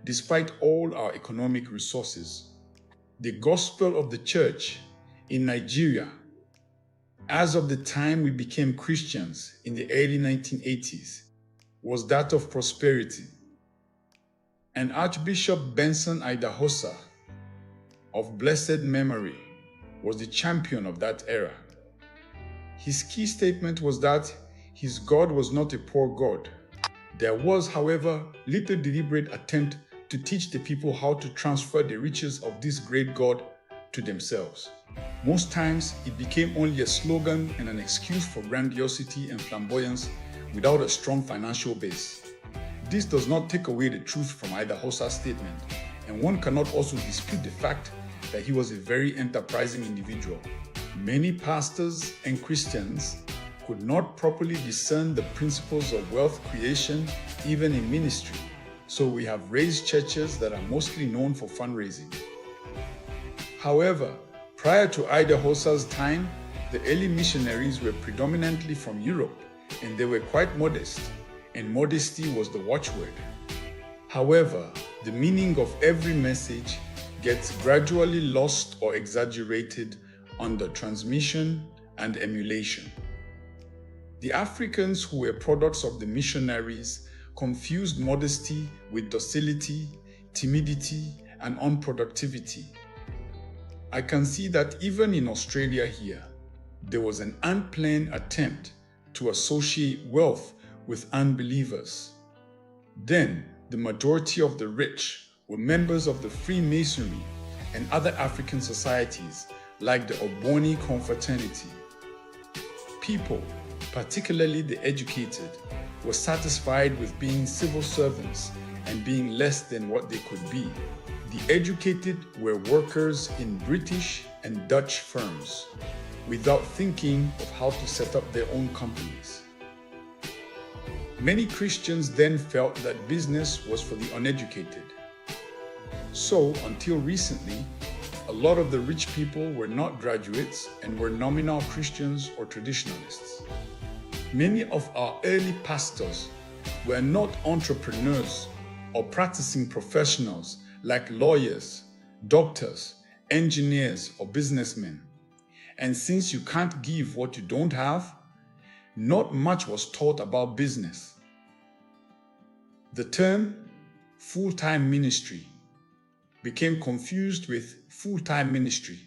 Despite all our economic resources, the gospel of the church in Nigeria, as of the time we became Christians in the early 1980s, was that of prosperity. And Archbishop Benson Idahosa, of blessed memory, was the champion of that era. His key statement was that his God was not a poor God, There was, however, little deliberate attempt to teach the people how to transfer the riches of this great God to themselves. Most times, it became only a slogan and an excuse for grandiosity and flamboyance without a strong financial base. This does not take away the truth from either Hossa's statement, and one cannot also dispute the fact that he was a very enterprising individual. Many pastors and Christians could not properly discern the principles of wealth creation even in ministry, so we have raised churches that are mostly known for fundraising. However, prior to Ida Hossa's time, the early missionaries were predominantly from Europe, and they were quite modest, and modesty was the watchword. However, the meaning of every message gets gradually lost or exaggerated under transmission and emulation. The Africans who were products of the missionaries confused modesty with docility, timidity, and unproductivity. I can see that even in Australia here, there was an unplanned attempt to associate wealth with unbelievers. Then, the majority of the rich were members of the Freemasonry and other African societies like the Ogboni Confraternity. People, particularly the educated, were satisfied with being civil servants and being less than what they could be. The educated were workers in British and Dutch firms without thinking of how to set up their own companies. Many Christians then felt that business was for the uneducated. So, until recently, a lot of the rich people were not graduates and were nominal Christians or traditionalists. Many of our early pastors were not entrepreneurs or practicing professionals like lawyers, doctors, engineers, or businessmen. And since you can't give what you don't have, not much was taught about business. The term full-time ministry became confused with full-time ministry.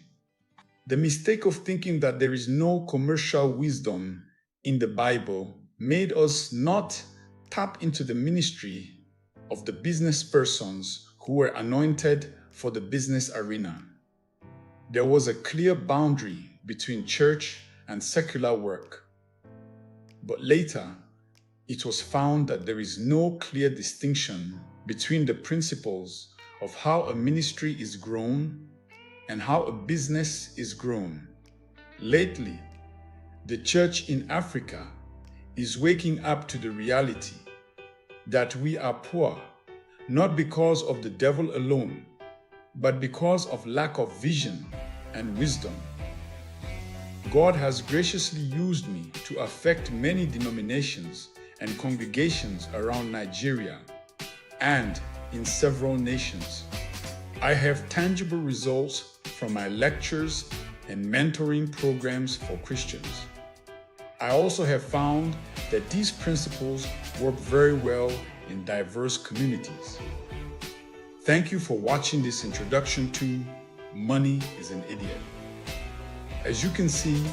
The mistake of thinking that there is no commercial wisdom in the Bible made us not tap into the ministry of the business persons who were anointed for the business arena. There was a clear boundary between church and secular work. But later, it was found that there is no clear distinction between the principles of how a ministry is grown and how a business is grown. Lately, the church in Africa is waking up to the reality that we are poor, not because of the devil alone, but because of lack of vision and wisdom. God has graciously used me to affect many denominations and congregations around Nigeria and in several nations. I have tangible results from my lectures and mentoring programs for Christians. I also have found that these principles work very well in diverse communities. Thank you for watching this introduction to Money is an Idiot. As you can see,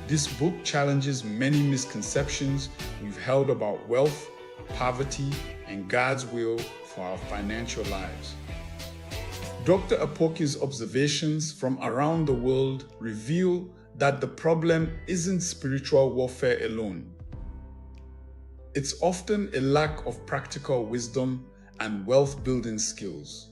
this book challenges many misconceptions we've held about wealth, poverty, and God's will for our financial lives. Dr. Apoki's observations from around the world reveal that the problem isn't spiritual warfare alone. It's often a lack of practical wisdom and wealth-building skills.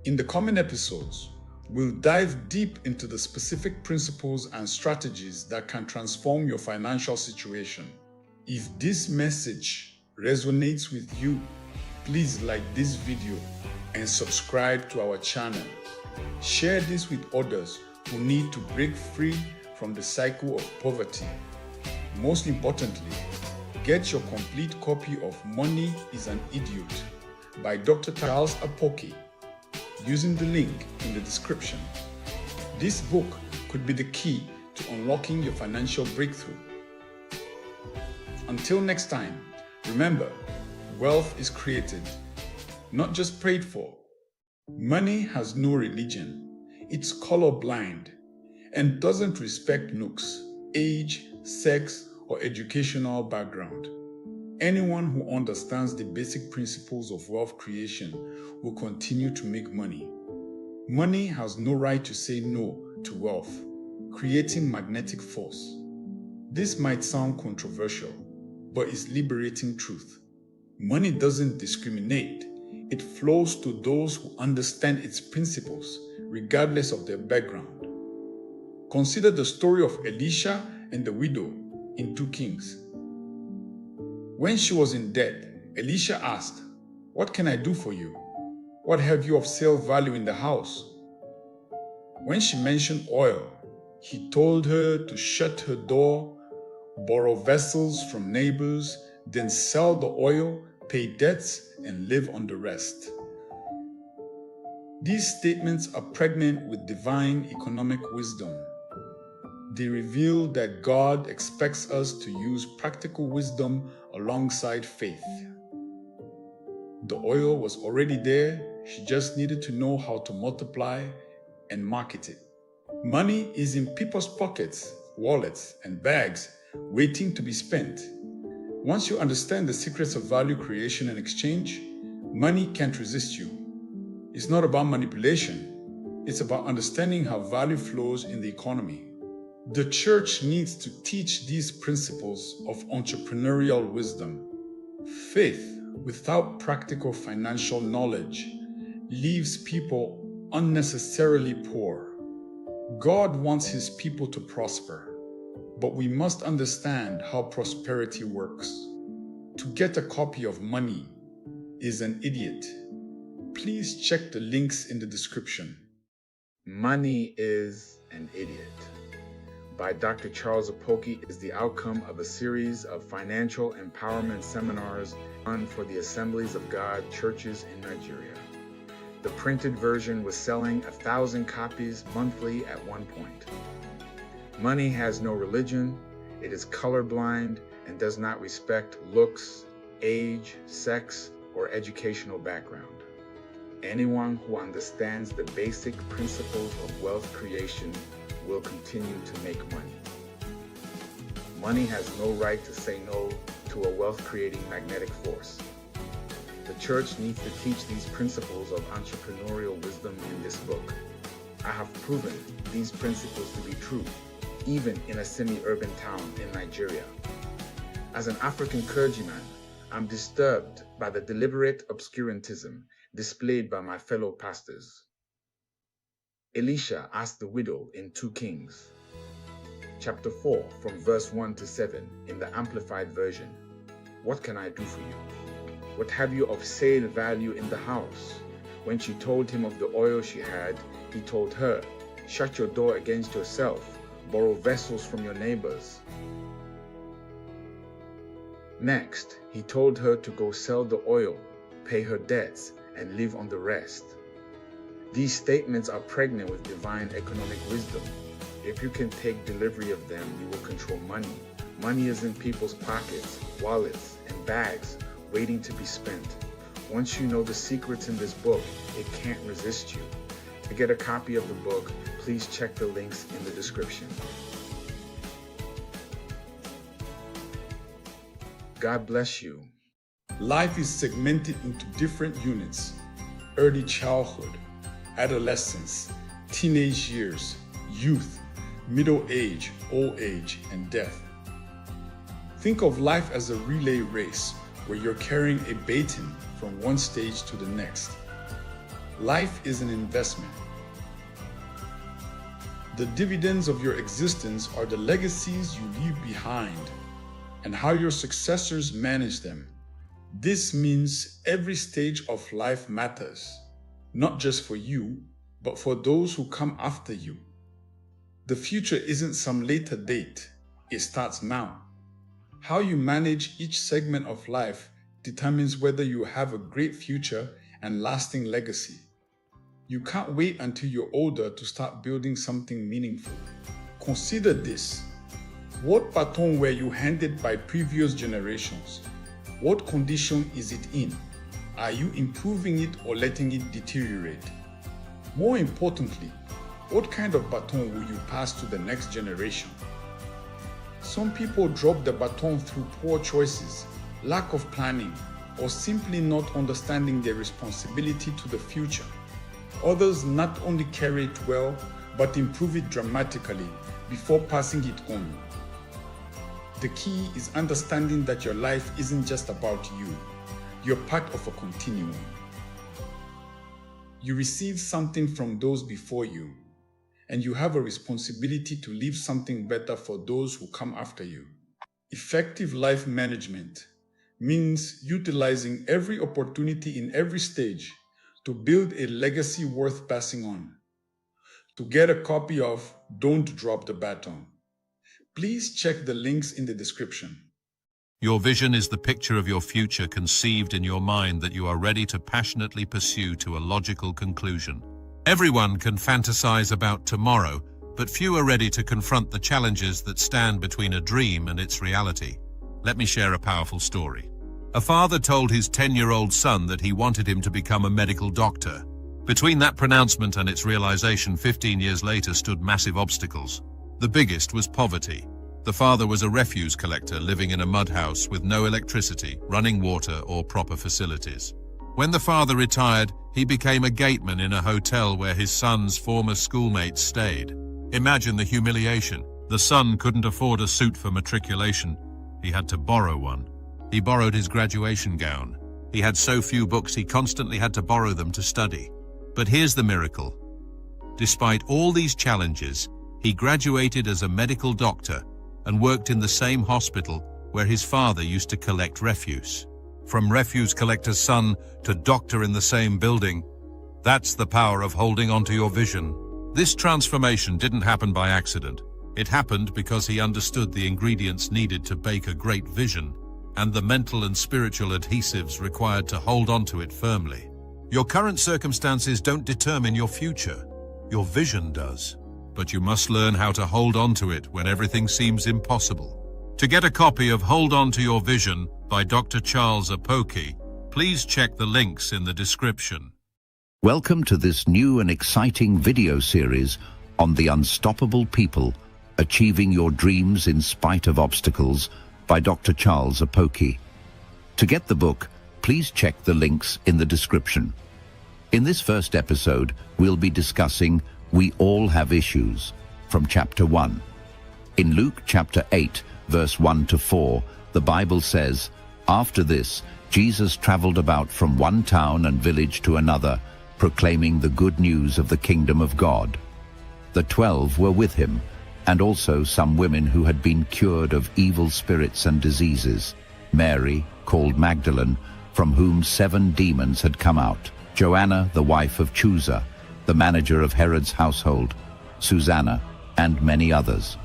In the coming episodes, we'll dive deep into the specific principles and strategies that can transform your financial situation. If this message resonates with you, please like this video and subscribe to our channel. Share this with others who need to break free from the cycle of poverty. Most importantly, get your complete copy of Money is an Idiot by Dr. Charles Apoki using the link in the description. This book could be the key to unlocking your financial breakthrough. Until next time, remember, wealth is created, not just prayed for. Money has no religion. It's colorblind and doesn't respect looks, age, sex, or educational background. Anyone who understands the basic principles of wealth creation will continue to make money. Money has no right to say no to wealth, creating magnetic force. This might sound controversial, but it's liberating truth. Money doesn't discriminate. It flows to those who understand its principles, regardless of their background. Consider the story of Elisha and the widow in 2 Kings. When she was in debt, Elisha asked, "What can I do for you? What have you of sale value in the house?" When she mentioned oil, he told her to shut her door, borrow vessels from neighbors, then sell the oil, pay debts, and live on the rest. These statements are pregnant with divine economic wisdom. They reveal that God expects us to use practical wisdom alongside faith. The oil was already there, she just needed to know how to multiply and market it. Money is in people's pockets, wallets, and bags, waiting to be spent. Once you understand the secrets of value creation and exchange, money can't resist you. It's not about manipulation. It's about understanding how value flows in the economy. The church needs to teach these principles of entrepreneurial wisdom. Faith without practical financial knowledge leaves people unnecessarily poor. God wants His people to prosper, but we must understand how prosperity works. To get a copy of Money is an Idiot, please check the links in the description. Money is an Idiot by Dr. Charles Apoki is the outcome of a series of financial empowerment seminars run for the Assemblies of God churches in Nigeria. The printed version was selling 1,000 copies monthly at one point. Money has no religion, it is colorblind, and does not respect looks, age, sex, or educational background. Anyone who understands the basic principles of wealth creation will continue to make money. Money has no right to say no to a wealth-creating magnetic force. The church needs to teach these principles of entrepreneurial wisdom in this book. I have proven these principles to be true, even in a semi-urban town in Nigeria. As an African clergyman, I'm disturbed by the deliberate obscurantism displayed by my fellow pastors. Elisha asked the widow in 2 Kings, chapter 4, from verse 1 to 7 in the Amplified Version, "What can I do for you? What have you of sale value in the house?" When she told him of the oil she had, he told her, "Shut your door against yourself, borrow vessels from your neighbors." Next, he told her to go sell the oil, pay her debts, and live on the rest. These statements are pregnant with divine economic wisdom. If you can take delivery of them, you will control money. Money is in people's pockets, wallets, and bags, waiting to be spent. Once you know the secrets in this book, it can't resist you. To get a copy of the book, please check the links in the description. God bless you. Life is segmented into different units: early childhood, adolescence, teenage years, youth, middle age, old age, and death. Think of life as a relay race where you're carrying a baton from one stage to the next. Life is an investment. The dividends of your existence are the legacies you leave behind and how your successors manage them. This means every stage of life matters, not just for you, but for those who come after you. The future isn't some later date, it starts now. How you manage each segment of life determines whether you have a great future and lasting legacy. You can't wait until you're older to start building something meaningful. Consider this. What baton were you handed by previous generations? What condition is it in? Are you improving it or letting it deteriorate? More importantly, what kind of baton will you pass to the next generation? Some people drop the baton through poor choices, lack of planning, or simply not understanding their responsibility to the future. Others not only carry it well, but improve it dramatically before passing it on. The key is understanding that your life isn't just about you. You're part of a continuum. You receive something from those before you, and you have a responsibility to leave something better for those who come after you. Effective life management means utilizing every opportunity in every stage to build a legacy worth passing on. To get a copy of Don't Drop the Baton, please check the links in the description. Your vision is the picture of your future conceived in your mind that you are ready to passionately pursue to a logical conclusion. Everyone can fantasize about tomorrow, but few are ready to confront the challenges that stand between a dream and its reality. Let me share a powerful story. A father told his 10-year-old son that he wanted him to become a medical doctor. Between that pronouncement and its realization 15 years later stood massive obstacles. The biggest was poverty. The father was a refuse collector living in a mud house with no electricity, running water, or proper facilities. When the father retired, he became a gateman in a hotel where his son's former schoolmates stayed. Imagine the humiliation. The son couldn't afford a suit for matriculation. He had to borrow one. He borrowed his graduation gown. He had so few books he constantly had to borrow them to study. But here's the miracle. Despite all these challenges, he graduated as a medical doctor and worked in the same hospital where his father used to collect refuse. From refuse collector's son to doctor in the same building, that's the power of holding on to your vision. This transformation didn't happen by accident. It happened because he understood the ingredients needed to bake a great vision and the mental and spiritual adhesives required to hold on to it firmly. Your current circumstances don't determine your future. Your vision does. But you must learn how to hold on to it when everything seems impossible. To get a copy of Hold On to Your Vision by Dr. Charles Apoki, please check the links in the description. Welcome to this new and exciting video series on the Unstoppable People, Achieving Your Dreams in Spite of Obstacles by Dr. Charles Apoki. To get the book, please check the links in the description. In this first episode, we'll be discussing We All Have Issues from chapter 1. In Luke chapter 8, verse 1 to 4, the Bible says, "After this, Jesus traveled about from one town and village to another, proclaiming the good news of the kingdom of God. The 12 were with him, and also some women who had been cured of evil spirits and diseases: Mary, called Magdalene, from whom 7 demons had come out; Joanna, the wife of Chuza, the manager of Herod's household; Susanna, and many others.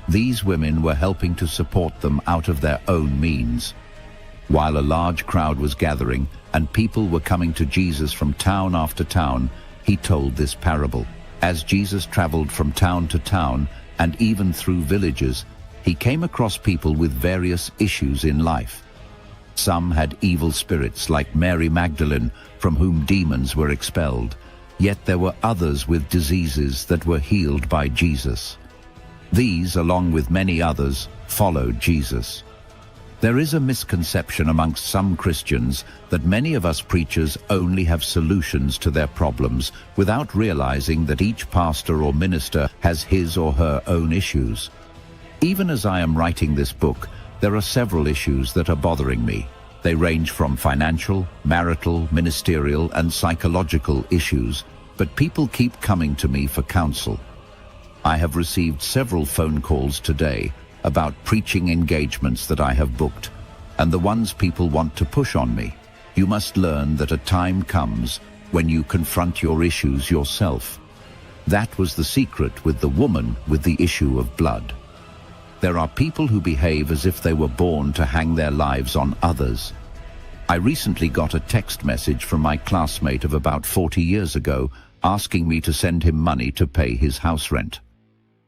These women were helping to support them out of their own means. While a large crowd was gathering and people were coming to Jesus from town after town, he told this parable. As Jesus traveled from town to town and even through villages, he came across people with various issues in life. Some had evil spirits like Mary Magdalene, from whom demons were expelled. Yet there were others with diseases that were healed by Jesus. These, along with many others, followed Jesus. There is a misconception amongst some Christians that many of us preachers only have solutions to their problems without realizing that each pastor or minister has his or her own issues. Even as I am writing this book, there are several issues that are bothering me. They range from financial, marital, ministerial, and psychological issues, but people keep coming to me for counsel. I have received several phone calls today about preaching engagements that I have booked, and the ones people want to push on me. You must learn that a time comes when you confront your issues yourself. That was the secret with the woman with the issue of blood. There are people who behave as if they were born to hang their lives on others. I recently got a text message from my classmate of about 40 years ago asking me to send him money to pay his house rent.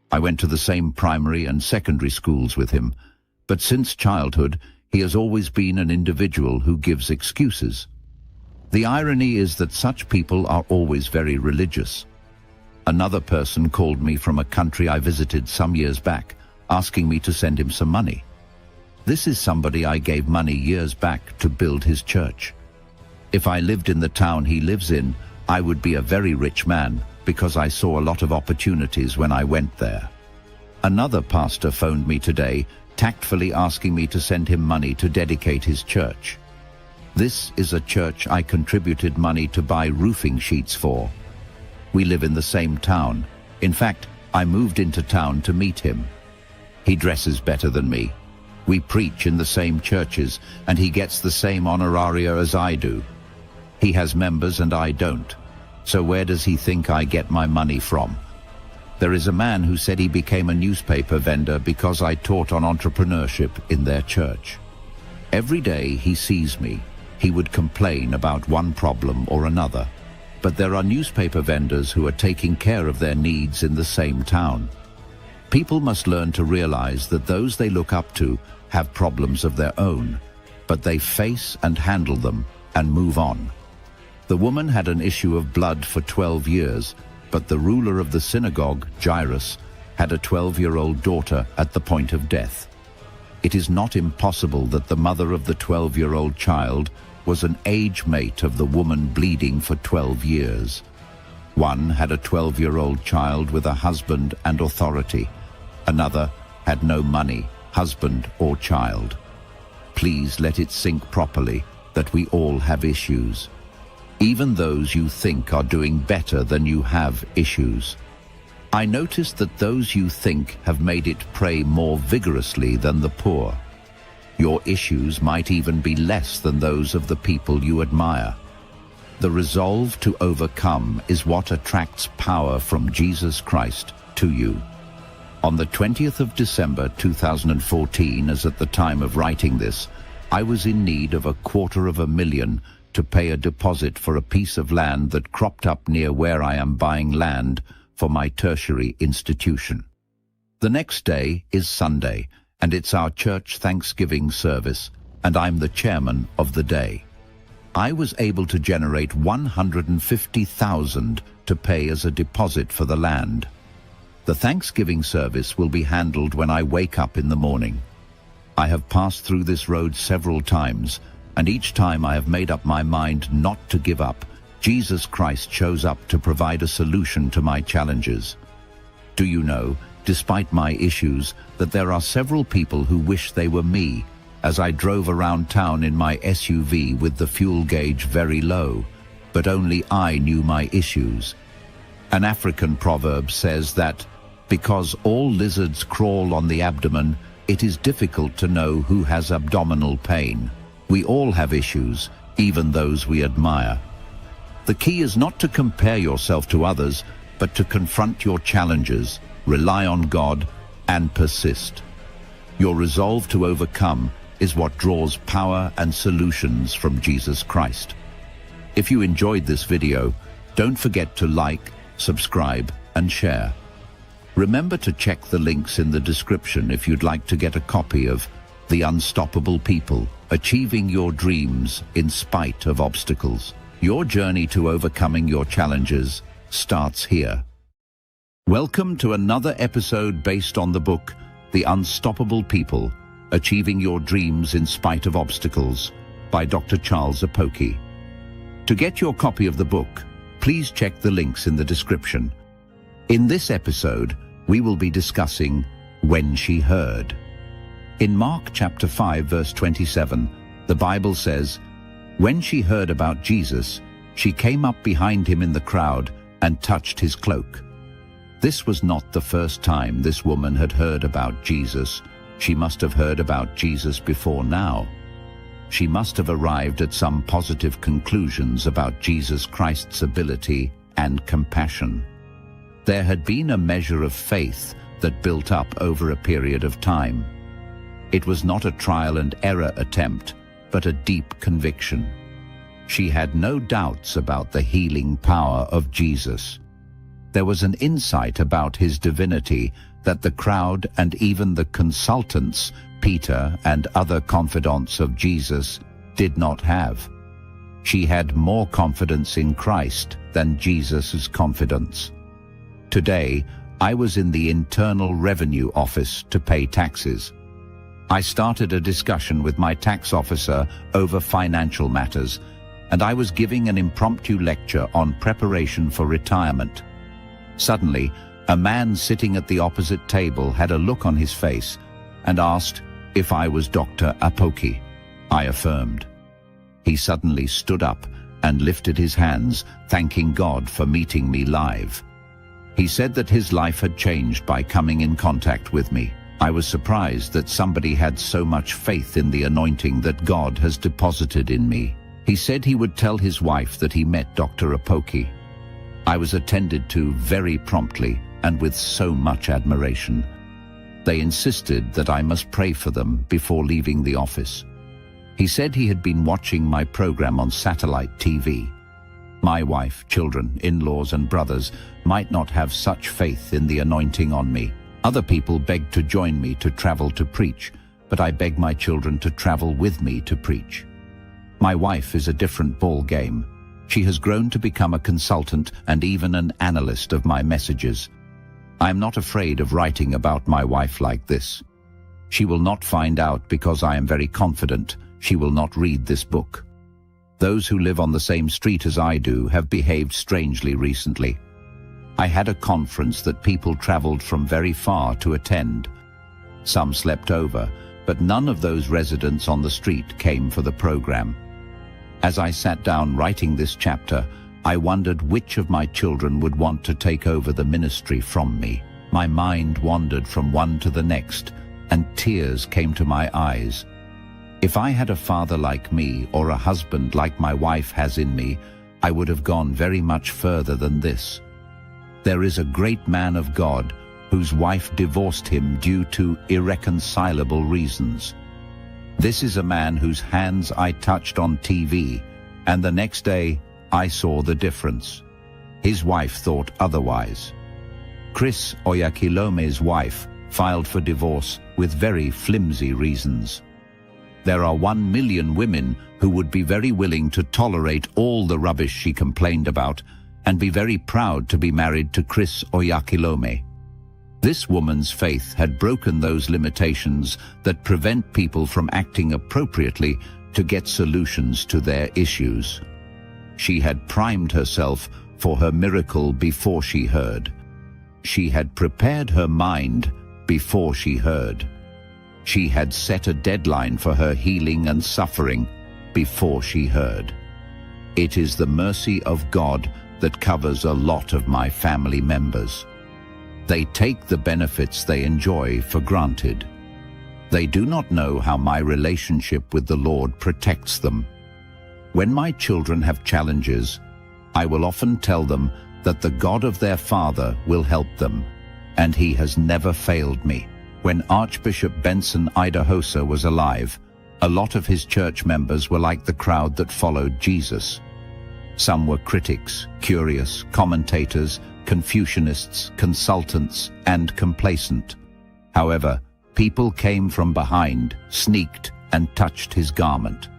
I went to the same primary and secondary schools with him, but since childhood, he has always been an individual who gives excuses. The irony is that such people are always very religious. Another person called me from a country I visited some years back, asking me to send him some money. This is somebody I gave money years back to build his church. If I lived in the town he lives in, I would be a very rich man because I saw a lot of opportunities when I went there. Another pastor phoned me today, tactfully asking me to send him money to dedicate his church. This is a church I contributed money to buy roofing sheets for. We live in the same town. In fact, I moved into town to meet him. He dresses better than me. We preach in the same churches, and he gets the same honoraria as I do. He has members and I don't. So where does he think I get my money from? There is a man who said he became a newspaper vendor because I taught on entrepreneurship in their church. Every day he sees me, he would complain about one problem or another. But there are newspaper vendors who are taking care of their needs in the same town. People must learn to realize that those they look up to have problems of their own, but they face and handle them and move on. The woman had an issue of blood for 12 years, but the ruler of the synagogue, Jairus, had a 12-year-old daughter at the point of death. It is not impossible that the mother of the 12-year-old child was an age mate of the woman bleeding for 12 years. One had a 12-year-old child with a husband and authority. Another had no money, husband or child. Please let it sink properly that we all have issues. Even those you think are doing better than you have issues. I noticed that those you think have made it pray more vigorously than the poor. Your issues might even be less than those of the people you admire. The resolve to overcome is what attracts power from Jesus Christ to you. On the 20th of December 2014, as at the time of writing this, I was in need of $250,000 to pay a deposit for a piece of land that cropped up near where I am buying land for my tertiary institution. The next day is Sunday, and it's our church Thanksgiving service, and I'm the chairman of the day. I was able to generate $150,000 to pay as a deposit for the land. The Thanksgiving service will be handled when I wake up in the morning. I have passed through this road several times, and each time I have made up my mind not to give up. Jesus Christ shows up to provide a solution to my challenges. Do you know, despite my issues, that there are several people who wish they were me, as I drove around town in my SUV with the fuel gauge very low, but only I knew my issues. An African proverb says that, because all lizards crawl on the abdomen, it is difficult to know who has abdominal pain. We all have issues, even those we admire. The key is not to compare yourself to others, but to confront your challenges, rely on God, and persist. Your resolve to overcome is what draws power and solutions from Jesus Christ. If you enjoyed this video, don't forget to like, subscribe, and share. Remember to check the links in the description if you'd like to get a copy of The Unstoppable People, Achieving Your Dreams in Spite of Obstacles. Your journey to overcoming your challenges starts here. Welcome to another episode based on the book, The Unstoppable People, Achieving Your Dreams in Spite of Obstacles, by Dr. Charles Apoki. To get your copy of the book, please check the links in the description. In this episode, we will be discussing When She Heard. In Mark chapter 5, verse 27, the Bible says, "When she heard about Jesus, she came up behind him in the crowd and touched his cloak." This was not the first time this woman had heard about Jesus. She must have heard about Jesus before now. She must have arrived at some positive conclusions about Jesus Christ's ability and compassion. There had been a measure of faith that built up over a period of time. It was not a trial and error attempt, but a deep conviction. She had no doubts about the healing power of Jesus. There was an insight about his divinity that the crowd and even the consultants, Peter and other confidants of Jesus, did not have. She had more confidence in Christ than Jesus' confidence. Today, I was in the Internal Revenue Office to pay taxes. I started a discussion with my tax officer over financial matters, and I was giving an impromptu lecture on preparation for retirement. Suddenly, a man sitting at the opposite table had a look on his face and asked if I was Dr. Apoki. I affirmed. He suddenly stood up and lifted his hands, thanking God for meeting me live. He said that his life had changed by coming in contact with me. I was surprised that somebody had so much faith in the anointing that God has deposited in me. He said he would tell his wife that he met Dr. Apoki. I was attended to very promptly and with so much admiration. They insisted that I must pray for them before leaving the office. He said he had been watching my program on satellite TV. My wife, children, in-laws and brothers might not have such faith in the anointing on me. Other people begged to join me to travel to preach, but I begged my children to travel with me to preach. My wife is a different ball game. She has grown to become a consultant and even an analyst of my messages. I am not afraid of writing about my wife like this. She will not find out because I am very confident she will not read this book. Those who live on the same street as I do have behaved strangely recently. I had a conference that people traveled from very far to attend. Some slept over, but none of those residents on the street came for the program. As I sat down writing this chapter, I wondered which of my children would want to take over the ministry from me. My mind wandered from one to the next, and tears came to my eyes. If I had a father like me or a husband like my wife has in me, I would have gone very much further than this. There is a great man of God whose wife divorced him due to irreconcilable reasons. This is a man whose hands I touched on TV, and the next day I saw the difference. His wife thought otherwise. Chris Oyakhilom's wife filed for divorce with very flimsy reasons. There are 1 million women who would be very willing to tolerate all the rubbish she complained about and be very proud to be married to Chris Oyakhilome. This woman's faith had broken those limitations that prevent people from acting appropriately to get solutions to their issues. She had primed herself for her miracle before she heard. She had prepared her mind before she heard. She had set a deadline for her healing and suffering before she heard. It is the mercy of God that covers a lot of my family members. They take the benefits they enjoy for granted. They do not know how my relationship with the Lord protects them. When my children have challenges, I will often tell them that the God of their father will help them, and he has never failed me. When Archbishop Benson Idahosa was alive, a lot of his church members were like the crowd that followed Jesus. Some were critics, curious, commentators, Confucianists, consultants, and complacent. However, people came from behind, sneaked, and touched his garment.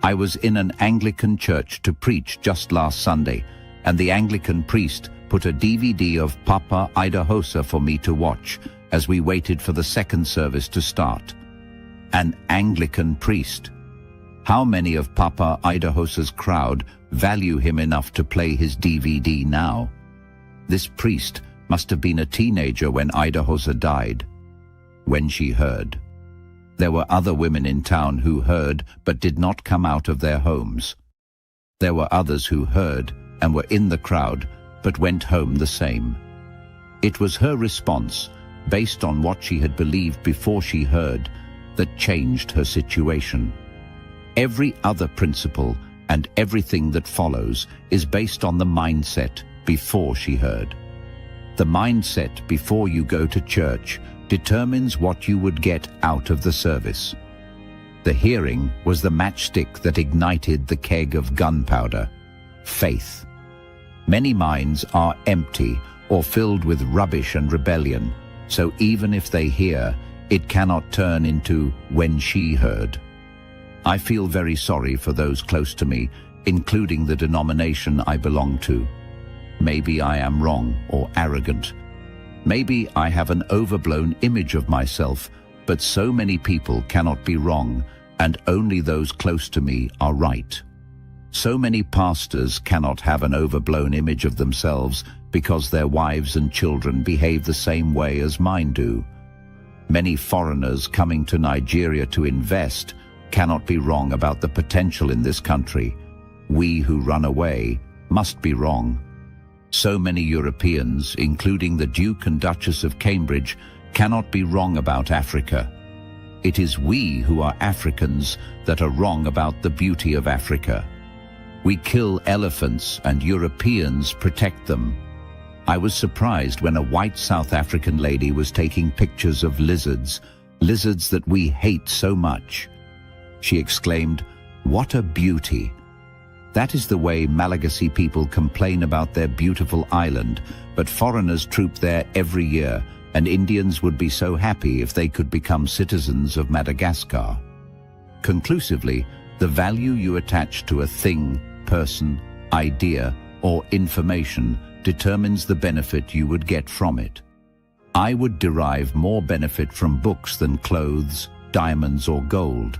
I was in an Anglican church to preach just last Sunday, and the Anglican priest put a DVD of Papa Idahosa for me to watch as we waited for the second service to start. An Anglican priest. How many of Papa Idahosa's crowd value him enough to play his DVD now? This priest must have been a teenager when Idahosa died. When she heard. There were other women in town who heard but did not come out of their homes. There were others who heard and were in the crowd but went home the same. It was her response, based on what she had believed before she heard, that changed her situation. Every other principle and everything that follows is based on the mindset before she heard. The mindset before you go to church determines what you would get out of the service. The hearing was the matchstick that ignited the keg of gunpowder, faith. Many minds are empty or filled with rubbish and rebellion, so even if they hear, it cannot turn into when she heard. I feel very sorry for those close to me, including the denomination I belong to. Maybe I am wrong or arrogant. Maybe I have an overblown image of myself, but so many people cannot be wrong, and only those close to me are right. So many pastors cannot have an overblown image of themselves because their wives and children behave the same way as mine do. Many foreigners coming to Nigeria to invest cannot be wrong about the potential in this country. We who run away must be wrong. So many Europeans, including the Duke and Duchess of Cambridge, cannot be wrong about Africa. It is we who are Africans that are wrong about the beauty of Africa. We kill elephants and Europeans protect them. I was surprised when a white South African lady was taking pictures of lizards that we hate so much. She exclaimed, "What a beauty!" That is the way Malagasy people complain about their beautiful island, but foreigners troop there every year, and Indians would be so happy if they could become citizens of Madagascar. Conclusively, the value you attach to a thing, person, idea, or information determines the benefit you would get from it. I would derive more benefit from books than clothes, diamonds, or gold.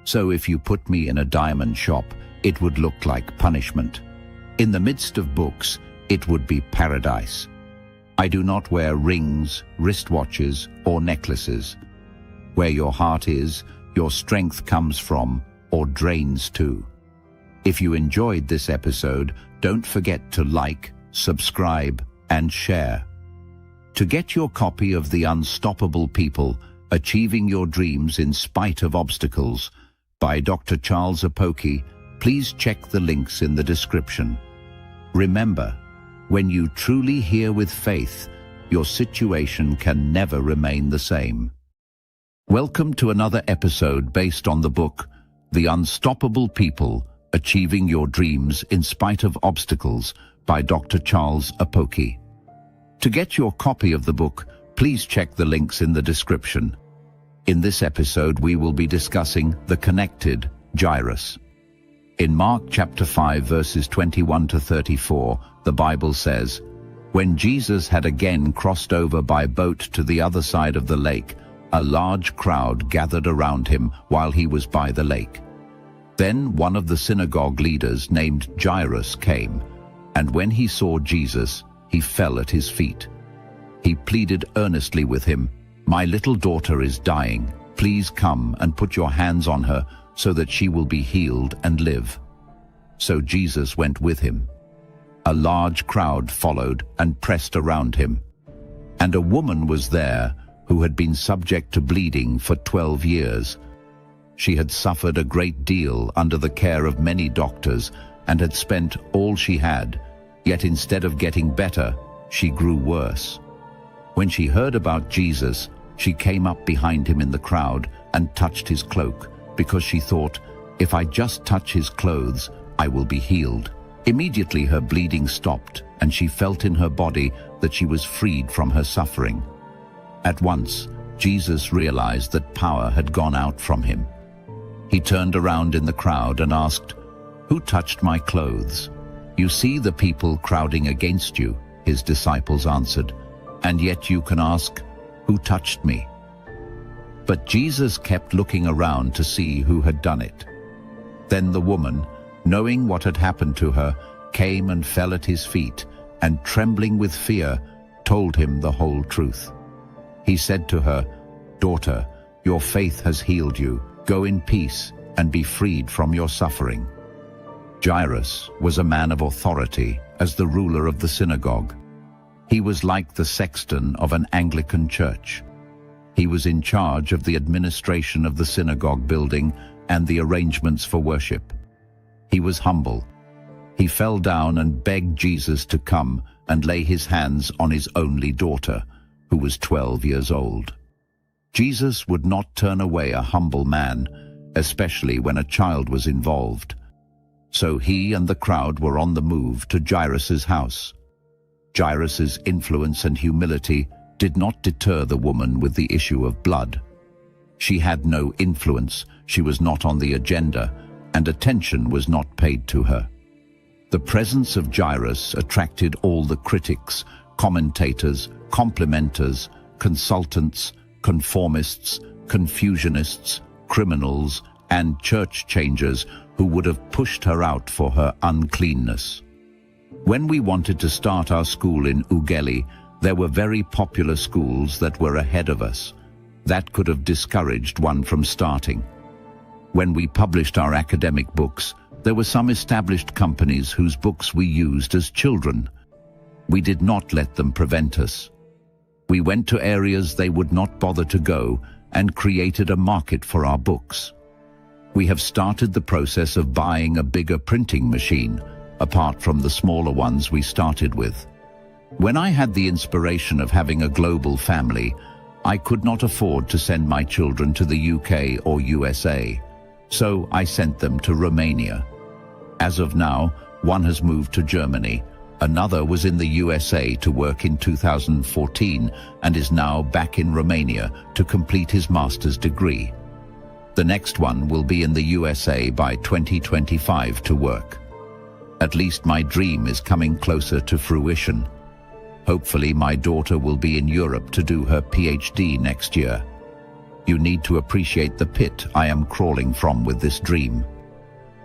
So if you put me in a diamond shop, it would look like punishment. In the midst of books, it would be paradise. I do not wear rings, wristwatches, or necklaces. Where your heart is, your strength comes from, or drains to. If you enjoyed this episode, don't forget to like, subscribe, and share. To get your copy of The Unstoppable People, Achieving Your Dreams in Spite of Obstacles, by Dr. Charles Apoki, please check the links in the description. Remember, when you truly hear with faith, your situation can never remain the same. Welcome to another episode based on the book, The Unstoppable People, Achieving Your Dreams in Spite of Obstacles, by Dr. Charles Apoki. To get your copy of the book, please check the links in the description. In this episode, we will be discussing the connected Jairus. In Mark chapter 5, verses 21 to 34, the Bible says, "When Jesus had again crossed over by boat to the other side of the lake, a large crowd gathered around him while he was by the lake. Then one of the synagogue leaders named Jairus came, and when he saw Jesus, he fell at his feet. He pleaded earnestly with him, 'My little daughter is dying. Please come and put your hands on her so that she will be healed and live.' So Jesus went with him. A large crowd followed and pressed around him. And a woman was there who had been subject to bleeding for 12 years. She had suffered a great deal under the care of many doctors and had spent all she had, yet instead of getting better, she grew worse. When she heard about Jesus, she came up behind him in the crowd and touched his cloak, because she thought, 'If I just touch his clothes, I will be healed.' Immediately her bleeding stopped, and she felt in her body that she was freed from her suffering. At once, Jesus realized that power had gone out from him. He turned around in the crowd and asked, 'Who touched my clothes?' 'You see the people crowding against you,' his disciples answered, 'and yet you can ask, "Who touched me?"' But Jesus kept looking around to see who had done it. Then the woman, knowing what had happened to her, came and fell at his feet, and trembling with fear, told him the whole truth. He said to her, 'Daughter, your faith has healed you. Go in peace and be freed from your suffering.' Jairus was a man of authority as the ruler of the synagogue. He was like the sexton of an Anglican church. He was in charge of the administration of the synagogue building and the arrangements for worship. He was humble. He fell down and begged Jesus to come and lay his hands on his only daughter, who was 12 years old. Jesus would not turn away a humble man, especially when a child was involved. So he and the crowd were on the move to Jairus' house. Jairus' influence and humility did not deter the woman with the issue of blood. She had no influence, she was not on the agenda, and attention was not paid to her. The presence of Jairus attracted all the critics, commentators, complementers, consultants, conformists, confusionists, criminals, and church changers who would have pushed her out for her uncleanness. When we wanted to start our school in Ughelli, there were very popular schools that were ahead of us. That could have discouraged one from starting. When we published our academic books, there were some established companies whose books we used as children. We did not let them prevent us. We went to areas they would not bother to go and created a market for our books. We have started the process of buying a bigger printing machine, apart from the smaller ones we started with. When I had the inspiration of having a global family, I could not afford to send my children to the UK or USA, so I sent them to Romania. As of now, one has moved to Germany, another was in the USA to work in 2014 and is now back in Romania to complete his master's degree. The next one will be in the USA by 2025 to work. At least my dream is coming closer to fruition. Hopefully my daughter will be in Europe to do her PhD next year. You need to appreciate the pit I am crawling from with this dream.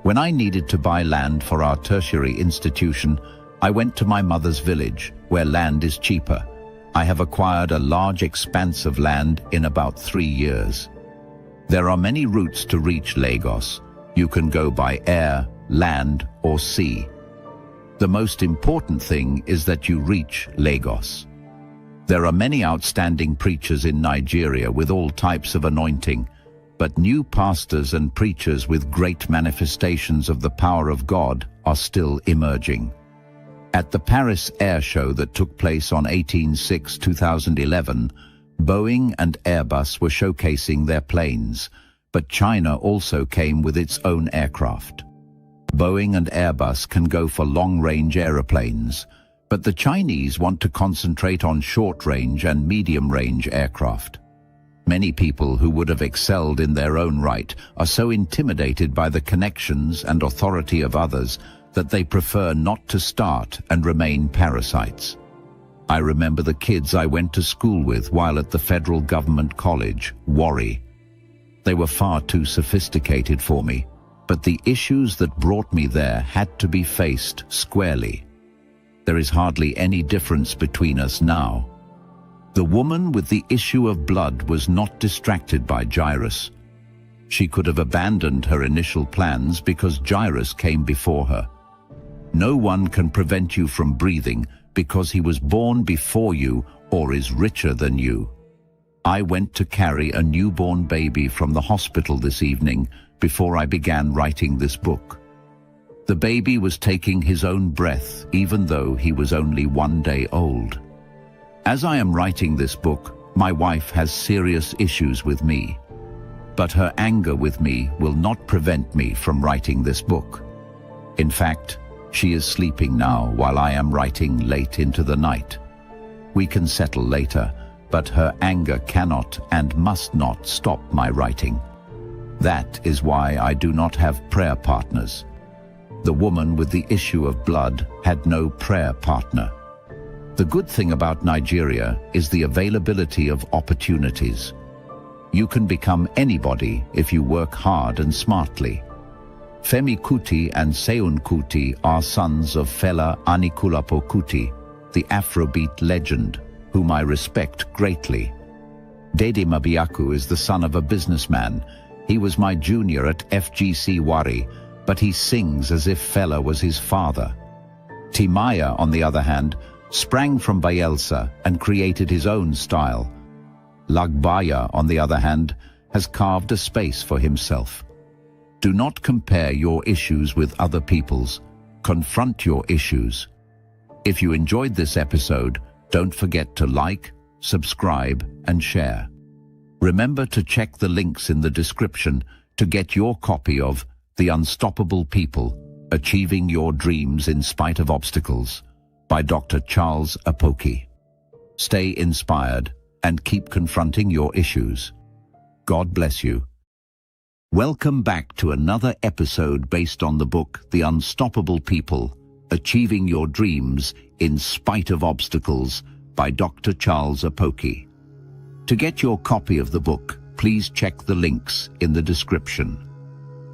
When I needed to buy land for our tertiary institution, I went to my mother's village, where land is cheaper. I have acquired a large expanse of land in about 3 years. There are many routes to reach Lagos. You can go by air, land, or sea. The most important thing is that you reach Lagos. There are many outstanding preachers in Nigeria with all types of anointing, but new pastors and preachers with great manifestations of the power of God are still emerging. At the Paris Air Show that took place on 18/6/2011, Boeing and Airbus were showcasing their planes, but China also came with its own aircraft. Boeing and Airbus can go for long-range aeroplanes, but the Chinese want to concentrate on short-range and medium-range aircraft. Many people who would have excelled in their own right are so intimidated by the connections and authority of others that they prefer not to start and remain parasites. I remember the kids I went to school with while at the federal government college, Warri. They were far too sophisticated for me, but the issues that brought me there had to be faced squarely. There is hardly any difference between us now. The woman with the issue of blood was not distracted by Jairus. She could have abandoned her initial plans because Jairus came before her. No one can prevent you from breathing because he was born before you or is richer than you. I went to carry a newborn baby from the hospital this evening before I began writing this book. The baby was taking his own breath even though he was only 1 day old. As I am writing this book, my wife has serious issues with me. But her anger with me will not prevent me from writing this book. In fact, she is sleeping now while I am writing late into the night. We can settle later, but her anger cannot and must not stop my writing. That is why I do not have prayer partners. The woman with the issue of blood had no prayer partner. The good thing about Nigeria is the availability of opportunities. You can become anybody if you work hard and smartly. Femi Kuti and Seun Kuti are sons of Fela Anikulapo Kuti, the Afrobeat legend, whom I respect greatly. Dede Mabiaku is the son of a businessman. He was my junior at FGC Warri, but he sings as if Fela was his father. Timaya, on the other hand, sprang from Bayelsa and created his own style. Lagbaya, on the other hand, has carved a space for himself. Do not compare your issues with other people's. Confront your issues. If you enjoyed this episode, don't forget to like, subscribe, and share. Remember to check the links in the description to get your copy of The Unstoppable People, Achieving Your Dreams in Spite of Obstacles by Dr. Charles Apoki. Stay inspired and keep confronting your issues. God bless you. Welcome back to another episode based on the book The Unstoppable People, Achieving Your Dreams in Spite of Obstacles by Dr. Charles Apoki. To get your copy of the book, please check the links in the description.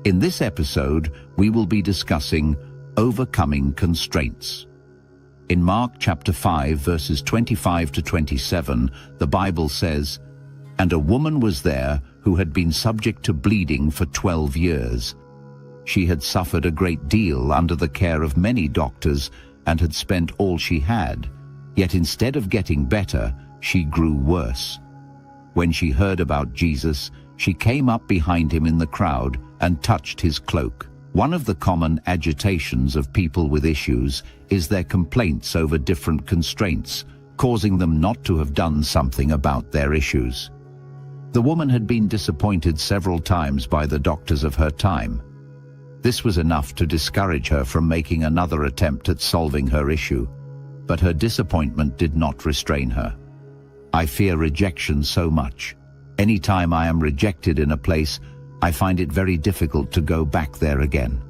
In this episode, we will be discussing overcoming constraints. In Mark chapter 5, verses 25 to 27, the Bible says, "And a woman was there who had been subject to bleeding for 12 years. She had suffered a great deal under the care of many doctors and had spent all she had. Yet instead of getting better, she grew worse. When she heard about Jesus, she came up behind him in the crowd and touched his cloak." One of the common agitations of people with issues is their complaints over different constraints, causing them not to have done something about their issues. The woman had been disappointed several times by the doctors of her time. This was enough to discourage her from making another attempt at solving her issue, but her disappointment did not restrain her. "I fear rejection so much. Anytime I am rejected in a place, I find it very difficult to go back there again.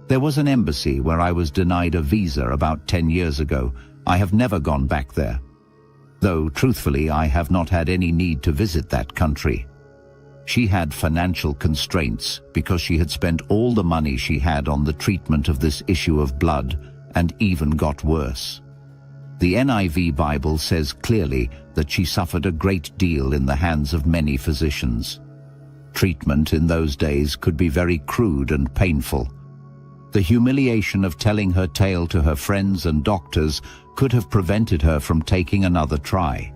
There was an embassy where I was denied a visa about 10 years ago. I have never gone back there. Though, truthfully, I have not had any need to visit that country." She had financial constraints because she had spent all the money she had on the treatment of this issue of blood and even got worse. The NIV Bible says clearly that she suffered a great deal in the hands of many physicians. Treatment in those days could be very crude and painful. The humiliation of telling her tale to her friends and doctors could have prevented her from taking another try.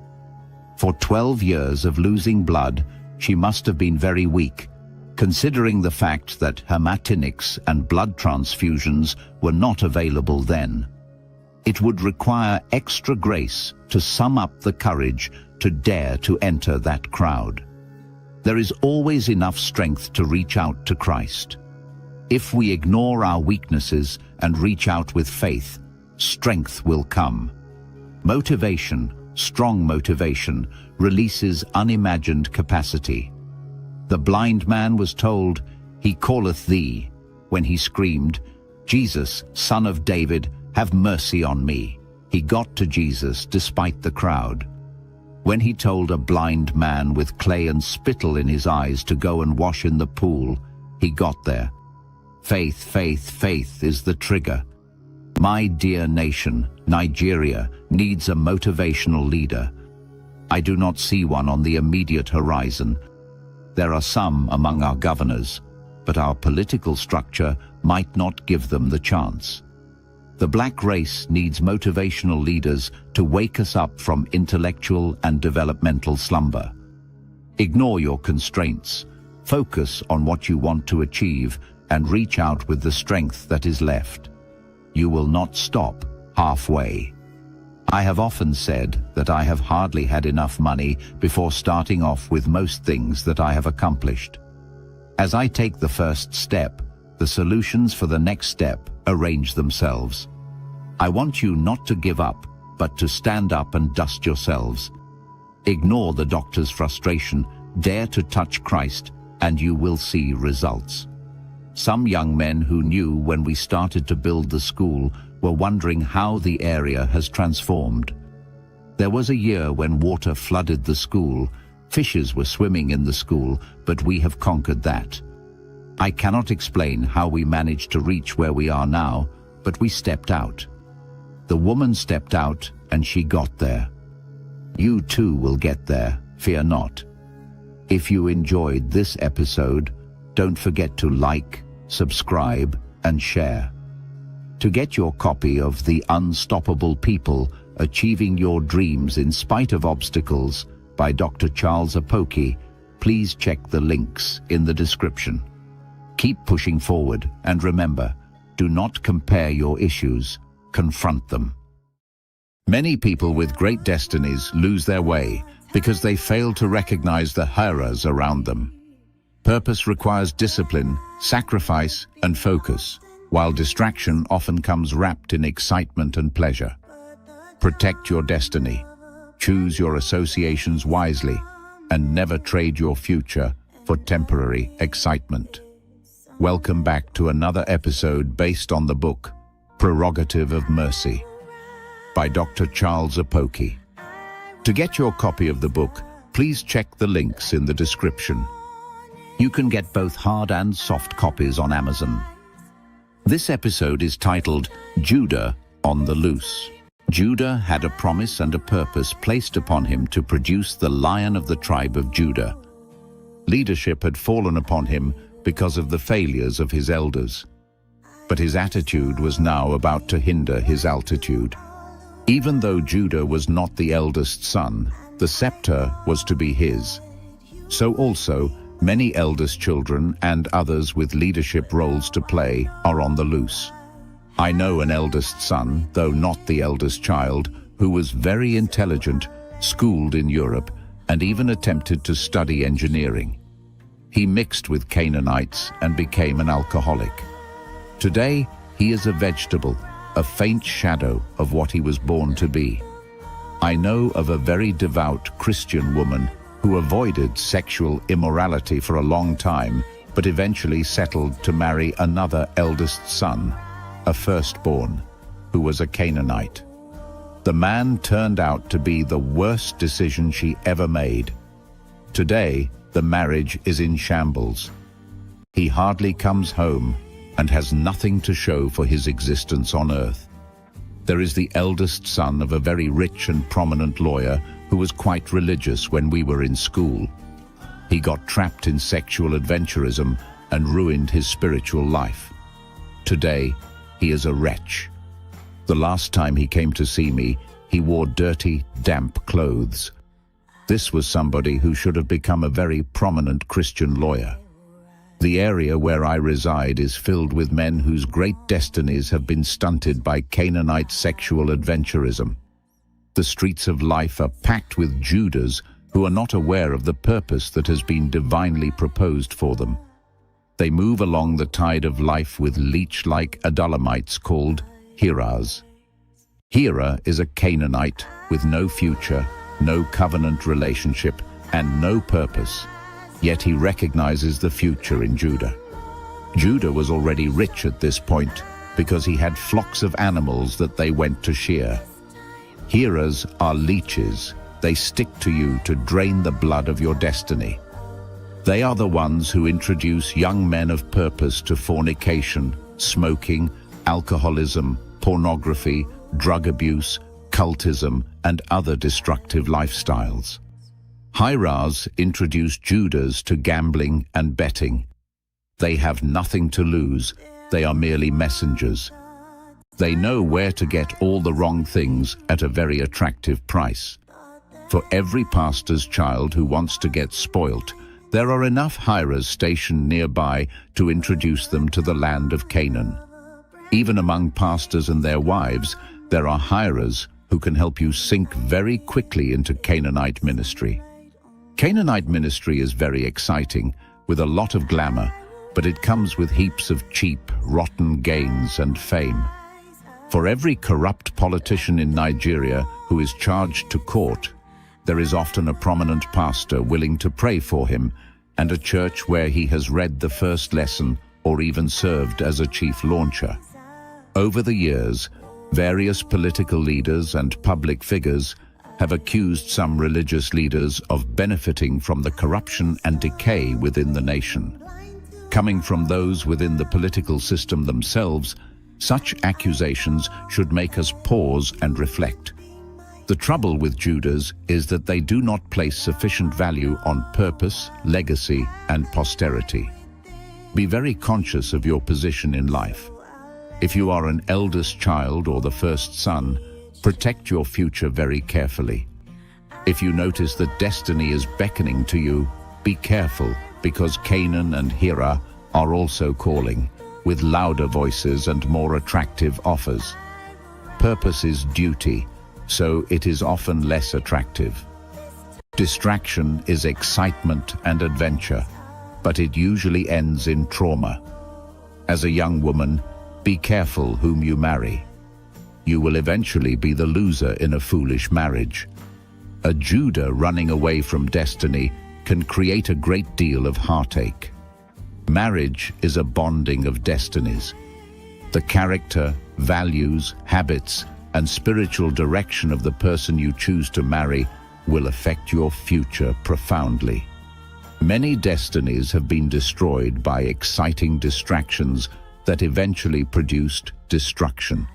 For 12 years of losing blood, she must have been very weak, considering the fact that hematinics and blood transfusions were not available then. It would require extra grace to sum up the courage to dare to enter that crowd. There is always enough strength to reach out to Christ. If we ignore our weaknesses and reach out with faith, strength will come. Motivation, strong motivation, releases unimagined capacity. The blind man was told, "He calleth thee," when he screamed, "Jesus, Son of David, have mercy on me." He got to Jesus despite the crowd. When he told a blind man with clay and spittle in his eyes to go and wash in the pool, he got there. Faith, faith, faith is the trigger. My dear nation, Nigeria, needs a motivational leader. I do not see one on the immediate horizon. There are some among our governors, but our political structure might not give them the chance. The black race needs motivational leaders to wake us up from intellectual and developmental slumber. Ignore your constraints, focus on what you want to achieve, and reach out with the strength that is left. You will not stop halfway. I have often said that I have hardly had enough money before starting off with most things that I have accomplished. As I take the first step, the solutions for the next step arrange themselves. I want you not to give up, but to stand up and dust yourselves. Ignore the doctor's frustration, dare to touch Christ, and you will see results. Some young men who knew when we started to build the school were wondering how the area has transformed. There was a year when water flooded the school, fishes were swimming in the school, but we have conquered that. I cannot explain how we managed to reach where we are now, but we stepped out. The woman stepped out and she got there. You too will get there, fear not. If you enjoyed this episode, don't forget to like, subscribe, and share. To get your copy of The Unstoppable People, Achieving Your Dreams in Spite of Obstacles by Dr. Charles Apoki, please check the links in the description. Keep pushing forward, and remember, do not compare your issues, confront them. Many people with great destinies lose their way because they fail to recognize the horrors around them. Purpose requires discipline, sacrifice, and focus, while distraction often comes wrapped in excitement and pleasure. Protect your destiny, choose your associations wisely, and never trade your future for temporary excitement. Welcome back to another episode based on the book Prerogative of Mercy by Dr. Charles Apoki. To get your copy of the book, please check the links in the description. You can get both hard and soft copies on Amazon. This episode is titled Judah on the Loose. Judah had a promise and a purpose placed upon him to produce the Lion of the tribe of Judah. Leadership had fallen upon him because of the failures of his elders. But his attitude was now about to hinder his altitude. Even though Judah was not the eldest son, the scepter was to be his. So also, many eldest children and others with leadership roles to play are on the loose. I know an eldest son, though not the eldest child, who was very intelligent, schooled in Europe, and even attempted to study engineering. He mixed with Canaanites and became an alcoholic. Today, he is a vegetable, a faint shadow of what he was born to be. I know of a very devout Christian woman who avoided sexual immorality for a long time, but eventually settled to marry another eldest son, a firstborn, who was a Canaanite. The man turned out to be the worst decision she ever made. Today, the marriage is in shambles. He hardly comes home and has nothing to show for his existence on earth. There is the eldest son of a very rich and prominent lawyer who was quite religious when we were in school. He got trapped in sexual adventurism and ruined his spiritual life. Today, he is a wretch. The last time he came to see me, he wore dirty, damp clothes. This was somebody who should have become a very prominent Christian lawyer. The area where I reside is filled with men whose great destinies have been stunted by Canaanite sexual adventurism. The streets of life are packed with Judahs who are not aware of the purpose that has been divinely proposed for them. They move along the tide of life with leech-like Adulamites called Hiras. Hira is a Canaanite with no future, no covenant relationship, and no purpose. Yet he recognizes the future in Judah. Judah was already rich at this point because he had flocks of animals that they went to shear. Hiras are leeches. They stick to you to drain the blood of your destiny. They are the ones who introduce young men of purpose to fornication, smoking, alcoholism, pornography, drug abuse, cultism, and other destructive lifestyles. Hiras introduce Judahs to gambling and betting. They have nothing to lose. They are merely messengers. They know where to get all the wrong things at a very attractive price. For every pastor's child who wants to get spoilt, there are enough Hiras stationed nearby to introduce them to the land of Canaan. Even among pastors and their wives, there are Hiras who can help you sink very quickly into Canaanite ministry. Canaanite ministry is very exciting, with a lot of glamour, but it comes with heaps of cheap, rotten gains and fame. For every corrupt politician in Nigeria who is charged to court, there is often a prominent pastor willing to pray for him and a church where he has read the first lesson or even served as a chief launcher. Over the years, various political leaders and public figures have accused some religious leaders of benefiting from the corruption and decay within the nation. Coming from those within the political system themselves, such accusations should make us pause and reflect. The trouble with Judahs is that they do not place sufficient value on purpose, legacy, and posterity. Be very conscious of your position in life. If you are an eldest child or the first son, protect your future very carefully. If you notice that destiny is beckoning to you, be careful, because Canaan and Hira are also calling, with louder voices and more attractive offers. Purpose is duty, so it is often less attractive. Distraction is excitement and adventure, but it usually ends in trauma. As a young woman, be careful whom you marry. You will eventually be the loser in a foolish marriage. A Judah running away from destiny can create a great deal of heartache. Marriage is a bonding of destinies. The character, values, habits, and spiritual direction of the person you choose to marry will affect your future profoundly. Many destinies have been destroyed by exciting distractions that eventually produced destruction.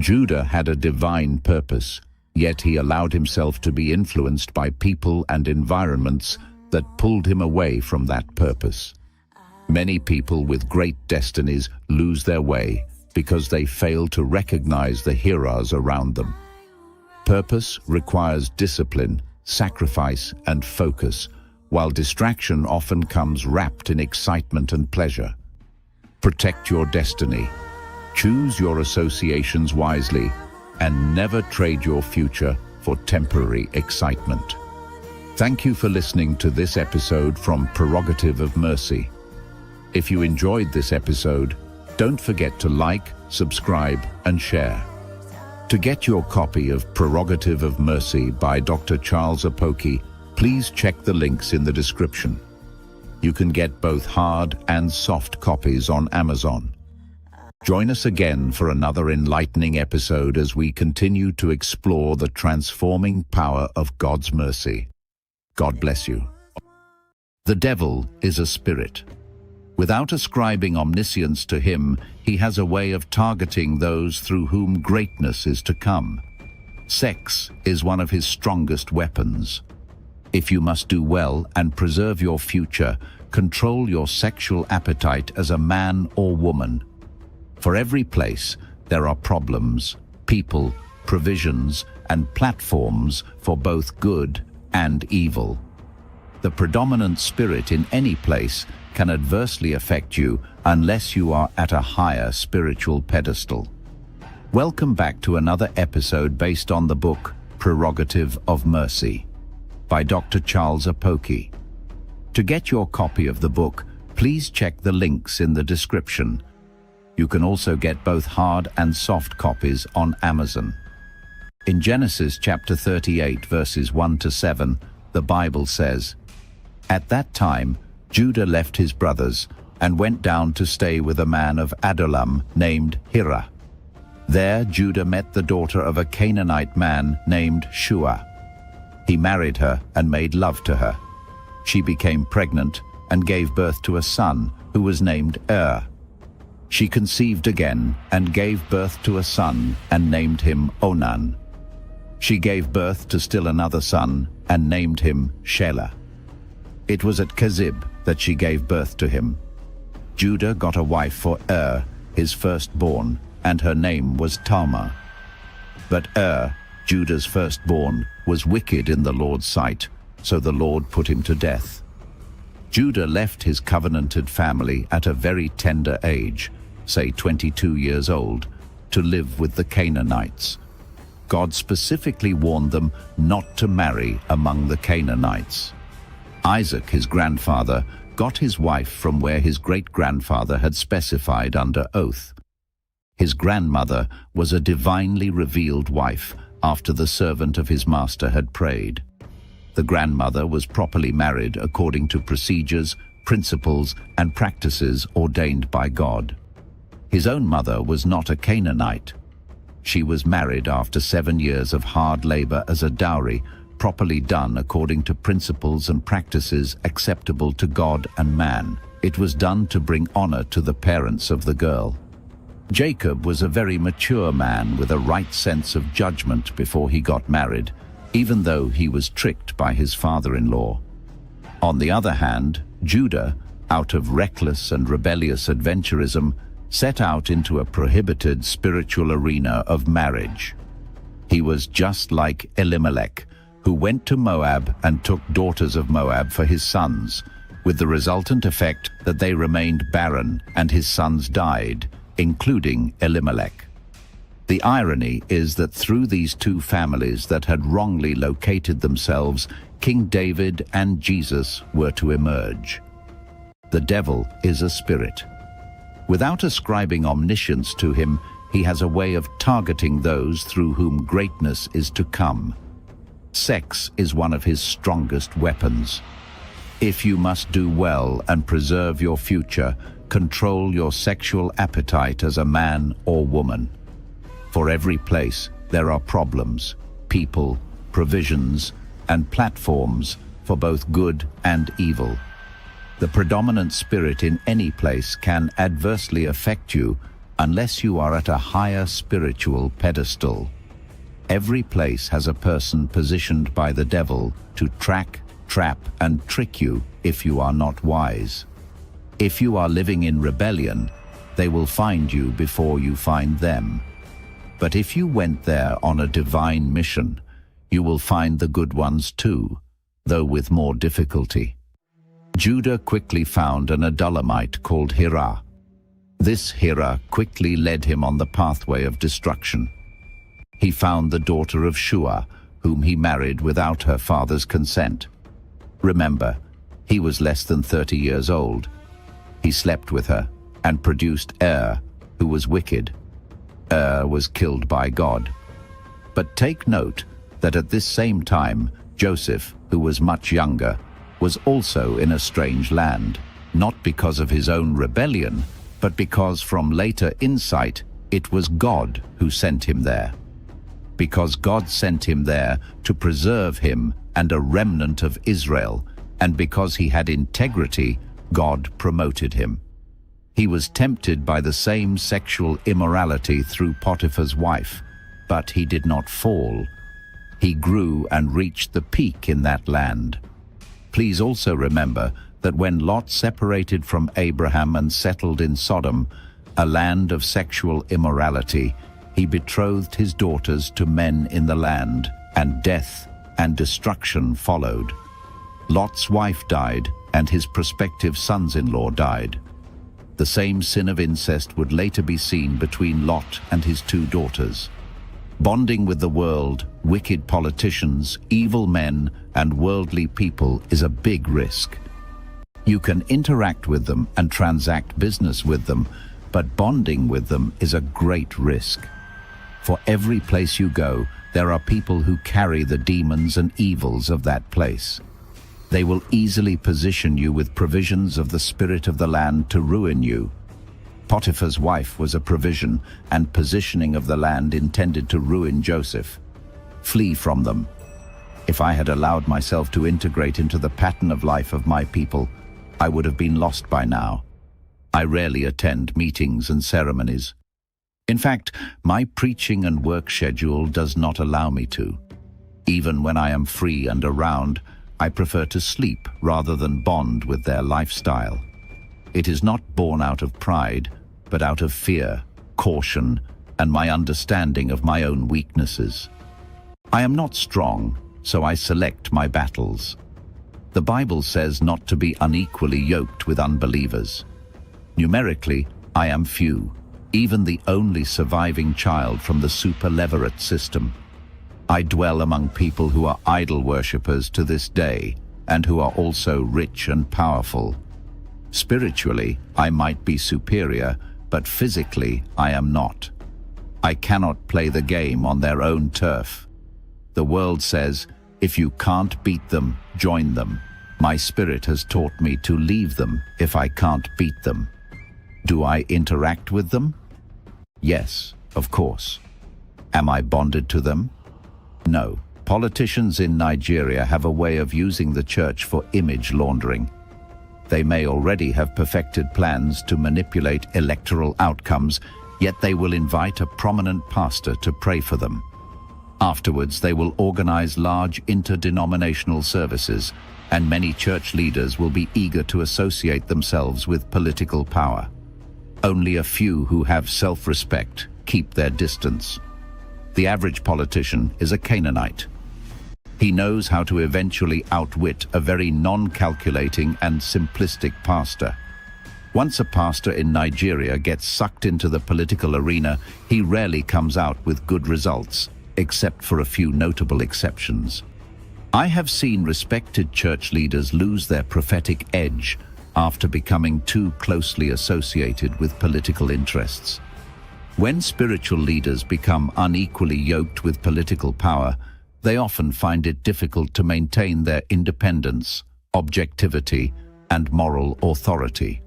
Judah had a divine purpose, yet he allowed himself to be influenced by people and environments that pulled him away from that purpose. Many people with great destinies lose their way because they fail to recognize the heroes around them. Purpose requires discipline, sacrifice, and focus, while distraction often comes wrapped in excitement and pleasure. Protect your destiny. Choose your associations wisely, and never trade your future for temporary excitement. Thank you for listening to this episode from Prerogative of Mercy. If you enjoyed this episode, don't forget to like, subscribe, and share. To get your copy of Prerogative of Mercy by Dr. Charles Apoki, please check the links in the description. You can get both hard and soft copies on Amazon. Join us again for another enlightening episode as we continue to explore the transforming power of God's mercy. God bless you. The devil is a spirit. Without ascribing omniscience to him, he has a way of targeting those through whom greatness is to come. Sex is one of his strongest weapons. If you must do well and preserve your future, control your sexual appetite as a man or woman. For every place, there are problems, people, provisions, and platforms for both good and evil. The predominant spirit in any place can adversely affect you unless you are at a higher spiritual pedestal. Welcome back to another episode based on the book Prerogative of Mercy by Dr. Charles Apoki. To get your copy of the book, please check the links in the description. You can also get both hard and soft copies on Amazon. In Genesis chapter 38, verses 1 to 7, the Bible says, "At that time, Judah left his brothers and went down to stay with a man of Adullam named Hira. There Judah met the daughter of a Canaanite man named Shua. He married her and made love to her. She became pregnant and gave birth to a son who was named She conceived again and gave birth to a son and named him Onan. She gave birth to still another son and named him Shelah. It was at Kezib that she gave birth to him. Judah got a wife for his firstborn, and her name was Tamar. But Judah's firstborn, was wicked in the Lord's sight, so the Lord put him to death. Judah left his covenanted family at a very tender age, say 22 years old, to live with the Canaanites. God specifically warned them not to marry among the Canaanites. Isaac, his grandfather, got his wife from where his great-grandfather had specified under oath. His grandmother was a divinely revealed wife after the servant of his master had prayed. The grandmother was properly married according to procedures, principles, and practices ordained by God. His own mother was not a Canaanite. She was married after 7 years of hard labor as a dowry, properly done according to principles and practices acceptable to God and man. It was done to bring honor to the parents of the girl. Jacob was a very mature man with a right sense of judgment before he got married, even though he was tricked by his father-in-law. On the other hand, Judah, out of reckless and rebellious adventurism, set out into a prohibited spiritual arena of marriage. He was just like Elimelech, who went to Moab and took daughters of Moab for his sons, with the resultant effect that they remained barren and his sons died, including Elimelech. The irony is that through these two families that had wrongly located themselves, King David and Jesus were to emerge. The devil is a spirit. Without ascribing omniscience to him, he has a way of targeting those through whom greatness is to come. Sex is one of his strongest weapons. If you must do well and preserve your future, control your sexual appetite as a man or woman. For every place, there are problems, people, provisions, and platforms for both good and evil. The predominant spirit in any place can adversely affect you unless you are at a higher spiritual pedestal. Every place has a person positioned by the devil to track, trap, and trick you if you are not wise. If you are living in rebellion, they will find you before you find them. But if you went there on a divine mission, you will find the good ones too, though with more difficulty. Judah quickly found an Adullamite called Hirah. This Hirah quickly led him on the pathway of destruction. He found the daughter of Shua, whom he married without her father's consent. Remember, he was less than 30 years old. He slept with her and produced who was wicked. Was killed by God. But take note that at this same time, Joseph, who was much younger, was also in a strange land, not because of his own rebellion, but because from later insight, it was God who sent him there. Because God sent him there to preserve him and a remnant of Israel, and because he had integrity, God promoted him. He was tempted by the same sexual immorality through Potiphar's wife, but he did not fall. He grew and reached the peak in that land. Please also remember that when Lot separated from Abraham and settled in Sodom, a land of sexual immorality, he betrothed his daughters to men in the land, and death and destruction followed. Lot's wife died, and his prospective sons-in-law died. The same sin of incest would later be seen between Lot and his two daughters. Bonding with the world, wicked politicians, evil men, and worldly people is a big risk. You can interact with them and transact business with them, but bonding with them is a great risk. For every place you go, there are people who carry the demons and evils of that place. They will easily position you with provisions of the spirit of the land to ruin you. Potiphar's wife was a provision and positioning of the land intended to ruin Joseph. Flee from them. If I had allowed myself to integrate into the pattern of life of my people, I would have been lost by now. I rarely attend meetings and ceremonies. In fact, my preaching and work schedule does not allow me to. Even when I am free and around, I prefer to sleep rather than bond with their lifestyle. It is not born out of pride, but out of fear, caution, and my understanding of my own weaknesses. I am not strong, so I select my battles. The Bible says not to be unequally yoked with unbelievers. Numerically, I am few, even the only surviving child from the super-levirate system. I dwell among people who are idol worshippers to this day, and who are also rich and powerful. Spiritually, I might be superior, but physically, I am not. I cannot play the game on their own turf. The world says, if you can't beat them, join them. My spirit has taught me to leave them if I can't beat them. Do I interact with them? Yes, of course. Am I bonded to them? No. Politicians in Nigeria have a way of using the church for image laundering. They may already have perfected plans to manipulate electoral outcomes, yet they will invite a prominent pastor to pray for them. Afterwards, they will organize large interdenominational services, and many church leaders will be eager to associate themselves with political power. Only a few who have self-respect keep their distance. The average politician is a Canaanite. He knows how to eventually outwit a very non-calculating and simplistic pastor. Once a pastor in Nigeria gets sucked into the political arena, he rarely comes out with good results, except for a few notable exceptions. I have seen respected church leaders lose their prophetic edge after becoming too closely associated with political interests. When spiritual leaders become unequally yoked with political power, they often find it difficult to maintain their independence, objectivity, and moral authority.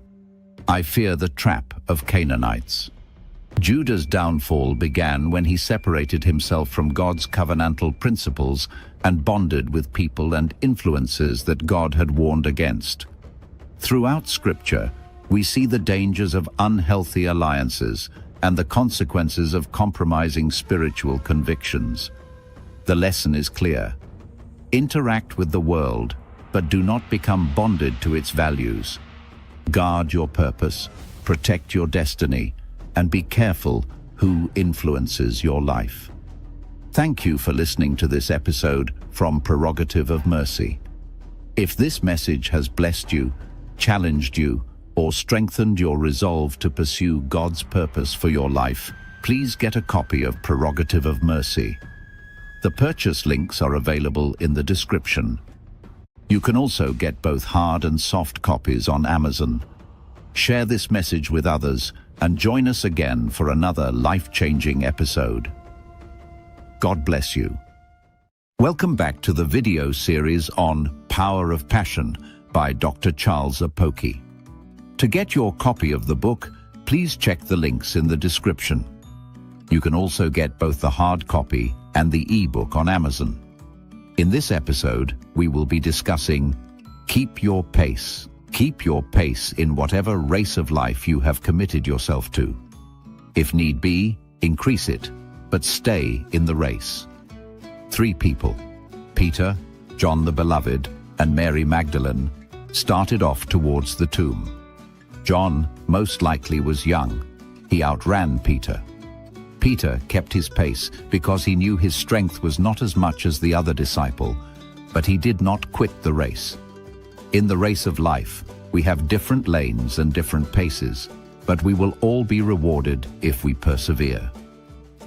I fear the trap of Canaanites. Judah's downfall began when he separated himself from God's covenantal principles and bonded with people and influences that God had warned against. Throughout Scripture, we see the dangers of unhealthy alliances and the consequences of compromising spiritual convictions. The lesson is clear. Interact with the world, but do not become bonded to its values. Guard your purpose, protect your destiny, and be careful who influences your life. Thank you for listening to this episode from Prerogative of Mercy. If this message has blessed you, challenged you, or strengthened your resolve to pursue God's purpose for your life, please get a copy of Prerogative of Mercy. The purchase links are available in the description. You can also get both hard and soft copies on Amazon. Share this message with others and join us again for another life-changing episode. God bless you. Welcome back to the video series on Power of Passion by Dr. Charles Apoki. To get your copy of the book, please check the links in the description. You can also get both the hard copy and the e-book on Amazon. In this episode, we will be discussing Keep Your Pace. Keep your pace in whatever race of life you have committed yourself to. If need be, increase it, but stay in the race. 3 people, Peter, John the Beloved, and Mary Magdalene, started off towards the tomb. John most likely was young. He outran Peter. Peter kept his pace because he knew his strength was not as much as the other disciple, but he did not quit the race. In the race of life, we have different lanes and different paces, but we will all be rewarded if we persevere.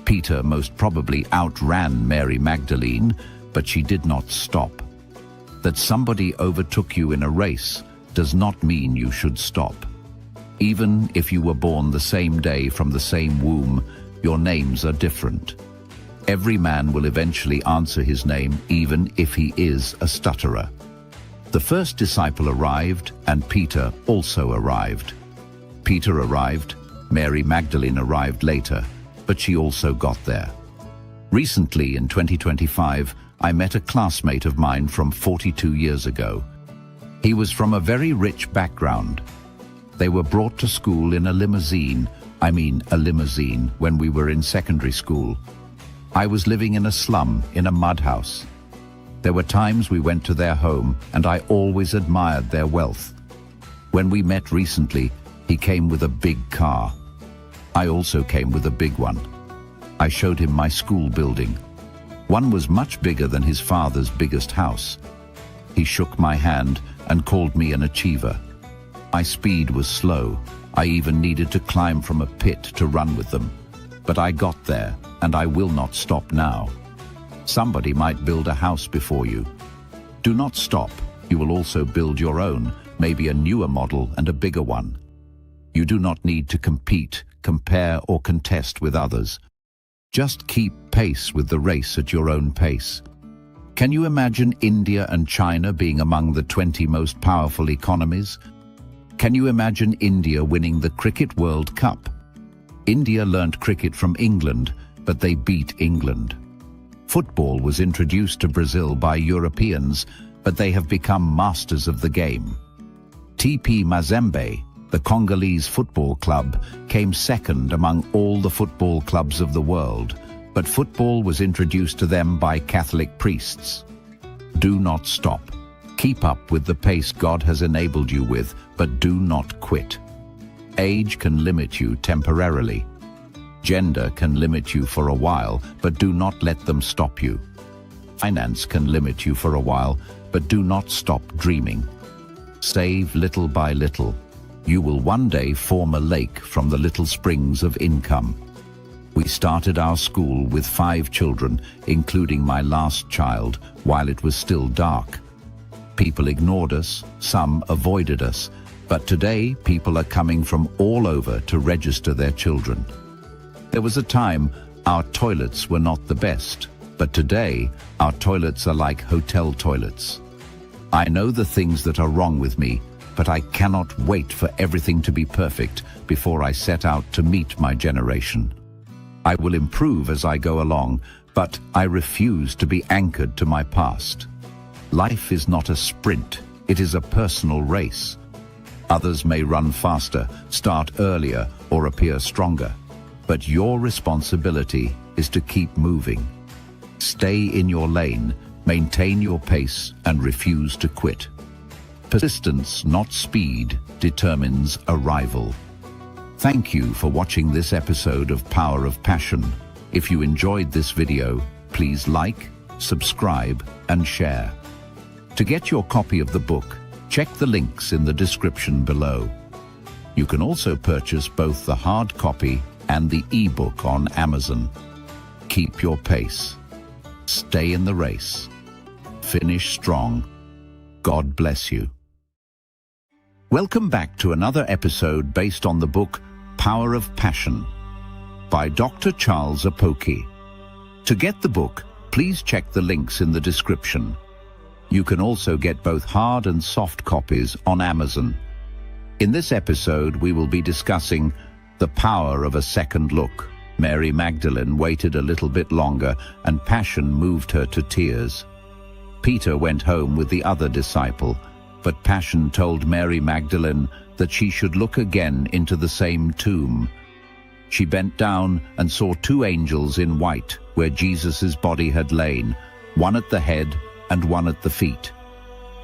Peter most probably outran Mary Magdalene, but she did not stop. That somebody overtook you in a race does not mean you should stop. Even if you were born the same day from the same womb, your names are different. Every man will eventually answer his name, even if he is a stutterer. The first disciple arrived, and Peter also arrived. Peter arrived, Mary Magdalene arrived later, but she also got there. Recently, in 2025, I met a classmate of mine from 42 years ago. He was from a very rich background. They were brought to school in a limousine, when we were in secondary school. I was living in a slum, in a mud house. There were times we went to their home, and I always admired their wealth. When we met recently, he came with a big car. I also came with a big one. I showed him my school building. One was much bigger than his father's biggest house. He shook my hand and called me an achiever. My speed was slow. I even needed to climb from a pit to run with them. But I got there, and I will not stop now. Somebody might build a house before you. Do not stop. You will also build your own, maybe a newer model and a bigger one. You do not need to compete, compare, or contest with others. Just keep pace with the race at your own pace. Can you imagine India and China being among the 20 most powerful economies? Can you imagine India winning the Cricket World Cup? India learnt cricket from England, but they beat England. Football was introduced to Brazil by Europeans, but they have become masters of the game. TP Mazembe, the Congolese football club, came second among all the football clubs of the world, but football was introduced to them by Catholic priests. Do not stop. Keep up with the pace God has enabled you with, but do not quit. Age can limit you temporarily. Gender can limit you for a while, but do not let them stop you. Finance can limit you for a while, but do not stop dreaming. Save little by little. You will one day form a lake from the little springs of income. We started our school with 5 children, including my last child, while it was still dark. People ignored us, some avoided us, but today people are coming from all over to register their children. There was a time our toilets were not the best, but today our toilets are like hotel toilets. I know the things that are wrong with me, but I cannot wait for everything to be perfect before I set out to meet my generation. I will improve as I go along, but I refuse to be anchored to my past. Life is not a sprint, it is a personal race. Others may run faster, start earlier, or appear stronger, but your responsibility is to keep moving. Stay in your lane, maintain your pace, and refuse to quit. Persistence, not speed, determines arrival. Thank you for watching this episode of Power of Passion. If you enjoyed this video, please like, subscribe, and share. To get your copy of the book, check the links in the description below. You can also purchase both the hard copy and the ebook on Amazon. Keep your pace. Stay in the race. Finish strong. God bless you. Welcome back to another episode based on the book Power of Passion by Dr. Charles Apoki. To get the book, please check the links in the description. You can also get both hard and soft copies on Amazon. In this episode, we will be discussing the power of a second look. Mary Magdalene waited a little bit longer, and passion moved her to tears. Peter went home with the other disciple, but passion told Mary Magdalene that she should look again into the same tomb. She bent down and saw two angels in white where Jesus' body had lain, one at the head and one at the feet.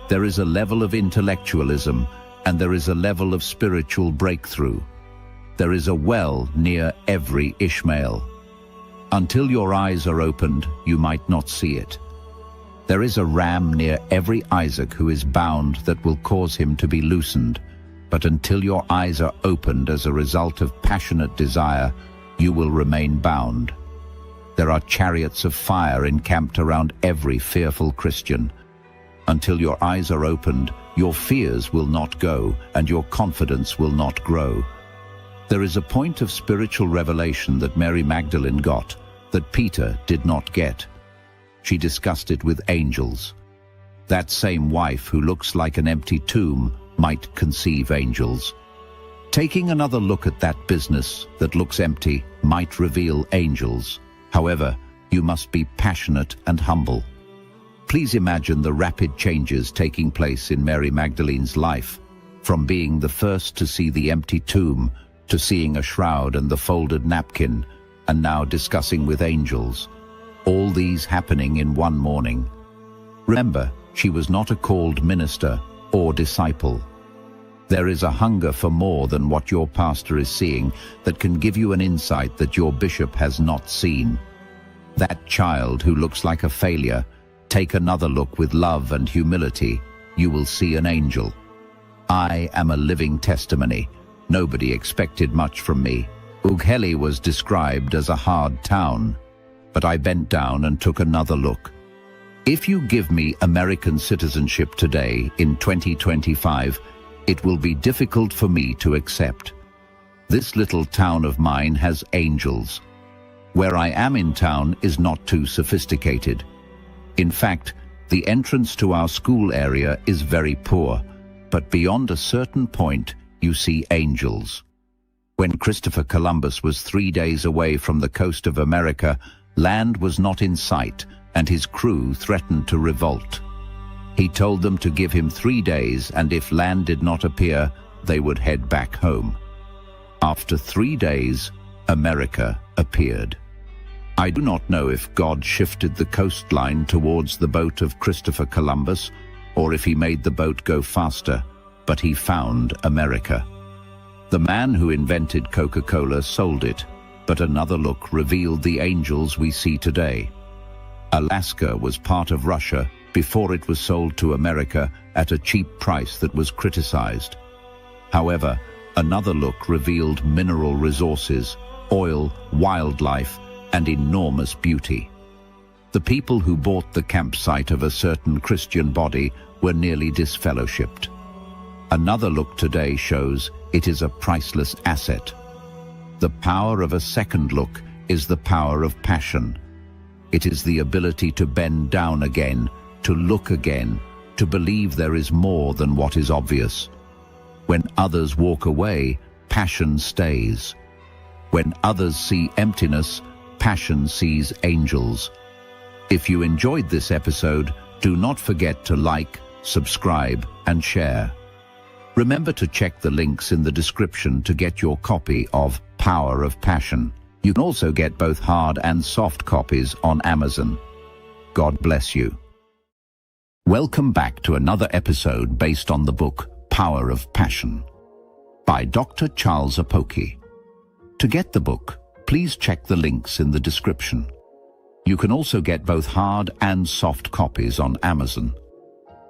There is a level of intellectualism and there is a level of spiritual breakthrough. There is a well near every Ishmael. Until your eyes are opened, you might not see it. There is a ram near every Isaac who is bound that will cause him to be loosened. But until your eyes are opened as a result of passionate desire, you will remain bound. There are chariots of fire encamped around every fearful Christian. Until your eyes are opened, your fears will not go and your confidence will not grow. There is a point of spiritual revelation that Mary Magdalene got that Peter did not get. She discussed it with angels. That same wife who looks like an empty tomb might conceive angels. Taking another look at that business that looks empty might reveal angels. However, you must be passionate and humble. Please imagine the rapid changes taking place in Mary Magdalene's life, from being the first to see the empty tomb, to seeing a shroud and the folded napkin, and now discussing with angels. All these happening in one morning. Remember, she was not a called minister or disciple. There is a hunger for more than what your pastor is seeing that can give you an insight that your bishop has not seen. That child who looks like a failure, take another look with love and humility. You will see an angel. I am a living testimony. Nobody expected much from me. Ugheli was described as a hard town, but I bent down and took another look. If you give me American citizenship today in 2025, it will be difficult for me to accept. This little town of mine has angels. Where I am in town is not too sophisticated. In fact, the entrance to our school area is very poor, but beyond a certain point, you see angels. When Christopher Columbus was 3 days away from the coast of America, land was not in sight, and his crew threatened to revolt. He told them to give him 3 days, and if land did not appear, they would head back home. After 3 days, America appeared. I do not know if God shifted the coastline towards the boat of Christopher Columbus, or if he made the boat go faster, but he found America. The man who invented Coca-Cola sold it, but another look revealed the angels we see today. Alaska was part of Russia before it was sold to America at a cheap price that was criticized. However, another look revealed mineral resources, oil, wildlife, and enormous beauty. The people who bought the campsite of a certain Christian body were nearly disfellowshipped. Another look today shows it is a priceless asset. The power of a second look is the power of passion. It is the ability to bend down again, to look again, to believe there is more than what is obvious. When others walk away, passion stays. When others see emptiness, passion sees angels. If you enjoyed this episode, do not forget to like, subscribe, and share. Remember to check the links in the description to get your copy of Power of Passion. You can also get both hard and soft copies on Amazon. God bless you. Welcome back to another episode based on the book Power of Passion by Dr. Charles Apoki. To get the book, please check the links in the description. You can also get both hard and soft copies on Amazon.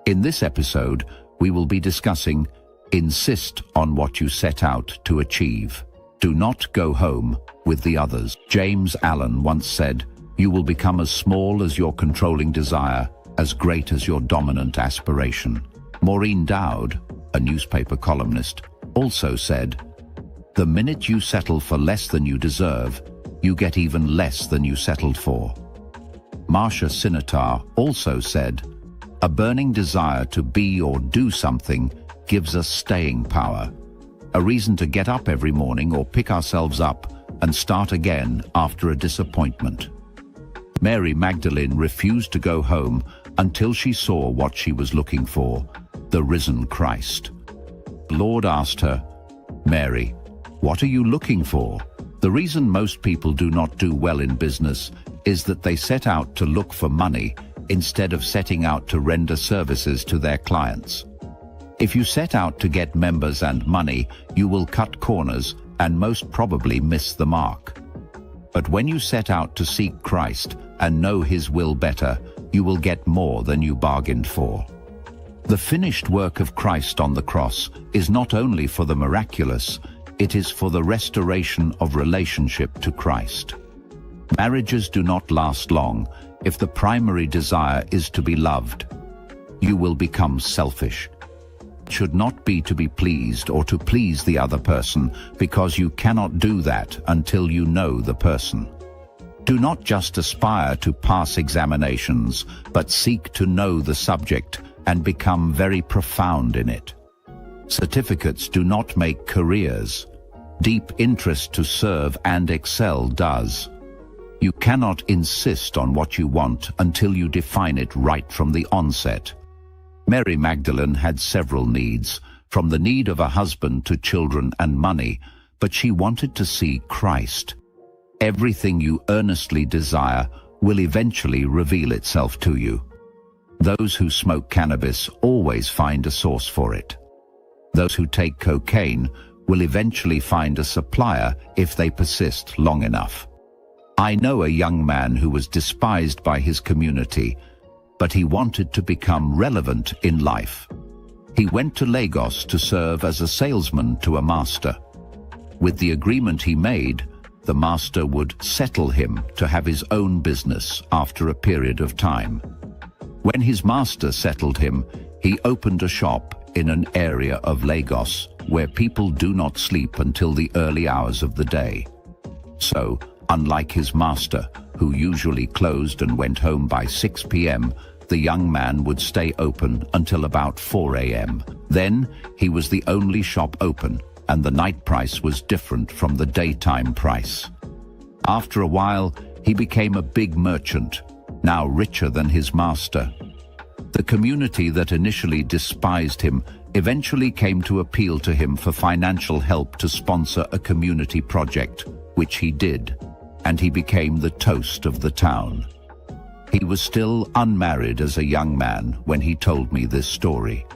In this episode, we will be discussing insist on what you set out to achieve. Do not go home with the others. James Allen once said, "You will become as small as your controlling desire, as great as your dominant aspiration." Maureen Dowd, a newspaper columnist, also said, "The minute you settle for less than you deserve, you get even less than you settled for." Marcia Sinitar also said, "A burning desire to be or do something gives us staying power, a reason to get up every morning or pick ourselves up and start again after a disappointment." Mary Magdalene refused to go home until she saw what she was looking for, the risen Christ. The Lord asked her, "Mary, what are you looking for?" The reason most people do not do well in business is that they set out to look for money instead of setting out to render services to their clients. If you set out to get members and money, you will cut corners and most probably miss the mark. But when you set out to seek Christ and know His will better, you will get more than you bargained for. The finished work of Christ on the cross is not only for the miraculous, it is for the restoration of relationship to Christ. Marriages do not last long if the primary desire is to be loved. You will become selfish. It should not be to be pleased or to please the other person, because you cannot do that until you know the person. Do not just aspire to pass examinations, but seek to know the subject and become very profound in it. Certificates do not make careers. Deep interest to serve and excel does. You cannot insist on what you want until you define it right from the onset. Mary Magdalene had several needs, from the need of a husband to children and money, but she wanted to see Christ. Everything you earnestly desire will eventually reveal itself to you. Those who smoke cannabis always find a source for it. Those who take cocaine will eventually find a supplier if they persist long enough. I know a young man who was despised by his community, but he wanted to become relevant in life. He went to Lagos to serve as a salesman to a master. With the agreement he made, the master would settle him to have his own business after a period of time. When his master settled him, he opened a shop in an area of Lagos where people do not sleep until the early hours of the day. So, unlike his master, who usually closed and went home by 6 p.m., the young man would stay open until about 4 a.m. Then, he was the only shop open, and the night price was different from the daytime price. After a while, he became a big merchant, now richer than his master. The community that initially despised him eventually came to appeal to him for financial help to sponsor a community project, which he did, and he became the toast of the town. He was still unmarried as a young man when he told me this story.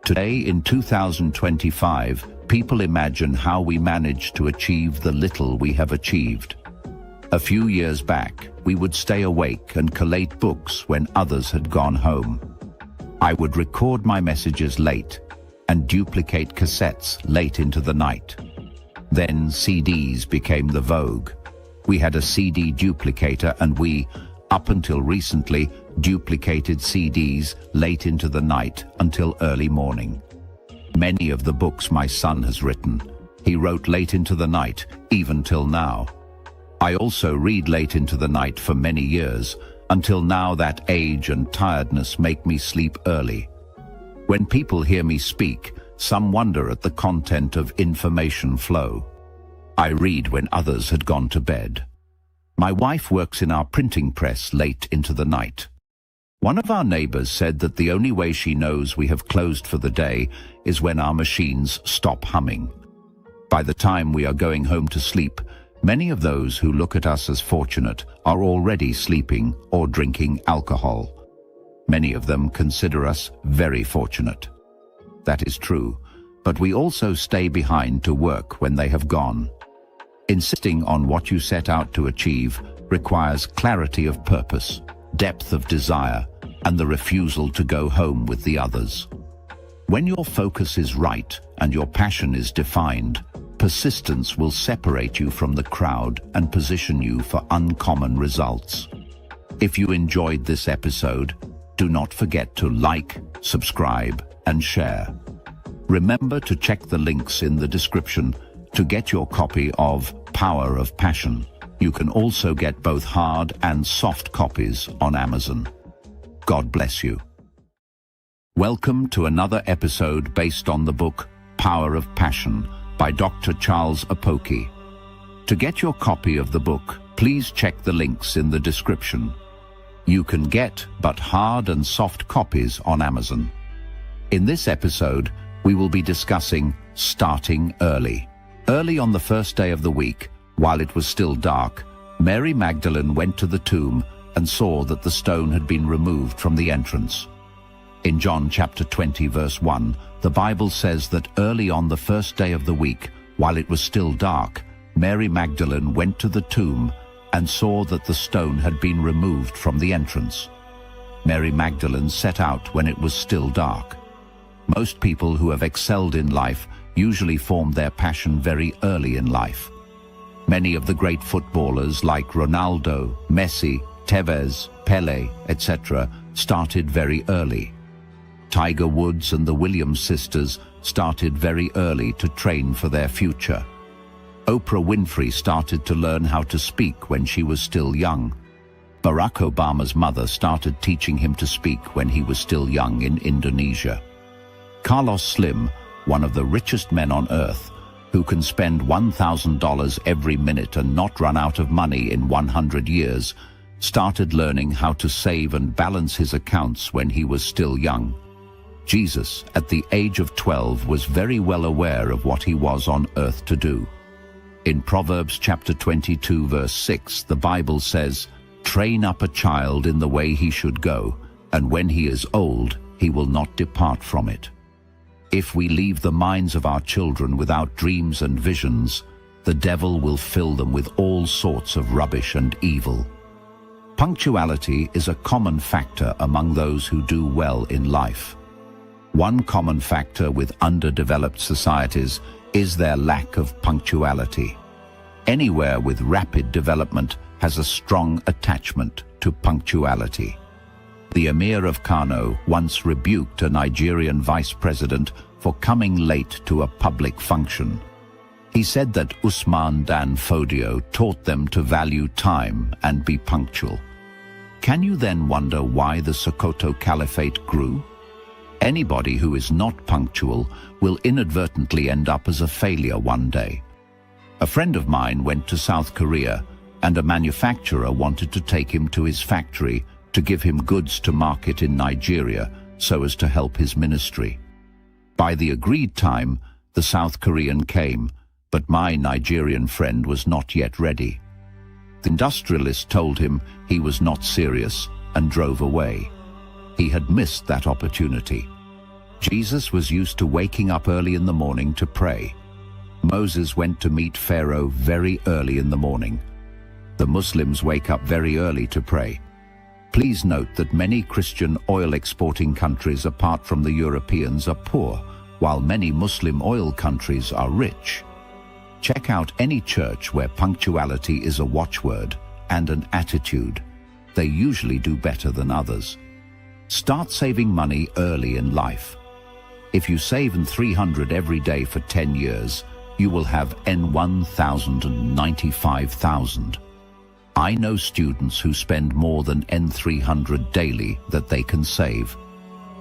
Today, in 2025, people imagine how we managed to achieve the little we have achieved. A few years back, we would stay awake and collate books when others had gone home. I would record my messages late and duplicate cassettes late into the night. Then CDs became the vogue. We had a CD duplicator, and we, up until recently, duplicated CDs late into the night until early morning. Many of the books my son has written, he wrote late into the night, even till now. I also read late into the night for many years, until now that age and tiredness make me sleep early. When people hear me speak, Some wonder at the content of information flow. I read when others had gone to bed. My wife works in our printing press late into the night. One of our neighbors said that the only way she knows we have closed for the day is when our machines stop humming. By the time we are going home to sleep, many of those who look at us as fortunate are already sleeping or drinking alcohol. Many of them consider us very fortunate. That is true, but we also stay behind to work when they have gone. Insisting on what you set out to achieve requires clarity of purpose, depth of desire, and the refusal to go home with the others. When your focus is right and your passion is defined, persistence will separate you from the crowd and position you for uncommon results. If you enjoyed this episode, do not forget to like, subscribe, and share. Remember to check the links in the description to get your copy of Power of Passion. You can also get both hard and soft copies on Amazon. God bless you. Welcome to another episode based on the book Power of Passion by Dr. Charles Apoki. To get your copy of the book, please check the links in the description. You can get both hard and soft copies on Amazon. In this episode, we will be discussing starting early. Early on the first day of the week, while it was still dark, Mary Magdalene went to the tomb and saw that the stone had been removed from the entrance. In John chapter 20 verse 1, the Bible says that early on the first day of the week, while it was still dark, Mary Magdalene went to the tomb and saw that the stone had been removed from the entrance. Mary Magdalene set out when it was still dark. Most people who have excelled in life usually form their passion very early in life. Many of the great footballers like Ronaldo, Messi, Tevez, Pele, etc. started very early. Tiger Woods and the Williams sisters started very early to train for their future. Oprah Winfrey started to learn how to speak when she was still young. Barack Obama's mother started teaching him to speak when he was still young in Indonesia. Carlos Slim, one of the richest men on earth, who can spend $1,000 every minute and not run out of money in 100 years, started learning how to save and balance his accounts when he was still young. Jesus, at the age of 12, was very well aware of what he was on earth to do. In Proverbs chapter 22 verse 6, the Bible says, "Train up a child in the way he should go, and when he is old, he will not depart from it." If we leave the minds of our children without dreams and visions, the devil will fill them with all sorts of rubbish and evil. Punctuality is a common factor among those who do well in life. One common factor with underdeveloped societies is their lack of punctuality. Anywhere with rapid development has a strong attachment to punctuality. The Emir of Kano once rebuked a Nigerian vice president for coming late to a public function. He said that Usman Dan Fodio taught them to value time and be punctual. Can you then wonder why the Sokoto Caliphate grew? Anybody who is not punctual will inadvertently end up as a failure one day. A friend of mine went to South Korea, and a manufacturer wanted to take him to his factory to give him goods to market in Nigeria so as to help his ministry. By the agreed time, the South Korean came, but my Nigerian friend was not yet ready. The industrialist told him he was not serious and drove away. He had missed that opportunity. Jesus was used to waking up early in the morning to pray. Moses went to meet Pharaoh very early in the morning. The Muslims wake up very early to pray. Please note that many Christian oil-exporting countries apart from the Europeans are poor, while many Muslim oil countries are rich. Check out any church where punctuality is a watchword and an attitude. They usually do better than others. Start saving money early in life. If you save N300 every day for 10 years, you will have N1000 and 95,000. I know students who spend more than N300 daily that they can save.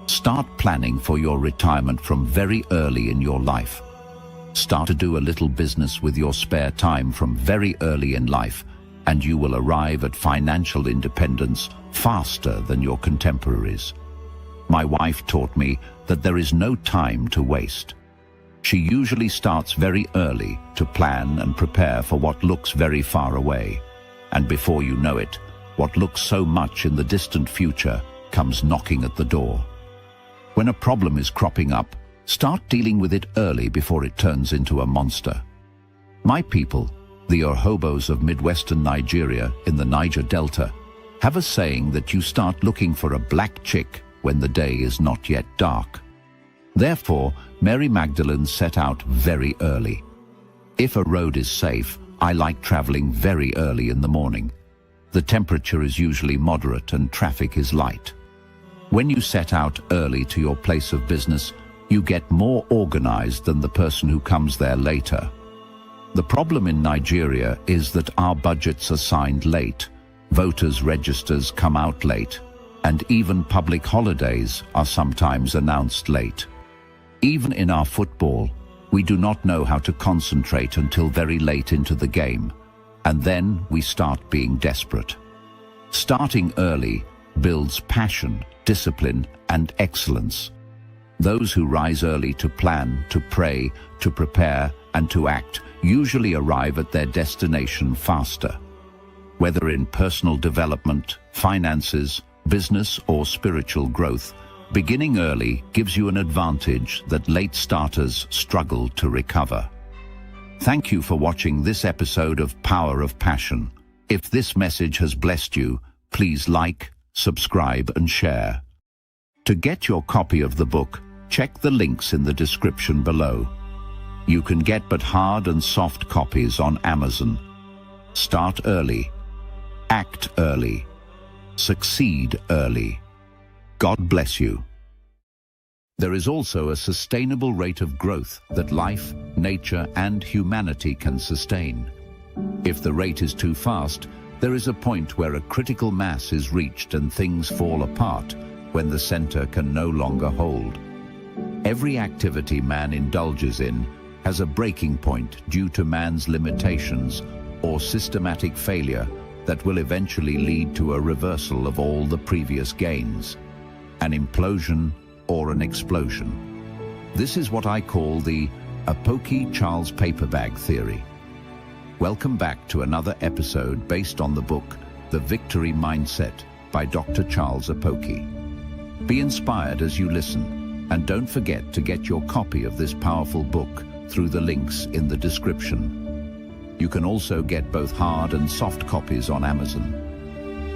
Start planning for your retirement from very early in your life. Start to do a little business with your spare time from very early in life, and you will arrive at financial independence faster than your contemporaries. My wife taught me that there is no time to waste. She usually starts very early to plan and prepare for what looks very far away. And before you know it, what looks so much in the distant future comes knocking at the door. When a problem is cropping up, start dealing with it early before it turns into a monster. My people, the Urhobos of Midwestern Nigeria in the Niger Delta, have a saying that you start looking for a black chick when the day is not yet dark. Therefore, Mary Magdalene set out very early. If a road is safe, I like traveling very early in the morning. The temperature is usually moderate and traffic is light. When you set out early to your place of business, you get more organized than the person who comes there later. The problem in Nigeria is that our budgets are signed late, voters' registers come out late, and even public holidays are sometimes announced late. Even in our football, we do not know how to concentrate until very late into the game, and then we start being desperate. Starting early builds passion, discipline, and excellence. Those who rise early to plan, to pray, to prepare, and to act usually arrive at their destination faster. Whether in personal development, finances, business, or spiritual growth, beginning early gives you an advantage that late starters struggle to recover. Thank you for watching this episode of Power of Passion. If this message has blessed you, please like, subscribe, and share. To get your copy of the book, check the links in the description below. You can get but hard and soft copies on Amazon. Start early. Act early. Succeed early. God bless you. There is also a sustainable rate of growth that life, nature, and humanity can sustain. If the rate is too fast, there is a point where a critical mass is reached and things fall apart when the center can no longer hold. Every activity man indulges in has a breaking point due to man's limitations or systematic failure that will eventually lead to a reversal of all the previous gains, an implosion or an explosion. This is what I call the Apoki Charles Paperbag Theory. Welcome back to another episode based on the book The Victory Mindset by Dr. Charles Apoki. Be inspired as you listen, and don't forget to get your copy of this powerful book through the links in the description. You can also get both hard and soft copies on Amazon.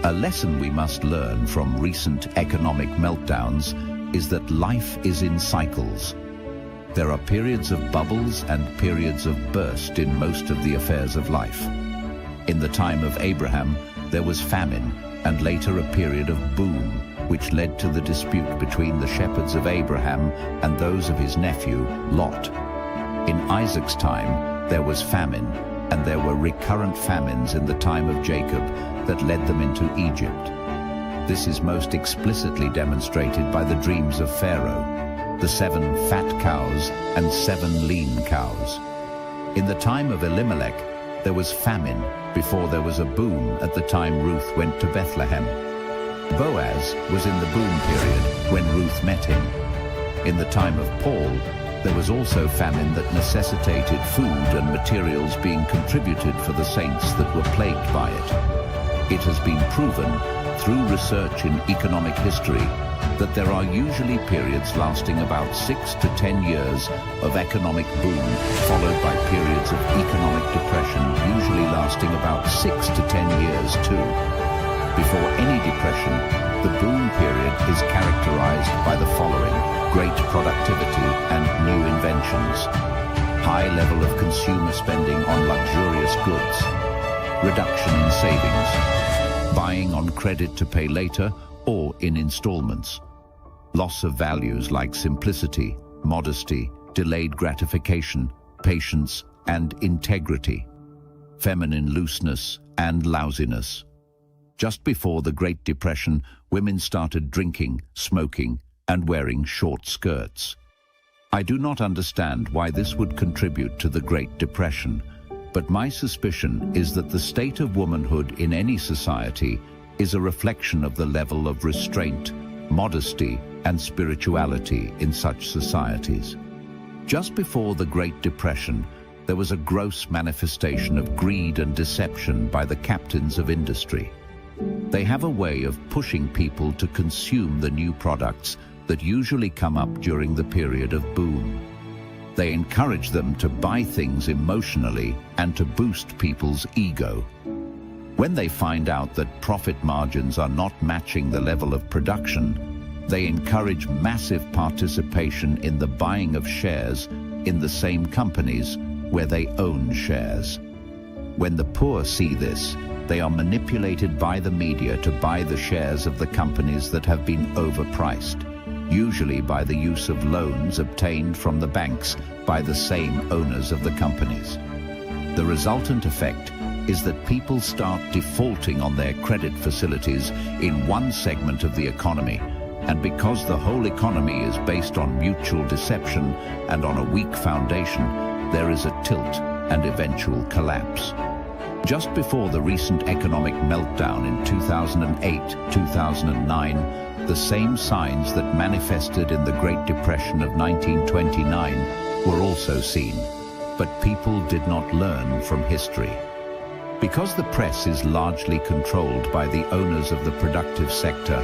A lesson we must learn from recent economic meltdowns is that life is in cycles. There are periods of bubbles and periods of burst in most of the affairs of life. In the time of Abraham, there was famine, and later a period of boom, which led to the dispute between the shepherds of Abraham and those of his nephew, Lot. In Isaac's time, there was famine, and there were recurrent famines in the time of Jacob that led them into Egypt. This is most explicitly demonstrated by the dreams of Pharaoh, the 7 fat cows and 7 lean cows. In the time of Elimelech, there was famine before there was a boom at the time Ruth went to Bethlehem. Boaz was in the boom period when Ruth met him. In the time of Paul, there was also famine that necessitated food and materials being contributed for the saints that were plagued by it. It has been proven through research in economic history that there are usually periods lasting about 6 to 10 years of economic boom, followed by periods of economic depression, usually lasting about 6 to 10 years too. Before any depression, the boom period is characterized by the following: great productivity and new inventions, high level of consumer spending on luxurious goods, reduction in savings, buying on credit to pay later or in installments, loss of values like simplicity, modesty, delayed gratification, patience, and integrity, feminine looseness and lousiness. Just before the Great Depression, women started drinking, smoking, and wearing short skirts. I do not understand why this would contribute to the Great Depression, but my suspicion is that the state of womanhood in any society is a reflection of the level of restraint, modesty, and spirituality in such societies. Just before the Great Depression, there was a gross manifestation of greed and deception by the captains of industry. They have a way of pushing people to consume the new products that usually come up during the period of boom. They encourage them to buy things emotionally and to boost people's ego. When they find out that profit margins are not matching the level of production, they encourage massive participation in the buying of shares in the same companies where they own shares. When the poor see this, they are manipulated by the media to buy the shares of the companies that have been overpriced, usually by the use of loans obtained from the banks by the same owners of the companies. The resultant effect is that people start defaulting on their credit facilities in one segment of the economy, and because the whole economy is based on mutual deception and on a weak foundation, there is a tilt and eventual collapse. Just before the recent economic meltdown in 2008-2009, the same signs that manifested in the Great Depression of 1929 were also seen, but people did not learn from history. Because the press is largely controlled by the owners of the productive sector,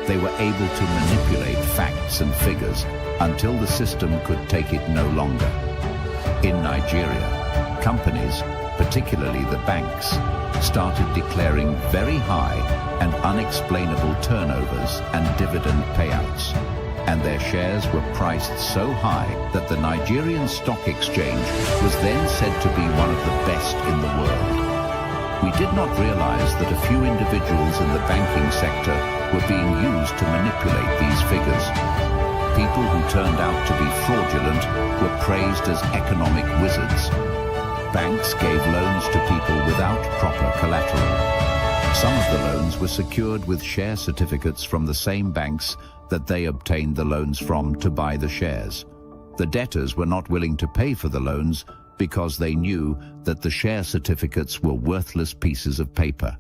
they were able to manipulate facts and figures until the system could take it no longer. In Nigeria, companies, particularly the banks, started declaring very high and unexplainable turnovers and dividend payouts, and their shares were priced so high that the Nigerian Stock Exchange was then said to be one of the best in the world. We did not realize that a few individuals in the banking sector were being used to manipulate these figures. People who turned out to be fraudulent were praised as economic wizards. Banks gave loans to people without proper collateral. Some of the loans were secured with share certificates from the same banks that they obtained the loans from to buy the shares. The debtors were not willing to pay for the loans because they knew that the share certificates were worthless pieces of paper.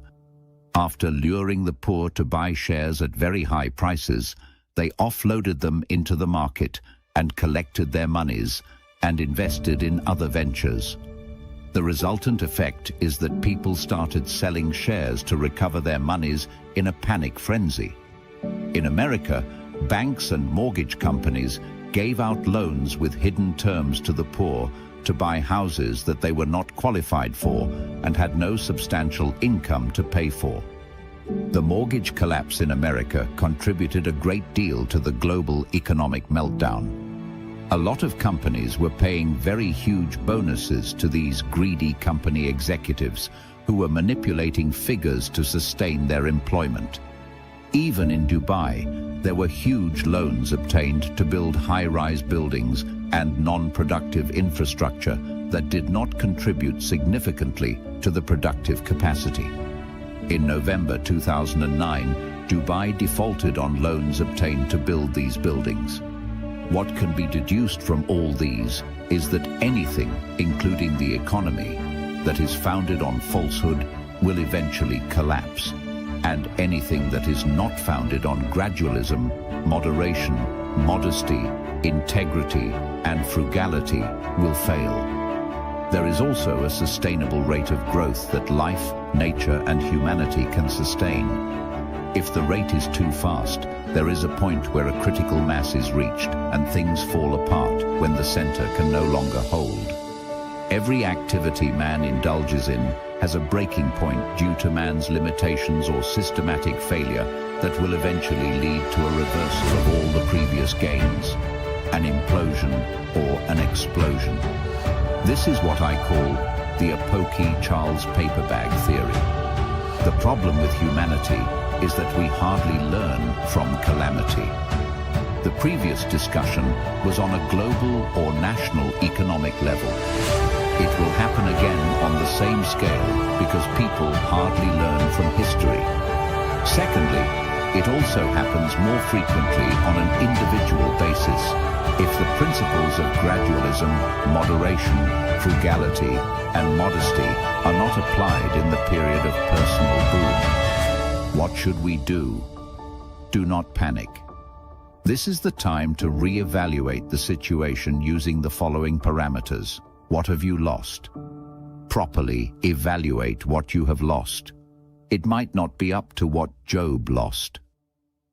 After luring the poor to buy shares at very high prices, they offloaded them into the market and collected their monies and invested in other ventures. The resultant effect is that people started selling shares to recover their monies in a panic frenzy. In America, banks and mortgage companies gave out loans with hidden terms to the poor to buy houses that they were not qualified for and had no substantial income to pay for. The mortgage collapse in America contributed a great deal to the global economic meltdown. A lot of companies were paying very huge bonuses to these greedy company executives who were manipulating figures to sustain their employment. Even in Dubai, there were huge loans obtained to build high-rise buildings and non-productive infrastructure that did not contribute significantly to the productive capacity. In November 2009, Dubai defaulted on loans obtained to build these buildings. What can be deduced from all these is that anything, including the economy, that is founded on falsehood will eventually collapse, and anything that is not founded on gradualism, moderation, modesty, integrity, and frugality will fail. There is also a sustainable rate of growth that life, nature, and humanity can sustain. If the rate is too fast, there is a point where a critical mass is reached and things fall apart when the center can no longer hold. Every activity man indulges in has a breaking point due to man's limitations or systematic failure that will eventually lead to a reversal of all the previous gains, an implosion or an explosion. This is what I call the Apoki Charles paper bag theory. The problem with humanity is that we hardly learn from calamity. The previous discussion was on a global or national economic level. It will happen again on the same scale because people hardly learn from history. Secondly, It also happens more frequently on an individual basis if the principles of gradualism, moderation, frugality, and modesty are not applied in the period of personal boom. What should we do? Do not panic. This is the time to re-evaluate the situation using the following parameters. What have you lost? Properly evaluate what you have lost. It might not be up to what Job lost.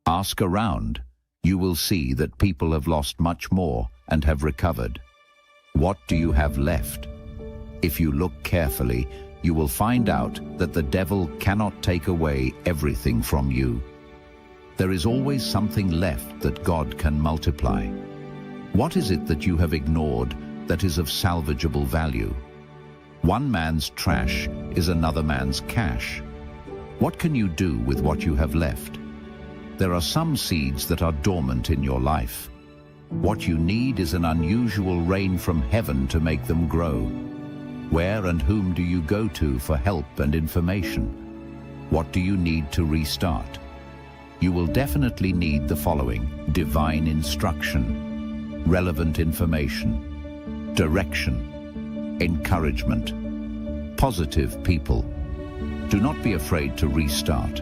Ask around. You will see that people have lost much more and have recovered. What do you have left? If you look carefully, you will find out that the devil cannot take away everything from you. There is always something left that God can multiply. What is it that you have ignored that is of salvageable value? One man's trash is another man's cash. What can you do with what you have left? There are some seeds that are dormant in your life. What you need is an unusual rain from heaven to make them grow. Where and whom do you go to for help and information? What do you need to restart? You will definitely need the following: divine instruction, relevant information, direction, encouragement, positive people. Do not be afraid to restart.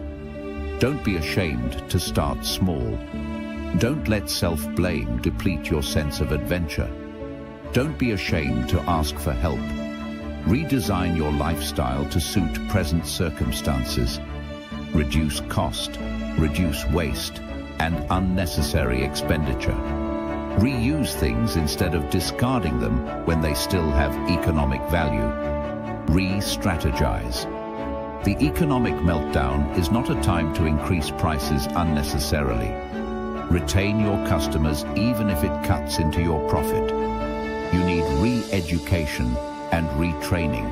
Don't be ashamed to start small. Don't let self-blame deplete your sense of adventure. Don't be ashamed to ask for help. Redesign your lifestyle to suit present circumstances. Reduce cost, reduce waste, and unnecessary expenditure. Reuse things instead of discarding them when they still have economic value. Re-strategize. The economic meltdown is not a time to increase prices unnecessarily. Retain your customers even if it cuts into your profit. You need re-education and retraining.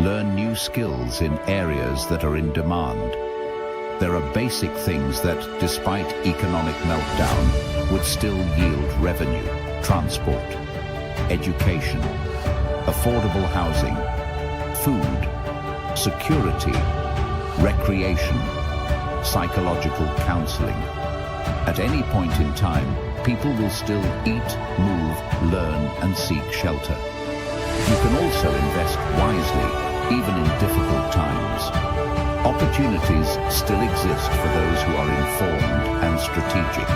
Learn new skills in areas that are in demand. There are basic things that, despite economic meltdown, would still yield revenue: transport, education, affordable housing, food, security, recreation, psychological counseling. At any point in time, people will still eat, move, learn, and seek shelter. You can also invest wisely, even in difficult times. Opportunities still exist for those who are informed and strategic.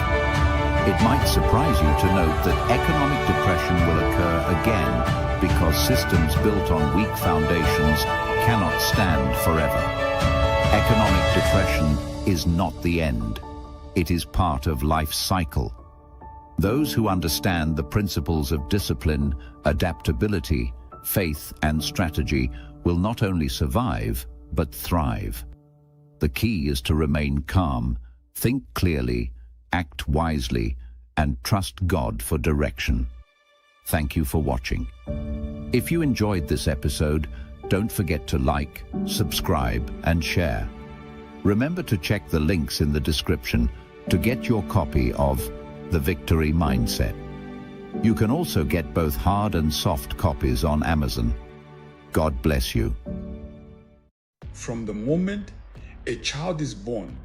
It might surprise you to note that economic depression will occur again because systems built on weak foundations cannot stand forever. Economic depression is not the end. It is part of life's cycle. Those who understand the principles of discipline, adaptability, faith, and strategy will not only survive, but thrive. The key is to remain calm, think clearly, act wisely, and trust God for direction. Thank you for watching. If you enjoyed this episode, don't forget to like, subscribe, and share. Remember to check the links in the description to get your copy of The Victory Mindset. You can also get both hard and soft copies on Amazon. God bless you. From the moment a child is born,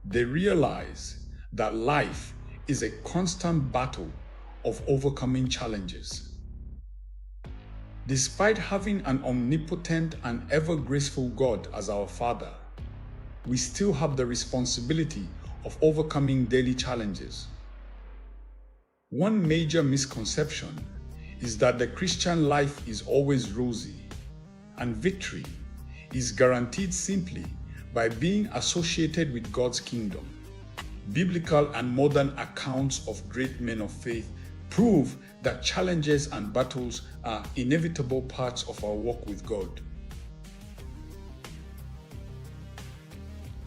they realize that life is a constant battle of overcoming challenges. Despite having an omnipotent and ever-graceful God as our Father, we still have the responsibility of overcoming daily challenges. One major misconception is that the Christian life is always rosy, and victory is guaranteed simply by being associated with God's kingdom. Biblical and modern accounts of great men of faith prove that challenges and battles are inevitable parts of our walk with God.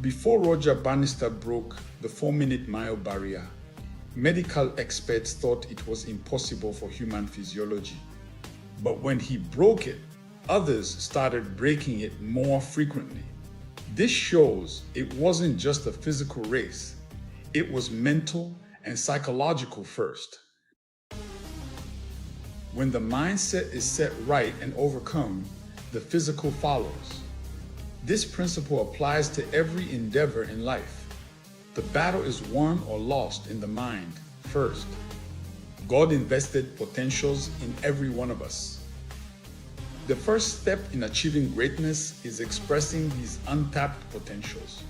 Before Roger Bannister broke the 4-minute mile barrier, medical experts thought it was impossible for human physiology. But when he broke it, others started breaking it more frequently. This shows it wasn't just a physical race, it was mental and psychological first. When the mindset is set right and overcome, the physical follows. This principle applies to every endeavor in life. The battle is won or lost in the mind first. God invested potentials in every one of us. The first step in achieving greatness is expressing these untapped potentials.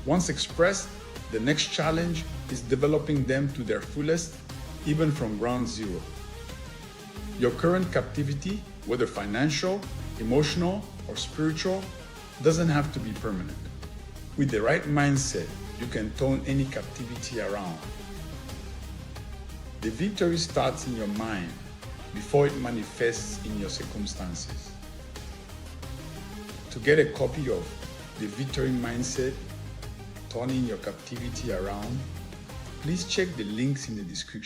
Once expressed, the next challenge is developing them to their fullest, even from ground zero. Your current captivity, whether financial, emotional, or spiritual, doesn't have to be permanent. With the right mindset, you can turn any captivity around. The victory starts in your mind before it manifests in your circumstances. To get a copy of The Victory Mindset, Turning Your Captivity Around, please check the links in the description.